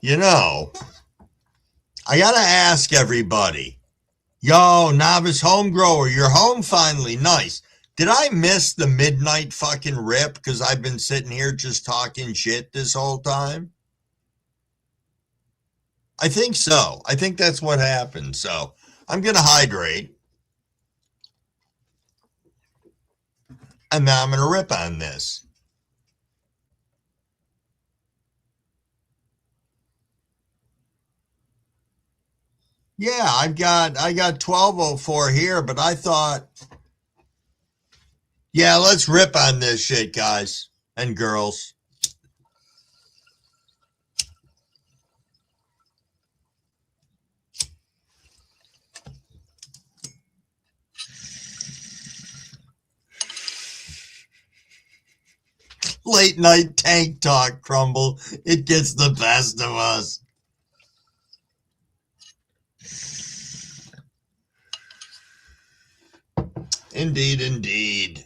You know, I got to ask everybody. Yo, novice home grower, you're home finally. Nice. Did I miss the midnight fucking rip because I've been sitting here just talking shit this whole time? I think so. I think that's what happened. So I'm going to hydrate. And now I'm going to rip on this. Yeah, I got 1204 here, but I thought, yeah, let's rip on this shit, guys and girls. Late night tank talk, Crumble. It gets the best of us. Indeed, indeed.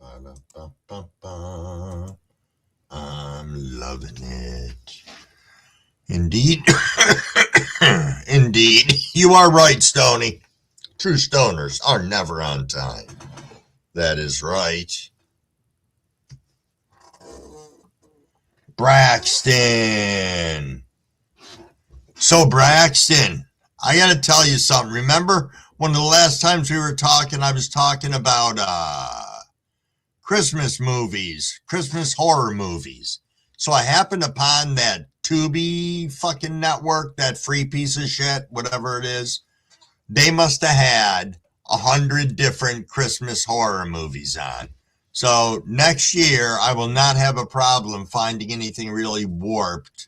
Ba-da-ba-ba-ba. I'm loving it. Indeed. Indeed. You are right, Stoney. True stoners are never on time. That is right. Braxton. So, Braxton, I got to tell you something. Remember one of the last times we were talking, I was talking about Christmas movies, Christmas horror movies. So I happened upon that Tubi fucking network, that free piece of shit, whatever it is. They must have had 100 different Christmas horror movies on. So next year, I will not have a problem finding anything really warped.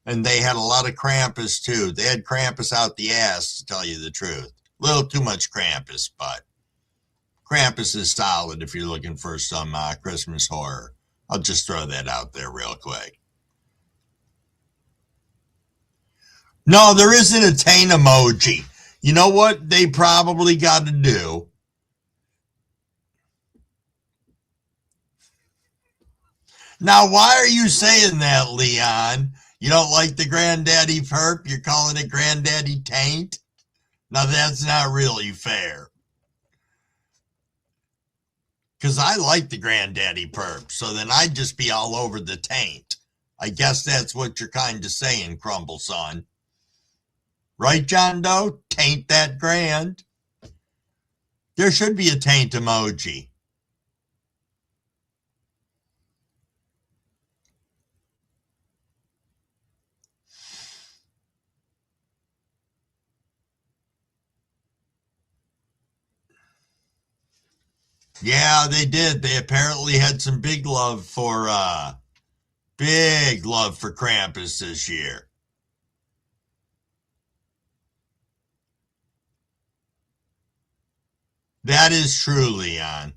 And they had a lot of Krampus too. They had Krampus out the ass, to tell you the truth. A little too much Krampus, but Krampus is solid if you're looking for some Christmas horror. I'll just throw that out there real quick. No, there isn't a taint emoji. You know what they probably got to do? Now, why are you saying that, Leon? You don't like the Granddaddy Perp? You're calling it Granddaddy Taint? Now, that's not really fair. Because I like the Granddaddy Perp, so then I'd just be all over the taint. I guess that's what you're kind of saying, Crumble Son. Right, John Doe? Taint that grand. There should be a taint emoji. Yeah, they did. They apparently had some big love for Krampus this year. That is true, Leon.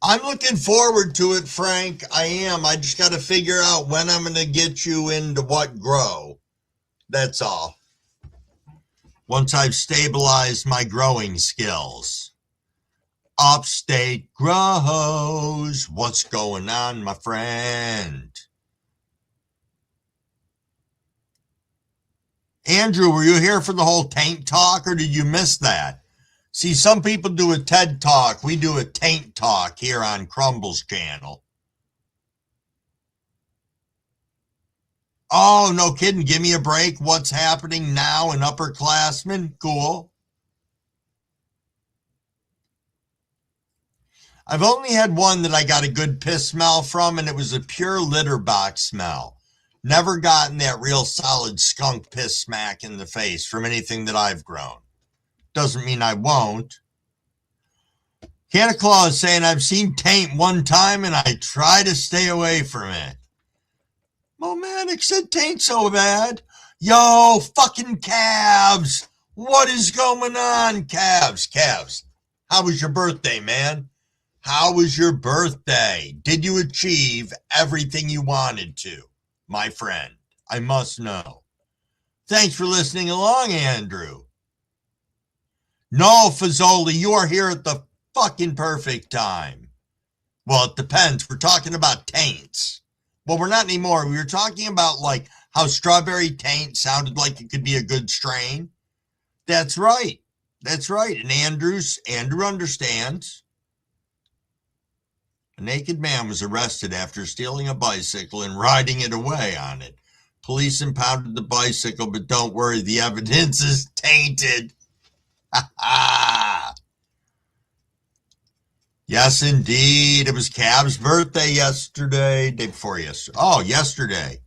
I'm looking forward to it, Frank. I am. I just got to figure out when I'm going to get you into what grow. That's all. Once I've stabilized my growing skills. Upstate grows. What's going on, my friend? Andrew, were you here for the whole taint talk, or did you miss that? See, some people do a TED talk. We do a taint talk here on Crumble's channel. Oh, no kidding. Give me a break. What's happening now in upperclassmen? Cool. I've only had one that I got a good piss smell from, and it was a pure litter box smell. Never gotten that real solid skunk piss smack in the face from anything that I've grown. Doesn't mean I won't. Santa Claus is saying I've seen taint one time and I try to stay away from it. Momentic said taint so bad. Yo, fucking calves. What is going on, calves? Calves. How was your birthday, man? How was your birthday? Did you achieve everything you wanted to, my friend? I must know. Thanks for listening along, Andrew. No, Fazoli, you are here at the fucking perfect time. Well, it depends. We're talking about taints. Well, we're not anymore. We were talking about like how strawberry taint sounded like it could be a good strain. That's right. That's right. And Andrew understands. A naked man was arrested after stealing a bicycle and riding it away on it. Police impounded the bicycle, but don't worry, the evidence is tainted. Ha ha! Yes, indeed. It was Cav's birthday yesterday. Day before yesterday. Oh, yesterday.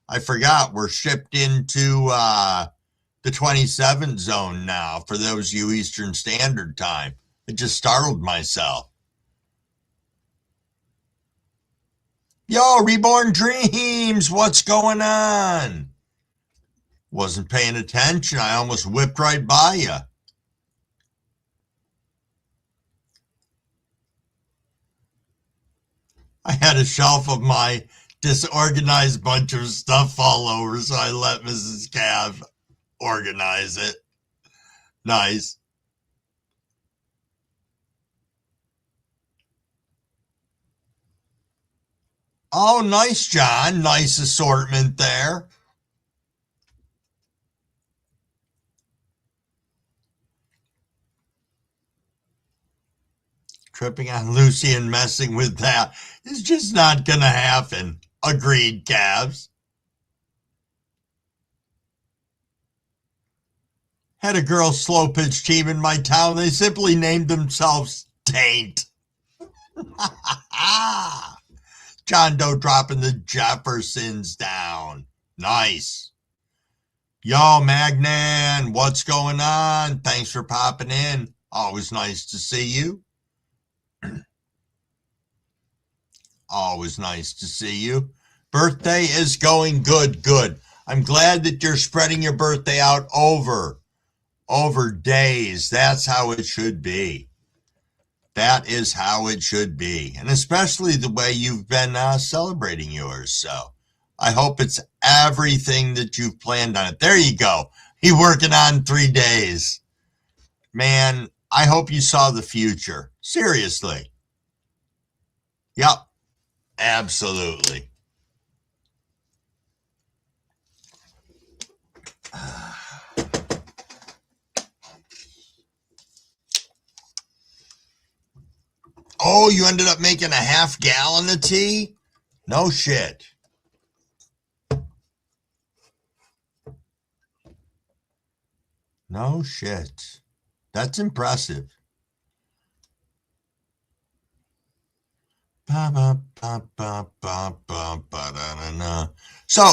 I forgot. We're shipped into the 27 zone now for those you Eastern Standard Time. It just startled myself. Yo, Reborn Dreams, what's going on? Wasn't paying attention. I almost whipped right by you. I had a shelf of my disorganized bunch of stuff fall over, so I let Mrs. Cav organize it. Nice. Oh, nice, John. Nice assortment there. Tripping on Lucy and messing with that is just not going to happen. Agreed, Cavs. Had a girl slow pitch team in my town. They simply named themselves Taint. John Doe dropping the Jeffersons down. Nice. Yo, Magnan, what's going on? Thanks for popping in. Always nice to see you. Always nice to see you. Birthday is going good, good. I'm glad that you're spreading your birthday out over days. That's how it should be. That is how it should be. And especially the way you've been celebrating yours. So I hope it's everything that you've planned on it. There you go. You're working on 3 days. Man, I hope you saw the future. Seriously. Yep. Absolutely. Oh, you ended up making a half gallon of tea? No shit. No shit. That's impressive. So,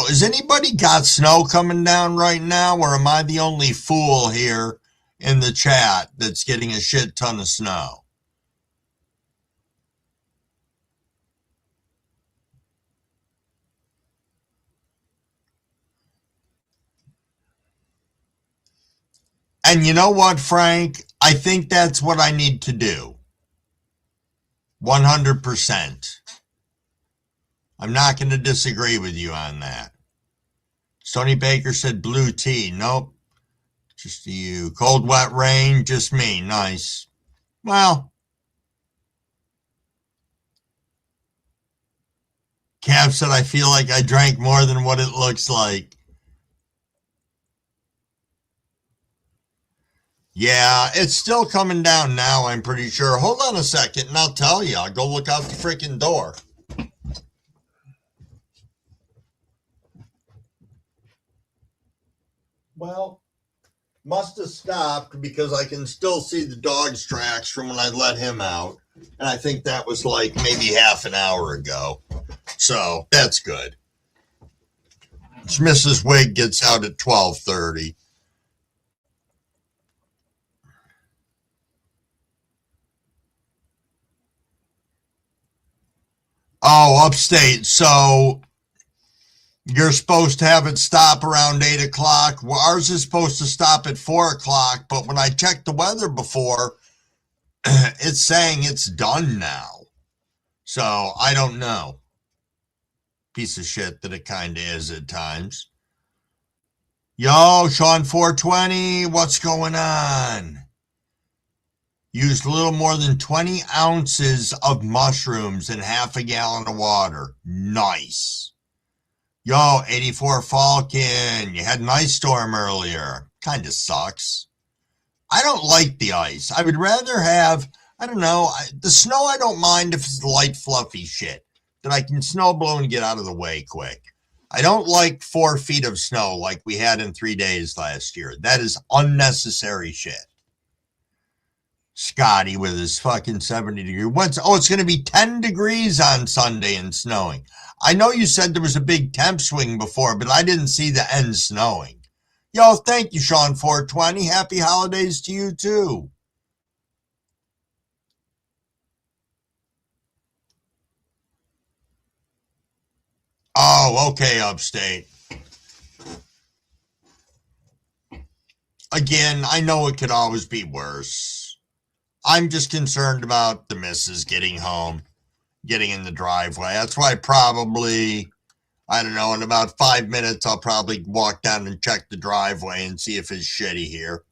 has anybody got snow coming down right now, or am I the only fool here in the chat that's getting a shit ton of snow? And you know what, Frank? I think that's what I need to do. 100%. I'm not going to disagree with you on that. Stoney Baker said blue tea. Nope. Just you. Cold, wet rain, just me. Nice. Well, Cav said I feel like I drank more than what it looks like. Yeah, it's still coming down now, I'm pretty sure. Hold on a second, and I'll tell you. I'll go look out the freaking door. Well, must have stopped because I can still see the dog's tracks from when I let him out. And I think that was like maybe half an hour ago. So that's good. Mrs. Wig gets out at 12:30. Oh, upstate. So you're supposed to have it stop around 8 o'clock. Well, ours is supposed to stop at 4 o'clock. But when I checked the weather before, it's saying it's done now. So I don't know. Piece of shit that it kind of is at times. Yo, Sean 420, what's going on? Used a little more than 20 ounces of mushrooms in half a gallon of water. Nice. Yo, 84 Falcon, you had an ice storm earlier. Kind of sucks. I don't like the ice. I would rather have, I don't know, the snow I don't mind if it's light, fluffy shit that I can snow blow and get out of the way quick. I don't like 4 feet of snow like we had in 3 days last year. That is unnecessary shit. Scotty with his fucking 70 degree. It's going to be 10 degrees on Sunday and snowing. I know you said there was a big temp swing before, but I didn't see the end snowing. Yo, thank you, Sean 420. Happy holidays to you too. Oh, okay, Upstate. Again, I know it could always be worse. I'm just concerned about the missus getting home, getting in the driveway. That's why probably, I don't know, in about 5 minutes, I'll probably walk down and check the driveway and see if it's shitty here.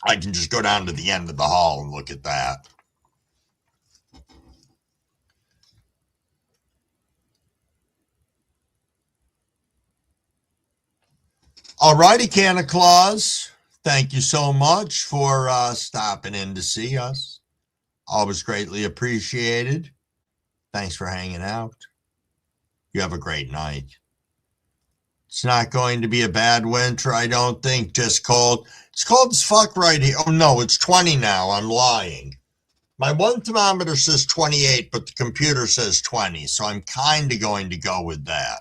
I can just go down to the end of the hall and look at that. All righty, Santa Claus. Thank you so much for stopping in to see us. Always greatly appreciated. Thanks for hanging out. You have a great night. It's not going to be a bad winter, I don't think. Just cold. It's cold as fuck right here. Oh, no, it's 20 now. I'm lying. My one thermometer says 28, but the computer says 20, so I'm kind of going to go with that.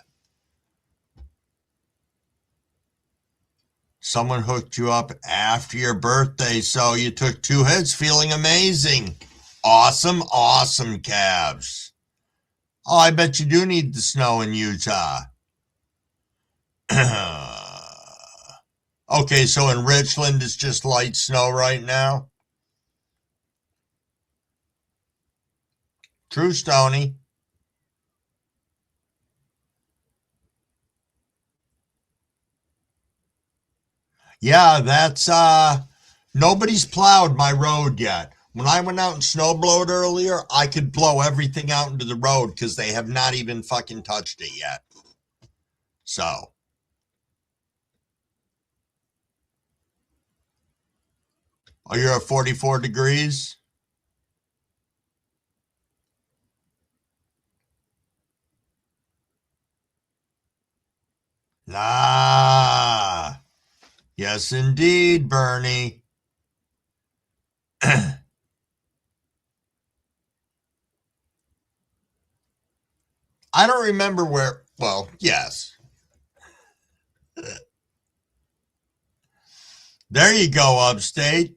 Someone hooked you up after your birthday, so you took 2 hits, feeling amazing. Awesome, awesome, Cavs. Oh, I bet you do need the snow in Utah. Okay, so in Richland, it's just light snow right now? True, Stony. Yeah, that's, nobody's plowed my road yet. When I went out and snowblowed earlier, I could blow everything out into the road because they have not even fucking touched it yet. So. Oh, you're at 44 degrees? Ah, yes, indeed, Bernie. I don't remember where, well, yes. There you go, Upstate.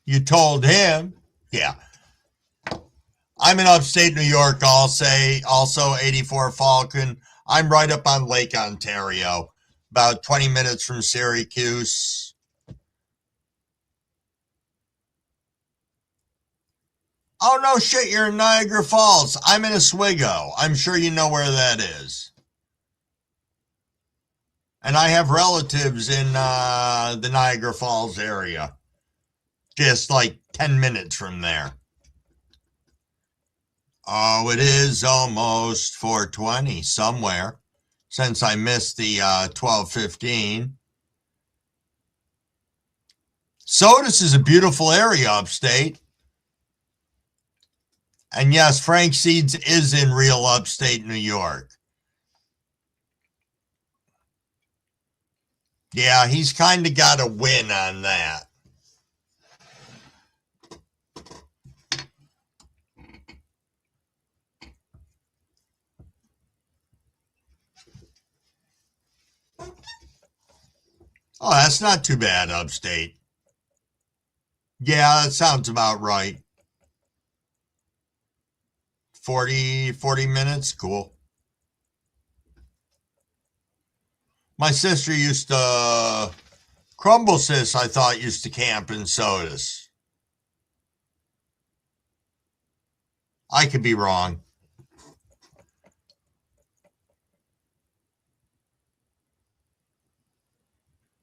You told him. Yeah. I'm in upstate New York, I'll say, also 84 Falcon. I'm right up on Lake Ontario, about 20 minutes from Syracuse. Oh, no shit, you're in Niagara Falls. I'm in Oswego. I'm sure you know where that is. And I have relatives in the Niagara Falls area, just like 10 minutes from there. Oh, it is almost 4:20 somewhere, since I missed the 12:15. Sodus is a beautiful area upstate. And yes, Frank Seeds is in real upstate New York. Yeah, he's kind of got a win on that. Oh, that's not too bad, upstate. Yeah, that sounds about right. 40 minutes? Cool. My sister used to, Crumble Sis, I thought, used to camp in Sodus. I could be wrong.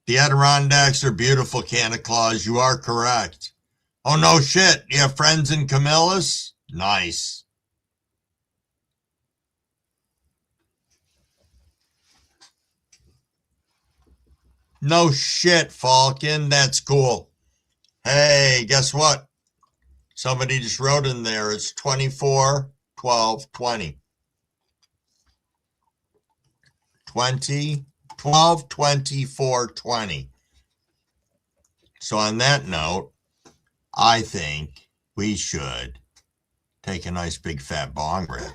The Adirondacks are beautiful, Santa Claus. You are correct. Oh, no shit. You have friends in Camillus? Nice. No shit, Falcon. That's cool. Hey, guess what? Somebody just wrote in there. It's 24, 12, 20. 20, 12, 24, 20. So on that note, I think we should take a nice big fat bong rip.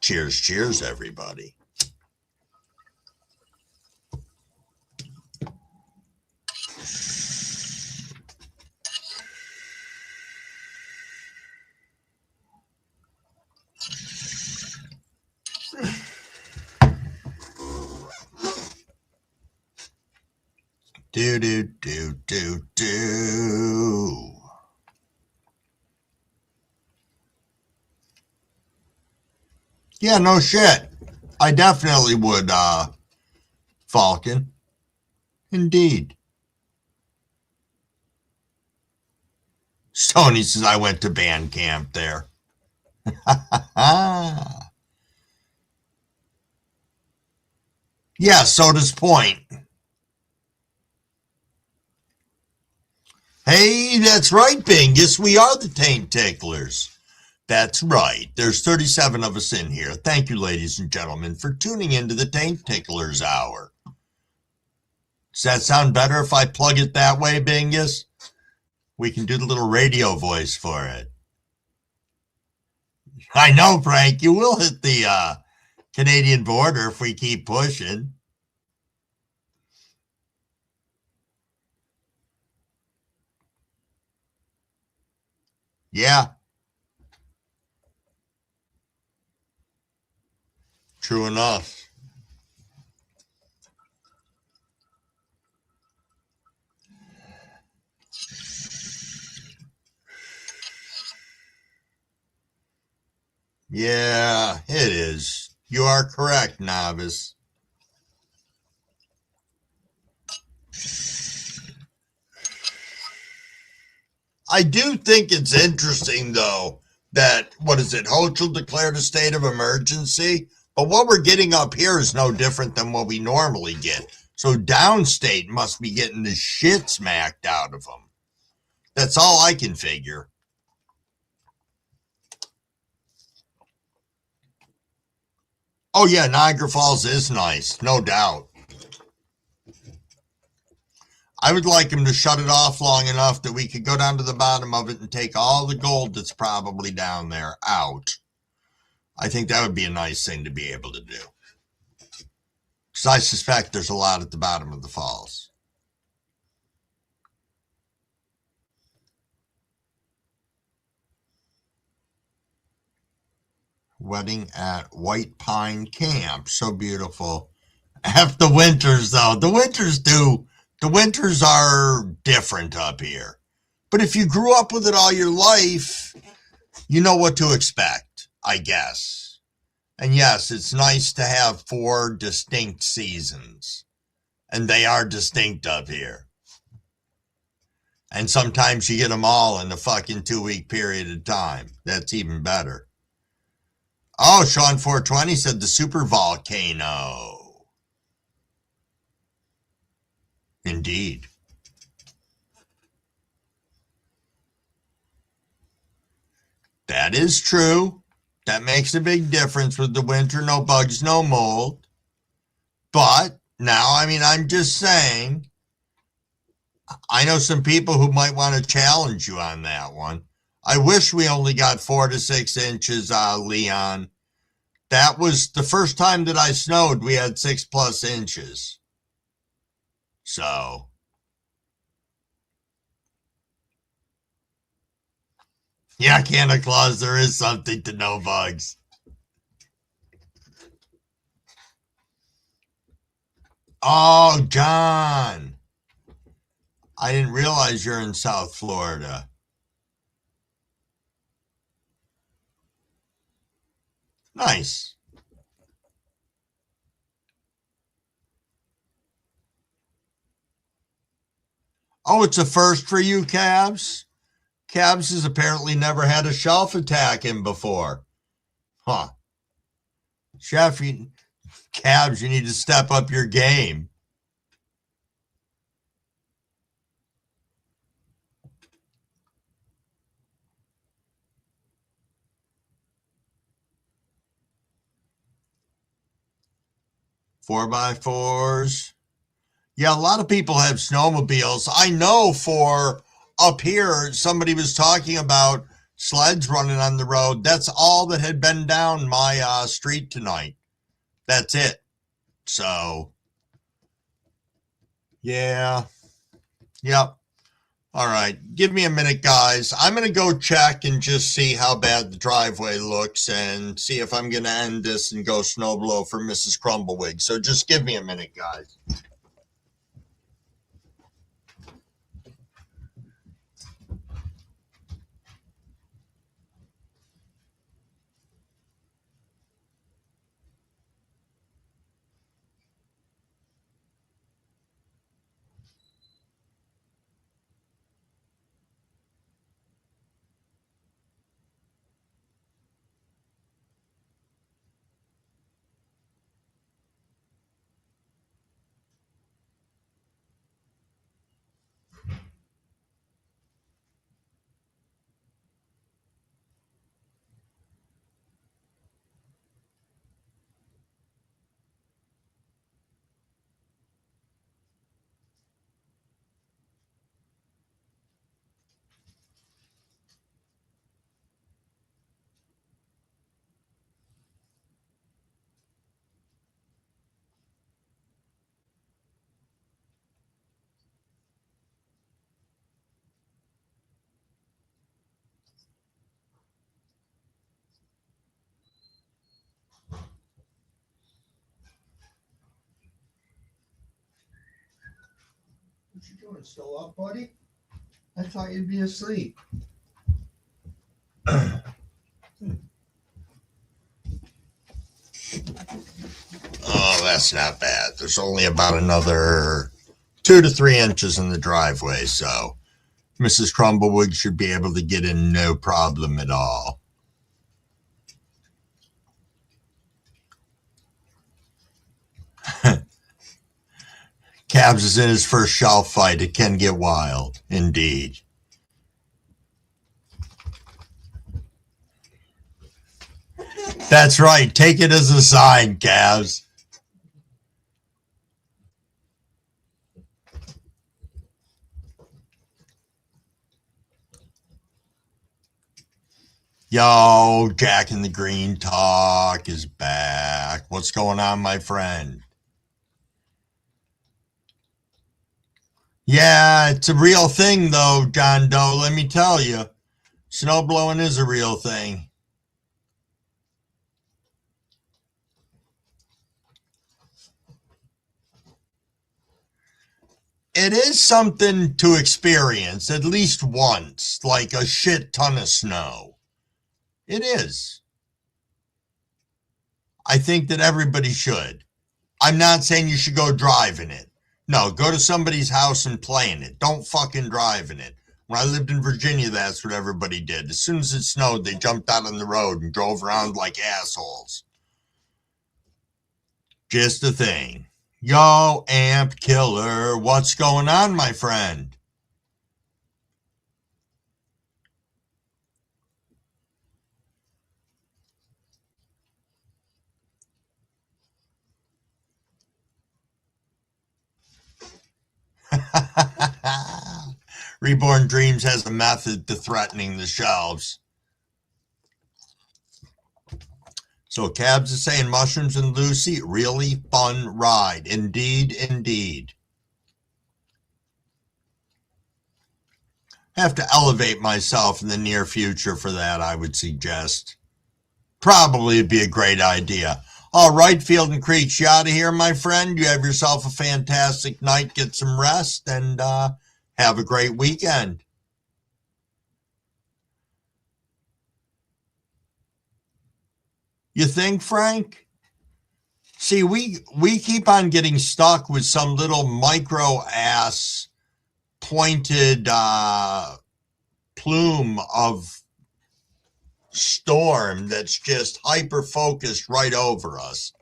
Cheers, cheers, everybody. Do, do, do, do, do. Yeah, no shit. I definitely would, Falcon. Indeed. Stoney says I went to band camp there. Yeah, so does Point. Hey, that's right, Bingus. We are the Taint Ticklers. That's right. There's 37 of us in here. Thank you, ladies and gentlemen, for tuning into the Taint Ticklers Hour. Does that sound better if I plug it that way, Bingus? We can do the little radio voice for it. I know, Frank. You will hit the Canadian border if we keep pushing. Yeah. True enough. Yeah, it is. You are correct, novice. I do think it's interesting, though, that, Hochul declared a state of emergency, but what we're getting up here is no different than what we normally get. So downstate must be getting the shit smacked out of them. That's all I can figure. Oh, yeah, Niagara Falls is nice, no doubt. I would like him to shut it off long enough that we could go down to the bottom of it and take all the gold that's probably down there out. I think that would be a nice thing to be able to do. Because I suspect there's a lot at the bottom of the falls. Wedding at White Pine Camp. So beautiful. F the winters, though. The winters are different up here. But if you grew up with it all your life, you know what to expect, I guess. And yes, it's nice to have 4 distinct seasons. And they are distinct up here. And sometimes you get them all in a fucking 2-week period of time. That's even better. Oh, Sean 420 said the super volcano. Indeed. That is true. That makes a big difference with the winter. No bugs, no mold. But now, I'm just saying, I know some people who might want to challenge you on that one. I wish we only got 4 to 6 inches, Leon. That was the first time that I snowed. We had 6+ inches. So, yeah, Santa Claus, there is something to no bugs. Oh, John. I didn't realize you're in South Florida. Nice. Oh, it's a first for you, Cavs? Cavs has apparently never had a shelf attack in before. Huh. Chef, Cavs, you need to step up your game. Four by fours. Yeah, a lot of people have snowmobiles. I know for up here, somebody was talking about sleds running on the road. That's all that had been down my street tonight. That's it. So, yeah. Yep. All right. Give me a minute, guys. I'm going to go check and just see how bad the driveway looks and see if I'm going to end this and go snowblow for Mrs. Crumblewigs. So just give me a minute, guys. What you doing? Still up, buddy? I thought you'd be asleep. Oh, that's not bad. There's only about another 2 to 3 inches in the driveway, so Mrs. Crumblewood should be able to get in no problem at all. Cabs is in his first shelf fight. It can get wild, indeed. That's right. Take it as a sign, Cabs. Yo, Jack in the Green Talk is back. What's going on, my friend? Yeah, it's a real thing, though, John Doe. Let me tell you, snowblowing is a real thing. It is something to experience at least once, like a shit ton of snow. It is. I think that everybody should. I'm not saying you should go drive in it. No, go to somebody's house and play in it. Don't fucking drive in it. When I lived in Virginia, that's what everybody did. As soon as it snowed, they jumped out on the road and drove around like assholes. Just a thing. Yo, Amp Killer, what's going on, my friend? Reborn Dreams has a method to threatening the shelves. So Cabs is saying Mushrooms and Lucy, really fun ride. Indeed, indeed. Have to elevate myself in the near future for that, I would suggest. Probably would be a great idea. All right, Field and Creech, you out of here, my friend. You have yourself a fantastic night. Get some rest and have a great weekend. You think, Frank? See, we keep on getting stuck with some little micro ass pointed plume of storm that's just hyper focused right over us.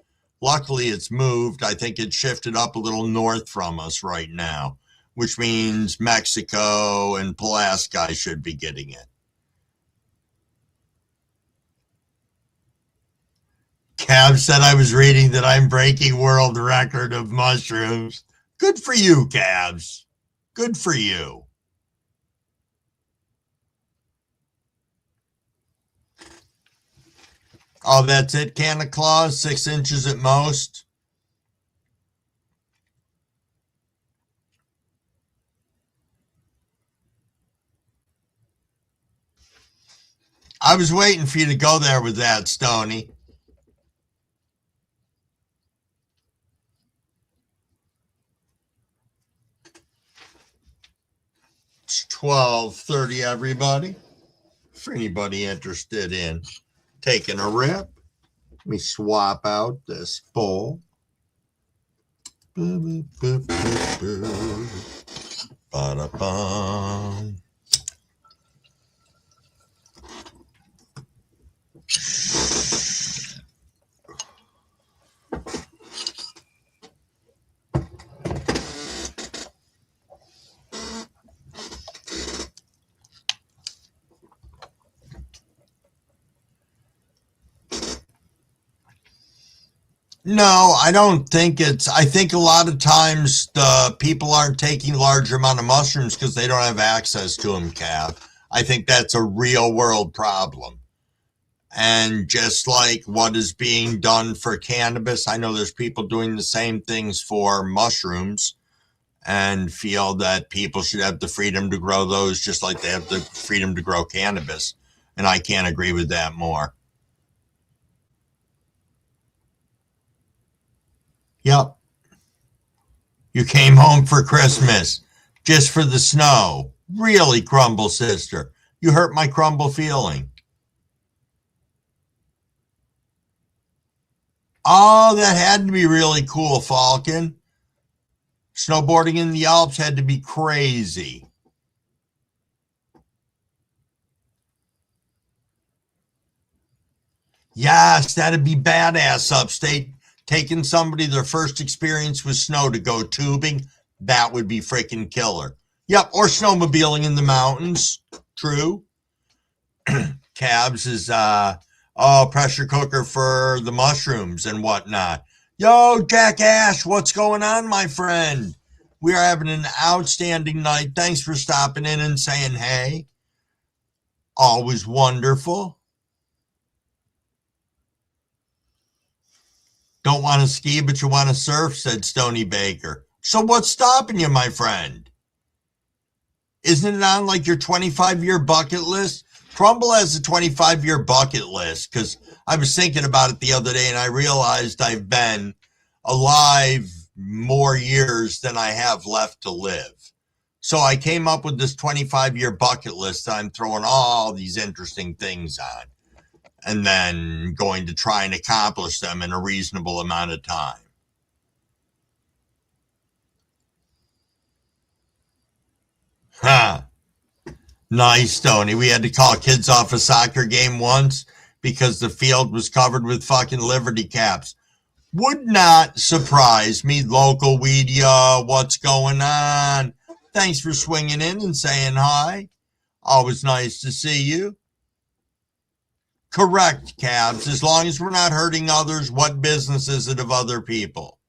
Luckily, it's moved. I think it shifted up a little north from us right now, which means Mexico and Pulaski should be getting it. Cav said I was reading that I'm breaking world record of mushrooms. Good for you, Cavs. Good for you. Oh, that's it, Santa Claus? 6 inches at most? I was waiting for you to go there with that, Stony. It's 12:30, everybody. For anybody interested in taking a rip, let me swap out this bowl. Ba-da-bum. No, I don't think it's. I think a lot of times the people aren't taking large amount of mushrooms because they don't have access to them, Cav. I think that's a real world problem. And just like what is being done for cannabis, I know there's people doing the same things for mushrooms and feel that people should have the freedom to grow those just like they have the freedom to grow cannabis. And I can't agree with that more. Yep. You came home for Christmas just for the snow. Really, Crumble sister. You hurt my Crumble feeling. Oh, that had to be really cool, Falcon. Snowboarding in the Alps had to be crazy. Yes, that'd be badass upstate. Taking somebody their first experience with snow to go tubing, that would be freaking killer. Yep, or snowmobiling in the mountains. True. Cabs is pressure cooker for the mushrooms and whatnot. Yo, Jackass, what's going on, my friend? We are having an outstanding night. Thanks for stopping in and saying hey. Always wonderful. Don't want to ski, but you want to surf, said Stony Baker. So what's stopping you, my friend? Isn't it on like your 25-year bucket list? Crumble has a 25-year bucket list because I was thinking about it the other day and I realized I've been alive more years than I have left to live. So I came up with this 25-year bucket list that I'm throwing all these interesting things on and then going to try and accomplish them in a reasonable amount of time. Huh. Nice, Tony. We had to call kids off a soccer game once because the field was covered with fucking Liberty caps. Would not surprise me. Local media, what's going on? Thanks for swinging in and saying hi. Always nice to see you. Correct, Cabs. As long as we're not hurting others, what business is it of other people?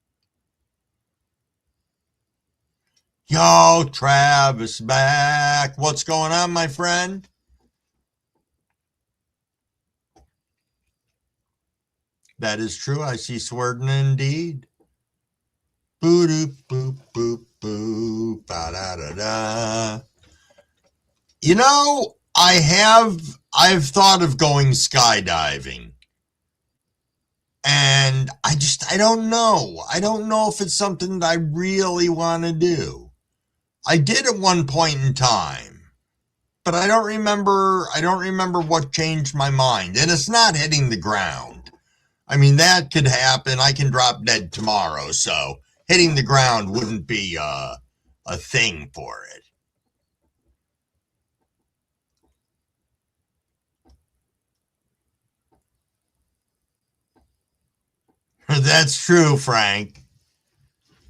Yo, Travis back. What's going on, my friend? That is true. I see Swerdon indeed. Boo doop boop boop boop ba da da da. You know, I've thought of going skydiving. And I don't know. I don't know if it's something that I really want to do. I did at one point in time, but I don't remember what changed my mind. And it's not hitting the ground. I mean, that could happen. I can drop dead tomorrow, so hitting the ground wouldn't be a thing for it. That's true, Frank.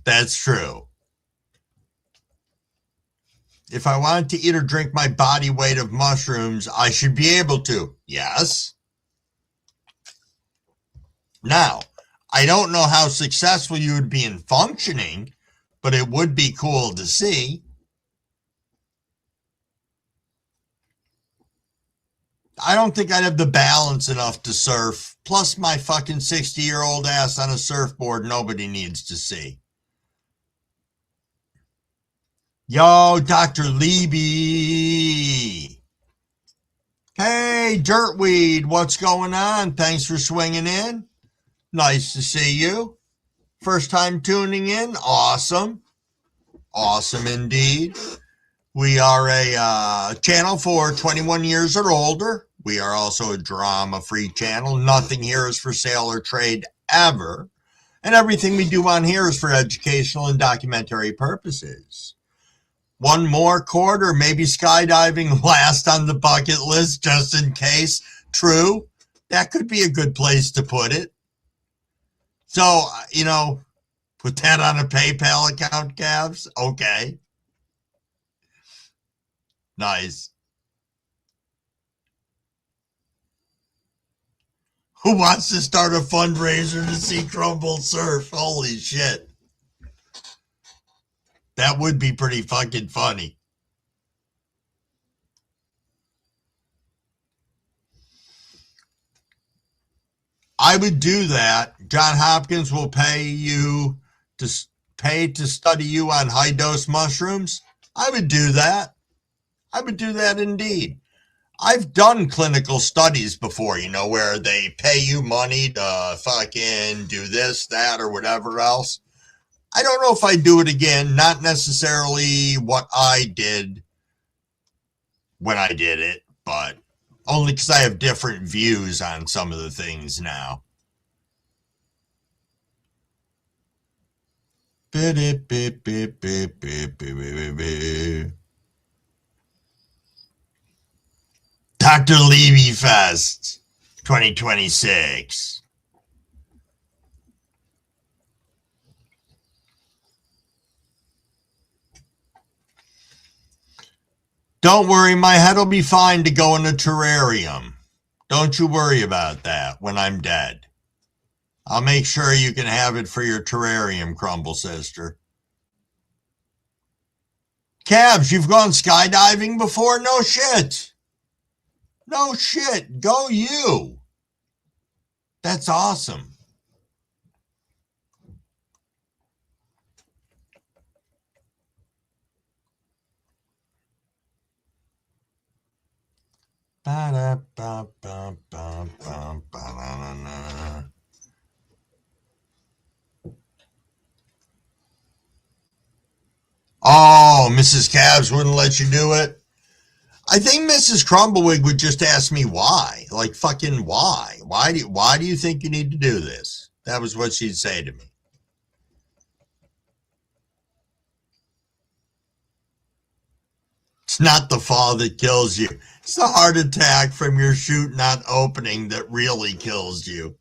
That's true. If I wanted to eat or drink my body weight of mushrooms, I should be able to. Yes. Now, I don't know how successful you would be in functioning, but it would be cool to see. I don't think I'd have the balance enough to surf. Plus my fucking 60-year-old ass on a surfboard nobody needs to see. Yo, Dr. Leby. Hey, Dirtweed, what's going on? Thanks for swinging in. Nice to see you. First time tuning in? Awesome. Awesome indeed. We are a channel for 21 years or older. We are also a drama-free channel. Nothing here is for sale or trade ever. And everything we do on here is for educational and documentary purposes. One more quarter, maybe skydiving last on the bucket list just in case. True. That could be a good place to put it. So, put that on a PayPal account, Cavs. Okay. Nice. Who wants to start a fundraiser to see Crumble surf? Holy shit. That would be pretty fucking funny. I would do that. John Hopkins will pay to study you on high dose mushrooms. I would do that. I would do that indeed. I've done clinical studies before, where they pay you money to fucking do this, that, or whatever else. I don't know if I'd do it again. Not necessarily what I did when I did it, but only because I have different views on some of the things now. Dr. Levy Fest 2026. Don't worry, my head will be fine to go in a terrarium. Don't you worry about that when I'm dead. I'll make sure you can have it for your terrarium, Crumble Sister. Cavs, you've gone skydiving before? No shit. No shit. Go you. That's awesome. Oh, Mrs. Cavs wouldn't let you do it? I think Mrs. Crumblewick would just ask me why. Like, fucking why? Why do you think you need to do this? That was what she'd say to me. It's not the fall that kills you. It's the heart attack from your chute not opening that really kills you.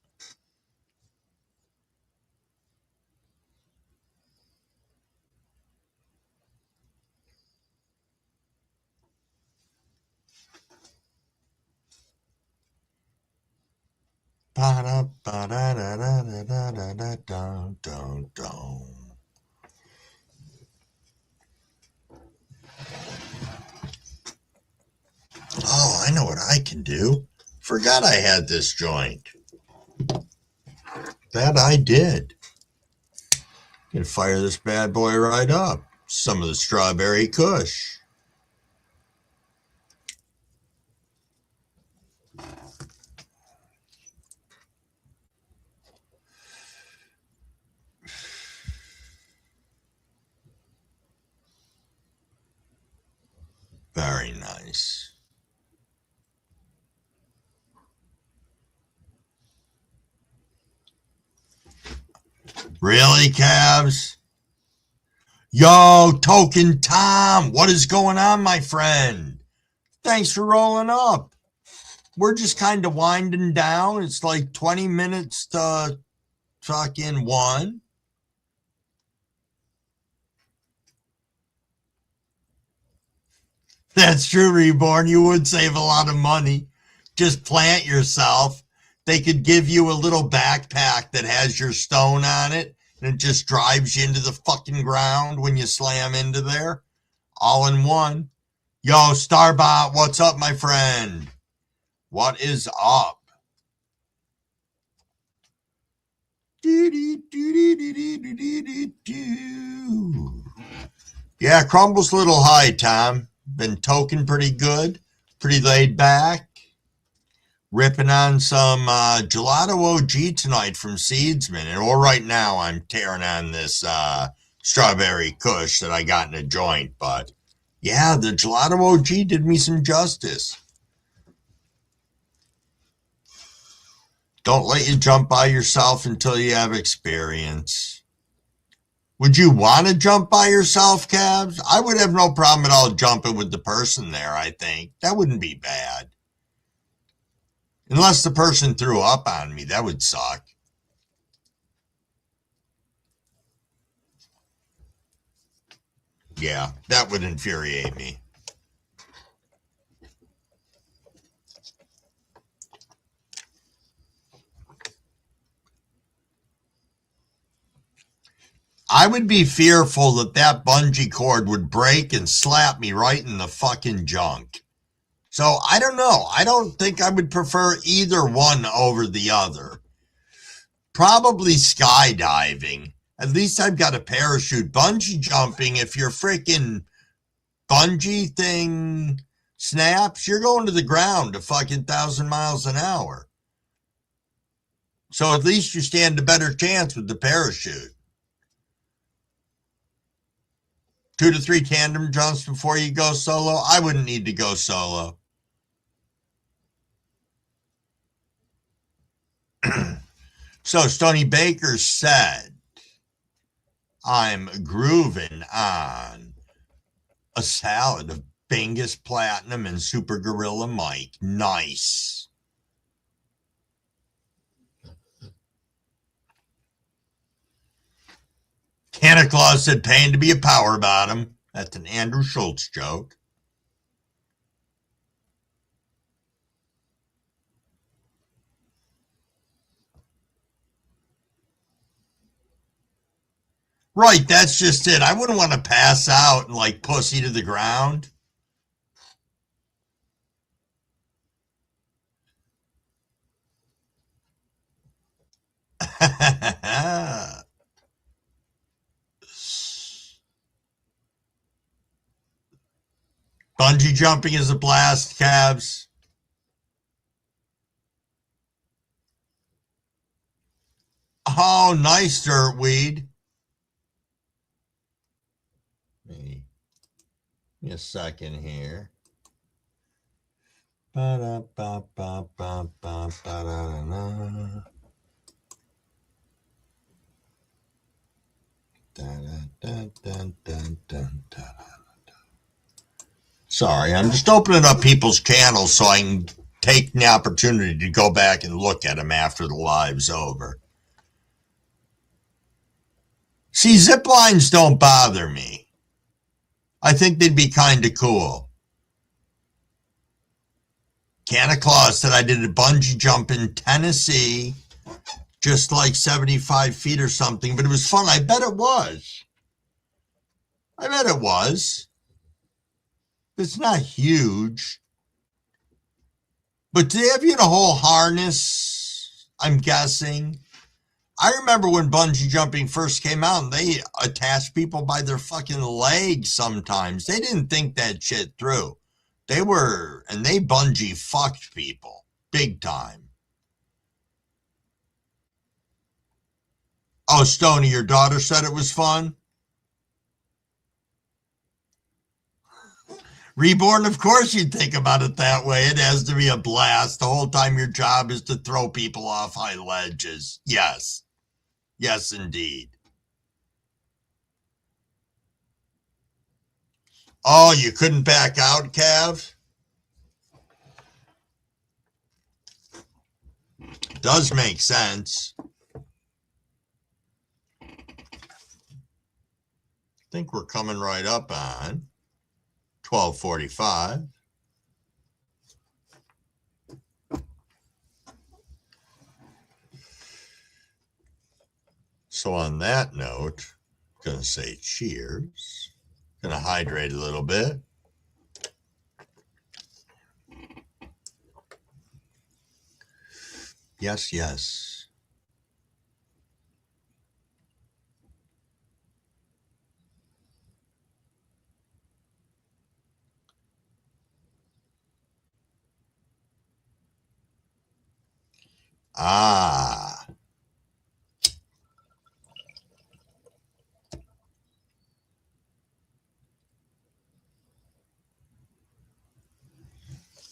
Oh, I know what I can do. Forgot I had this joint. That I did. Gonna fire this bad boy right up. Some of the strawberry kush. Very nice. Really, Cavs? Yo, Token Tom, what is going on, my friend? Thanks for rolling up. We're just kind of winding down. It's like 20 minutes to fucking 1. That's true, Reborn. You would save a lot of money. Just plant yourself. They could give you a little backpack that has your stone on it, and it just drives you into the fucking ground when you slam into there. All in one. Yo, Starbot, what's up, my friend? What is up? Yeah, Crumble's a little high, Tom. Been toking pretty good, pretty laid back. Ripping on some Gelato OG tonight from Seedsman. And all right now I'm tearing on this strawberry kush that I got in a joint. But yeah, the Gelato OG did me some justice. Don't let you jump by yourself until you have experience. Would you want to jump by yourself, Cabs? I would have no problem at all jumping with the person there, I think. That wouldn't be bad. Unless the person threw up on me, that would suck. Yeah, that would infuriate me. I would be fearful that that bungee cord would break and slap me right in the fucking junk. So I don't know. I don't think I would prefer either one over the other. Probably skydiving. At least I've got a parachute. Bungee jumping, if your freaking bungee thing snaps, you're going to the ground a fucking 1,000 miles an hour. So at least you stand a better chance with the parachute. 2 to 3 tandem jumps before you go solo. I wouldn't need to go solo. So Stony Baker said, I'm grooving on a salad of Bingus Platinum and Super Gorilla Mike. Nice. Santa Claus said paying to be a power bottom. That's an Andrew Schultz joke. Right, that's just it. I wouldn't want to pass out and like pussy to the ground. Bungee jumping is a blast, Cabs. Oh, nice, Dirtweed. Give me a second here. Sorry, I'm just opening up people's channels so I can take the opportunity to go back and look at them after the live's over. See, zip lines don't bother me. I think they'd be kind of cool. Santa Claus said I did a bungee jump in Tennessee, just like 75 feet or something, but it was fun. I bet it was. I bet it was. It's not huge. But do they have you in a whole harness? I'm guessing. I remember when bungee jumping first came out and they attached people by their fucking legs sometimes. They didn't think that shit through. They bungee fucked people big time. Oh, Stoney, your daughter said it was fun? Reborn, of course you'd think about it that way. It has to be a blast. The whole time your job is to throw people off high ledges. Yes. Yes, indeed. Oh, you couldn't back out, Cav? Does make sense. I think we're coming right up on 12:45. So on that note, I'm going to say cheers. Going to hydrate a little bit. Yes, yes. Ah,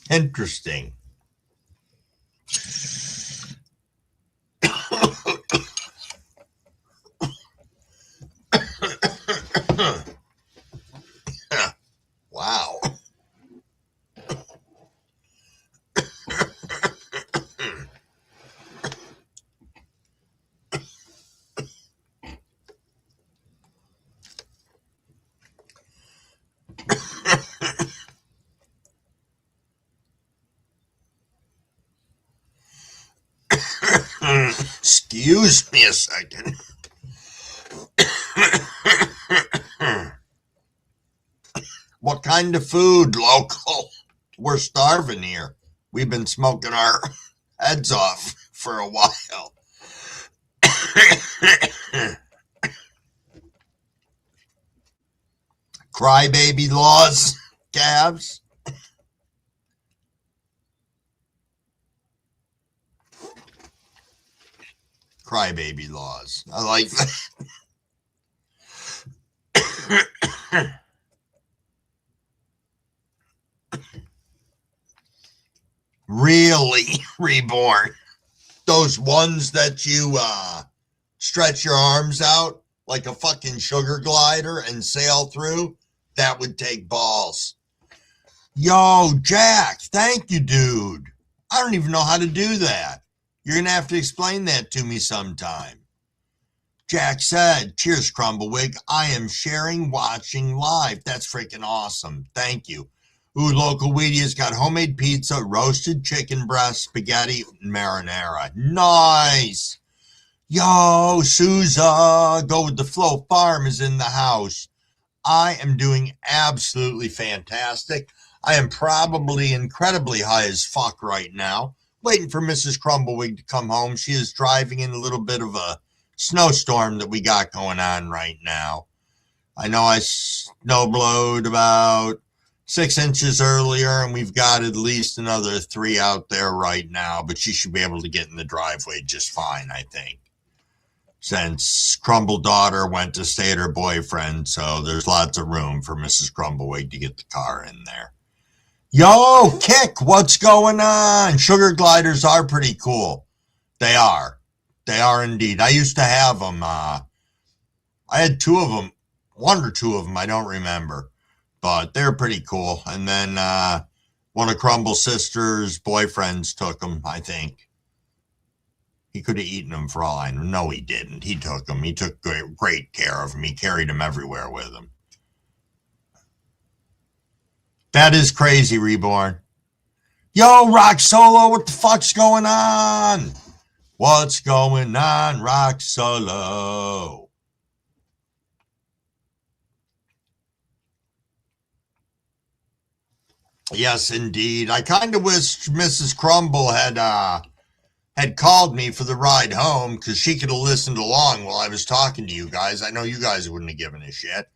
interesting. Wow. Excuse me a second. What kind of food, local? We're starving here. We've been smoking our heads off for a while. Crybaby laws, calves. Crybaby laws. I like that. Really, Reborn. Those ones that you stretch your arms out like a fucking sugar glider and sail through, that would take balls. Yo, Jack, thank you, dude. I don't even know how to do that. You're going to have to explain that to me sometime. Jack said, cheers, Crumblewick. I am sharing, watching live. That's freaking awesome. Thank you. Ooh, Local Weedia's got homemade pizza, roasted chicken breast, spaghetti, marinara. Nice. Yo, Sousa, Go With The Flow Farm is in the house. I am doing absolutely fantastic. I am probably incredibly high as fuck right now, waiting for Mrs. Crumbleweed to come home. She is driving in a little bit of a snowstorm that we got going on right now. I know I snowblowed about 6 inches earlier, and we've got at least another 3 out there right now, but she should be able to get in the driveway just fine, I think. Since Crumble daughter went to stay at her boyfriend, so there's lots of room for Mrs. Crumbleweed to get the car in there. Yo, Kick, what's going on? Sugar gliders are pretty cool. They are. They are indeed. I used to have them. I had 2 of them, 1 or 2 of them, I don't remember. But they're pretty cool. And then one of Crumble's sister's boyfriends took them, I think. He could have eaten them for all I know. No, he didn't. He took them. He took great care of them. He carried them everywhere with him. That is crazy, Reborn. Yo, Rock Solo, what the fuck's going on? What's going on, Rock Solo? Yes, indeed. I kind of wish Mrs. Crumble had called me for the ride home because she could have listened along while I was talking to you guys. I know you guys wouldn't have given a shit.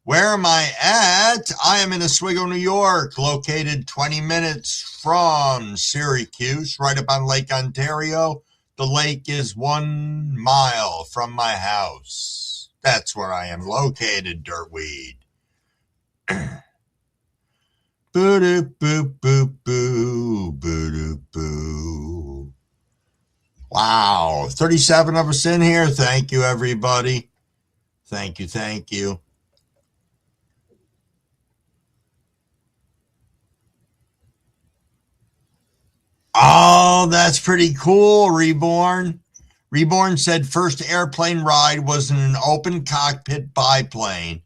Where am I at? I am in Oswego, New York, located 20 minutes from Syracuse, right up on Lake Ontario. The lake is 1 mile from my house. That's where I am located, Dirtweed. Boo-doo-boo-boo-boo, boo-doo-boo. Wow, 37 of us in here. Thank you, everybody. Thank you, thank you. Oh, that's pretty cool, Reborn. Reborn said first airplane ride was in an open cockpit biplane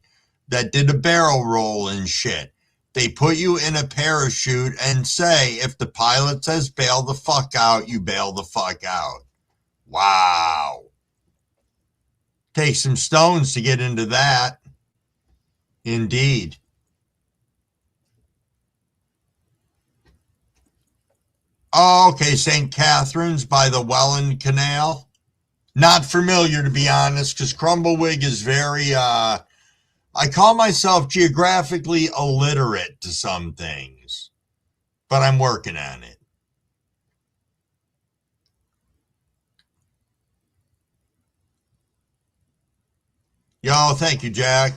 that did a barrel roll and shit. They put you in a parachute and say, if the pilot says bail the fuck out, you bail the fuck out. Wow. Take some stones to get into that. Indeed. Oh, okay, St. Catherine's by the Welland Canal. Not familiar, to be honest, because Crumblewick is very, I call myself geographically illiterate to some things, but I'm working on it. Yo, thank you, Jack.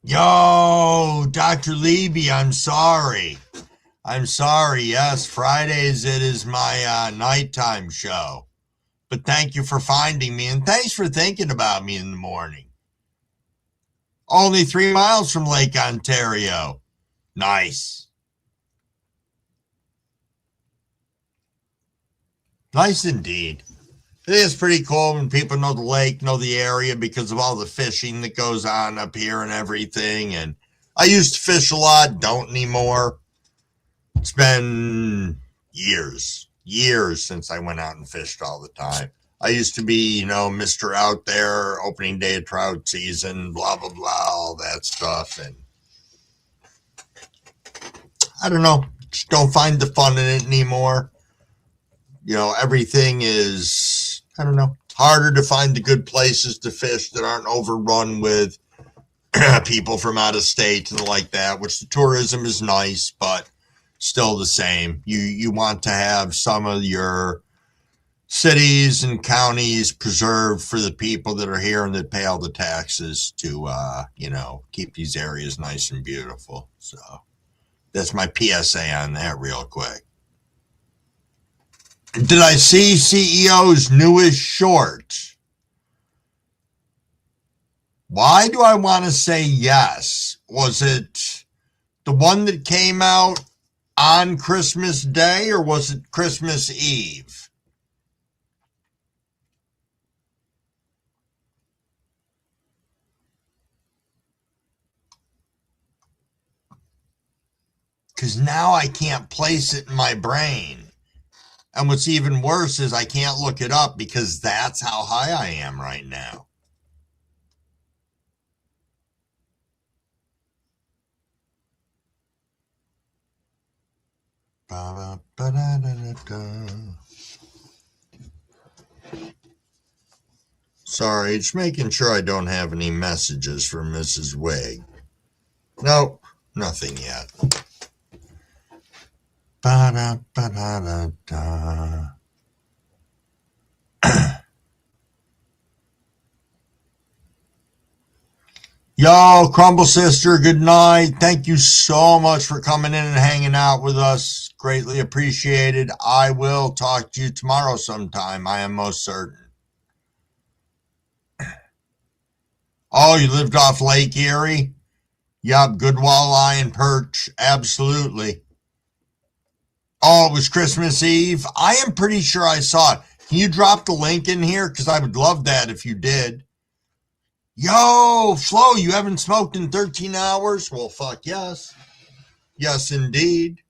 Yo, Dr. Levy, I'm sorry. Yes, Fridays it is my nighttime show. But thank you for finding me, and thanks for thinking about me in the morning. Only 3 miles from Lake Ontario. Nice. Nice indeed. It is pretty cool when people know the lake, know the area because of all the fishing that goes on up here and everything. And I used to fish a lot, don't anymore. It's been years since I went out and fished all the time. I used to be, Mr. Out There, opening day of trout season, blah, blah, blah, all that stuff. And I don't know, just don't find the fun in it anymore. Everything is, I don't know, harder to find the good places to fish that aren't overrun with people from out of state and like that, which the tourism is nice, but still the same. You want to have some of your cities and counties preserved for the people that are here and that pay all the taxes to, keep these areas nice and beautiful. So that's my PSA on that real quick. Did I see CEO's newest short? Why do I want to say yes? Was it the one that came out on Christmas Day or was it Christmas Eve? Because now I can't place it in my brain. And what's even worse is I can't look it up because that's how high I am right now. Sorry, just making sure I don't have any messages from Mrs. Wig. Nope, nothing yet. Yo, Crumble Sister, good night. Thank you so much for coming in and hanging out with us. Greatly appreciated. I will talk to you tomorrow sometime. I am most certain. Oh, you lived off Lake Erie? Yup, good walleye and perch. Absolutely. Oh, it was Christmas Eve? I am pretty sure I saw it. Can you drop the link in here? Because I would love that if you did. Yo, Flo, you haven't smoked in 13 hours? Well, fuck yes. Yes, indeed.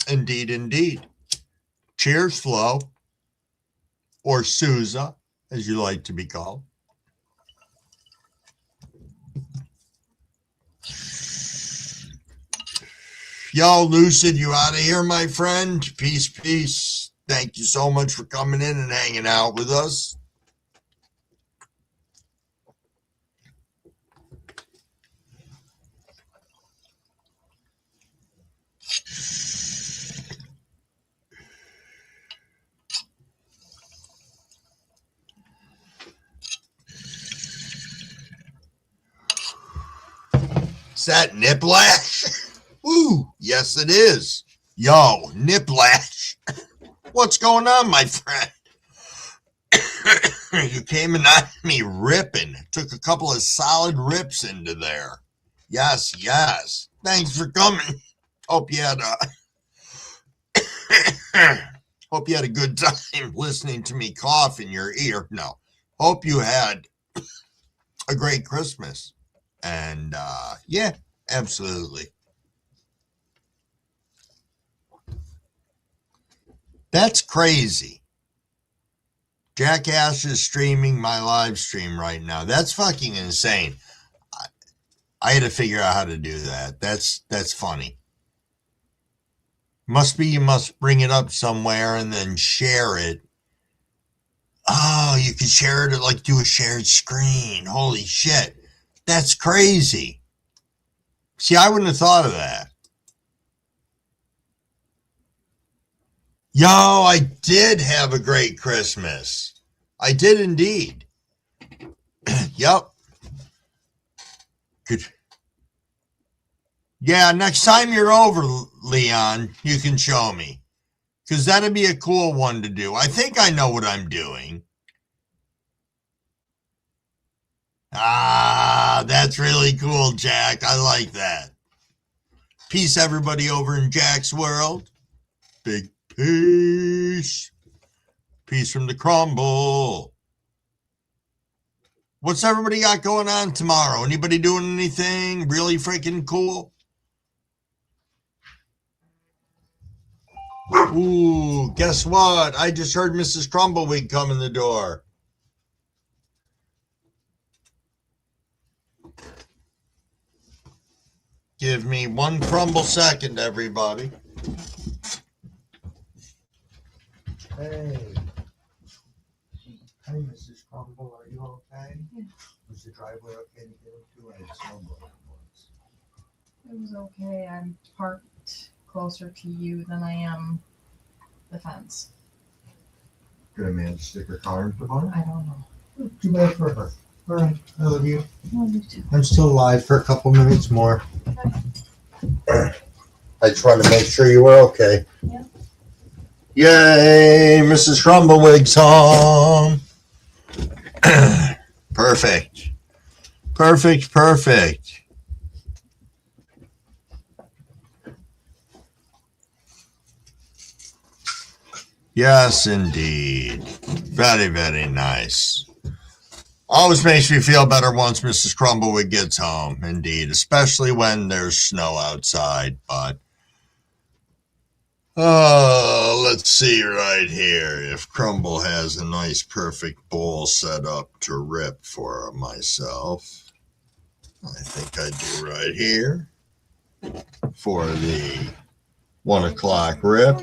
Indeed. Cheers, Flo. Or Sousa, as you like to be called. Yo, Lucid, you out of here, my friend? Peace. Thank you so much for coming in and hanging out with us. Is that Niplash? Woo, yes it is. Yo, Niplash. What's going on, my friend? You came in on me ripping. Took a couple of solid rips into there. Yes. Thanks for coming. Hope you had a good time listening to me cough in your ear. No. Hope you had a great Christmas. And yeah, absolutely. That's crazy. Jackass is streaming my live stream right now. That's fucking insane. I had to figure out how to do that. That's funny. Must be you must bring it up somewhere and then share it. Oh, you can share it, like do a shared screen. Holy shit. That's crazy. See, I wouldn't have thought of that. Yo, I did have a great Christmas. I did indeed. Yep. Good. Yeah, next time you're over, Leon, you can show me. Because that'd be a cool one to do. I think I know what I'm doing. Ah, that's really cool, Jack. I like that. Peace, everybody over in Jack's world. Big peace. Peace from the crumble. What's everybody got going on tomorrow? Anybody doing anything really freaking cool? Ooh, guess what? I just heard Mrs. Crumbleweed come in the door. Give me one crumble second, everybody. Hey. Hi, Mrs. Crumble. Are you okay? Yeah. Was the driveway okay to get into? I had snowboarding once. It was okay. I'm parked closer to you than I am the fence. Could a man stick her car in the barn? I don't know. Too bad for her. All right, I love you. Love you too. I'm still alive for a couple minutes more. I just wanted to make sure you were okay. Yeah. Yay, Mrs. Crumbleweed's home. Perfect. Perfect, perfect. Yes, indeed. Very, very nice. Always makes me feel better once Mrs. Crumbleweed gets home, indeed, especially when there's snow outside. But, let's see right here if Crumble has a nice, perfect bowl set up to rip for myself. I think I do right here for the 1 o'clock rip.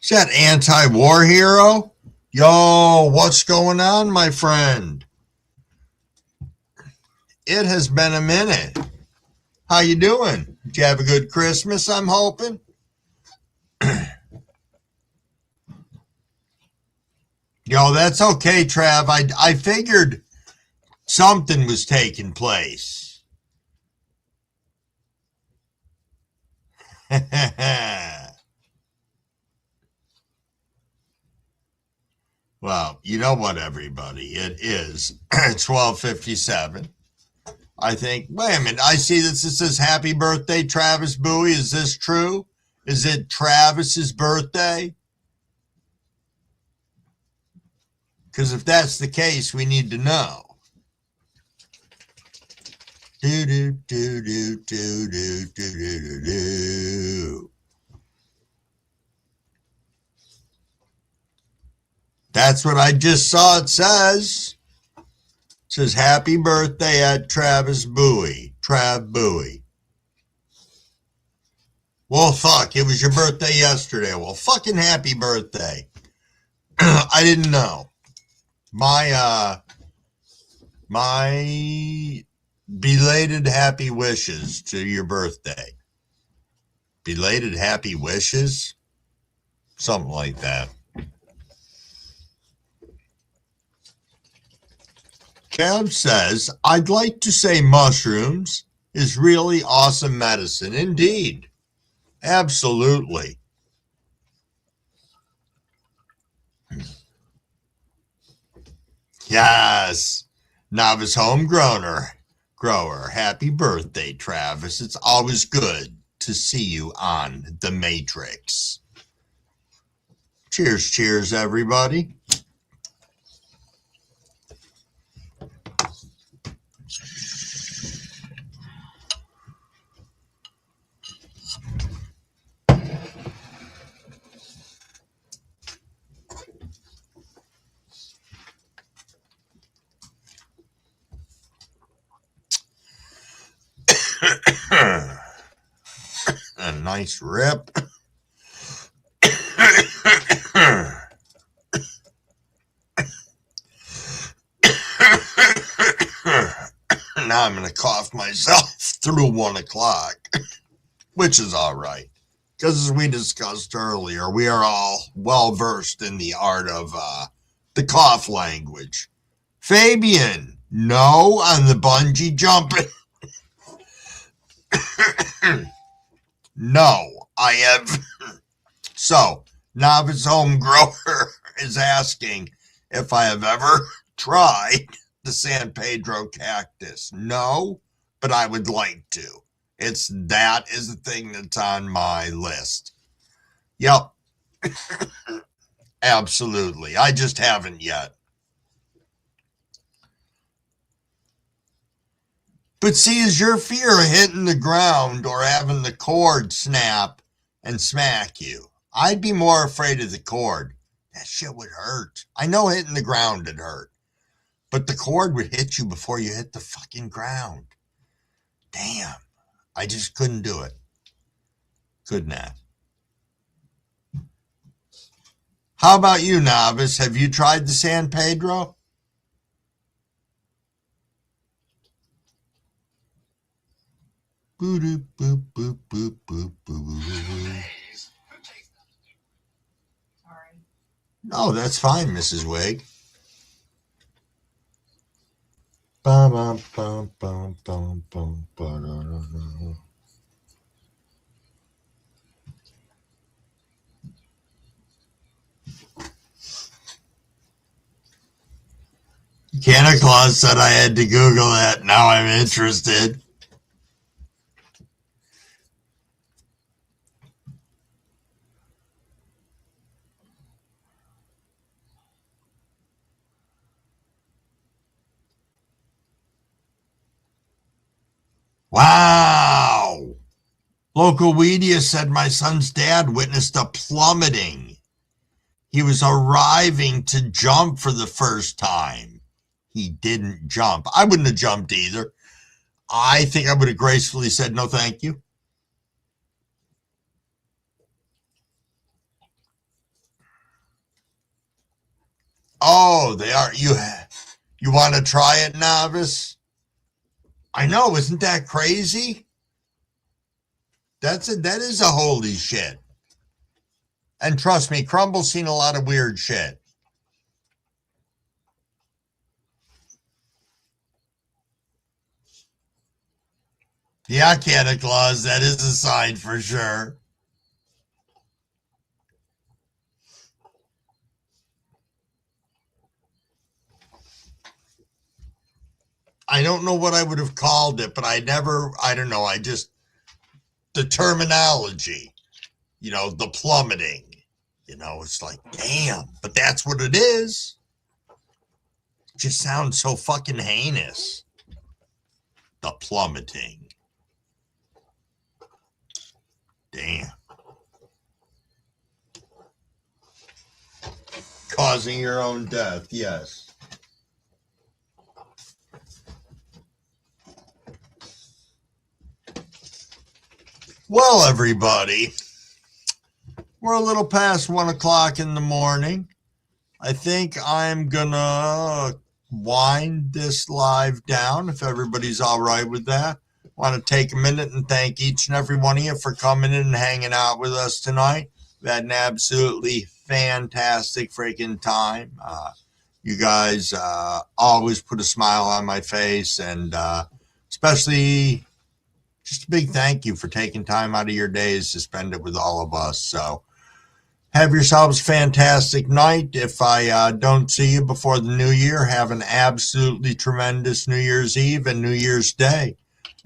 Is that anti-war hero? Yo, what's going on, my friend? It has been a minute. How you doing? Did you have a good Christmas, I'm hoping? Yo, that's okay, Trav. I figured something was taking place. Well, you know what, everybody? It is 12:57. I think, wait a minute, I see this. It says happy birthday, Travis Bowie. Is this true? Is it Travis's birthday? Because if that's the case, we need to know. Do, do, do, do, do, do, do, do, do. That's what I just saw it says. It says happy birthday at Travis Bowie. Trav Bowie. Well, fuck, it was your birthday yesterday. Well, fucking happy birthday. I didn't know. My belated happy wishes to your birthday. Belated happy wishes? Something like that. Kev says, I'd like to say mushrooms is really awesome medicine. Indeed. Absolutely. Yes. Novice grower. Happy birthday, Travis. It's always good to see you on The Matrix. Cheers, cheers, everybody. A nice rip. Now I'm going to cough myself through 1 o'clock, which is all right. Because as we discussed earlier, we are all well versed in the art of the cough language. Fabian, no on the bungee jumping. No, I have. So, novice home grower is asking if I have ever tried the San Pedro cactus. No, but I would like to. That is the thing that's on my list. Yep. Absolutely. I just haven't yet. But see, is your fear of hitting the ground or having the cord snap and smack you? I'd be more afraid of the cord. That shit would hurt. I know hitting the ground would hurt. But the cord would hit you before you hit the fucking ground. Damn. I just couldn't do it. Could not. How about you, novice? Have you tried the San Pedro? Boop, boop, boop, boop, boop, boop. Sorry. No, that's fine, Mrs. Wig. Bum, bum, bum, bum, bum, bum, ba-da-da-da. Santa Claus said I had to Google that. Now I'm interested. Wow. Local media said my son's dad witnessed a plummeting. He was arriving to jump for the first time. He didn't jump. I wouldn't have jumped either. I think I would have gracefully said no thank you. Oh, they are. You want to try it, novice? I know, isn't that crazy? That is a holy shit. And trust me, Crumble's seen a lot of weird shit. Yeah, Santa Claus, that is a sign for sure. I don't know what I would have called it, but I don't know. The terminology, the plummeting, it's like, damn, but that's what it is. It just sounds so fucking heinous. The plummeting. Damn. Causing your own death, yes. Well, everybody, we're a little past 1 o'clock in the morning. I think I'm gonna wind this live down if everybody's all right with that. Want to take a minute and thank each and every one of you for coming in and hanging out with us tonight. We had an absolutely fantastic freaking time. You guys always put a smile on my face, and especially just a big thank you for taking time out of your days to spend it with all of us. So have yourselves a fantastic night. If I don't see you before the new year, have an absolutely tremendous New Year's Eve and New Year's Day.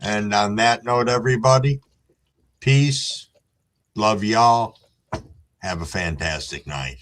And on that note, everybody, peace, love y'all, have a fantastic night.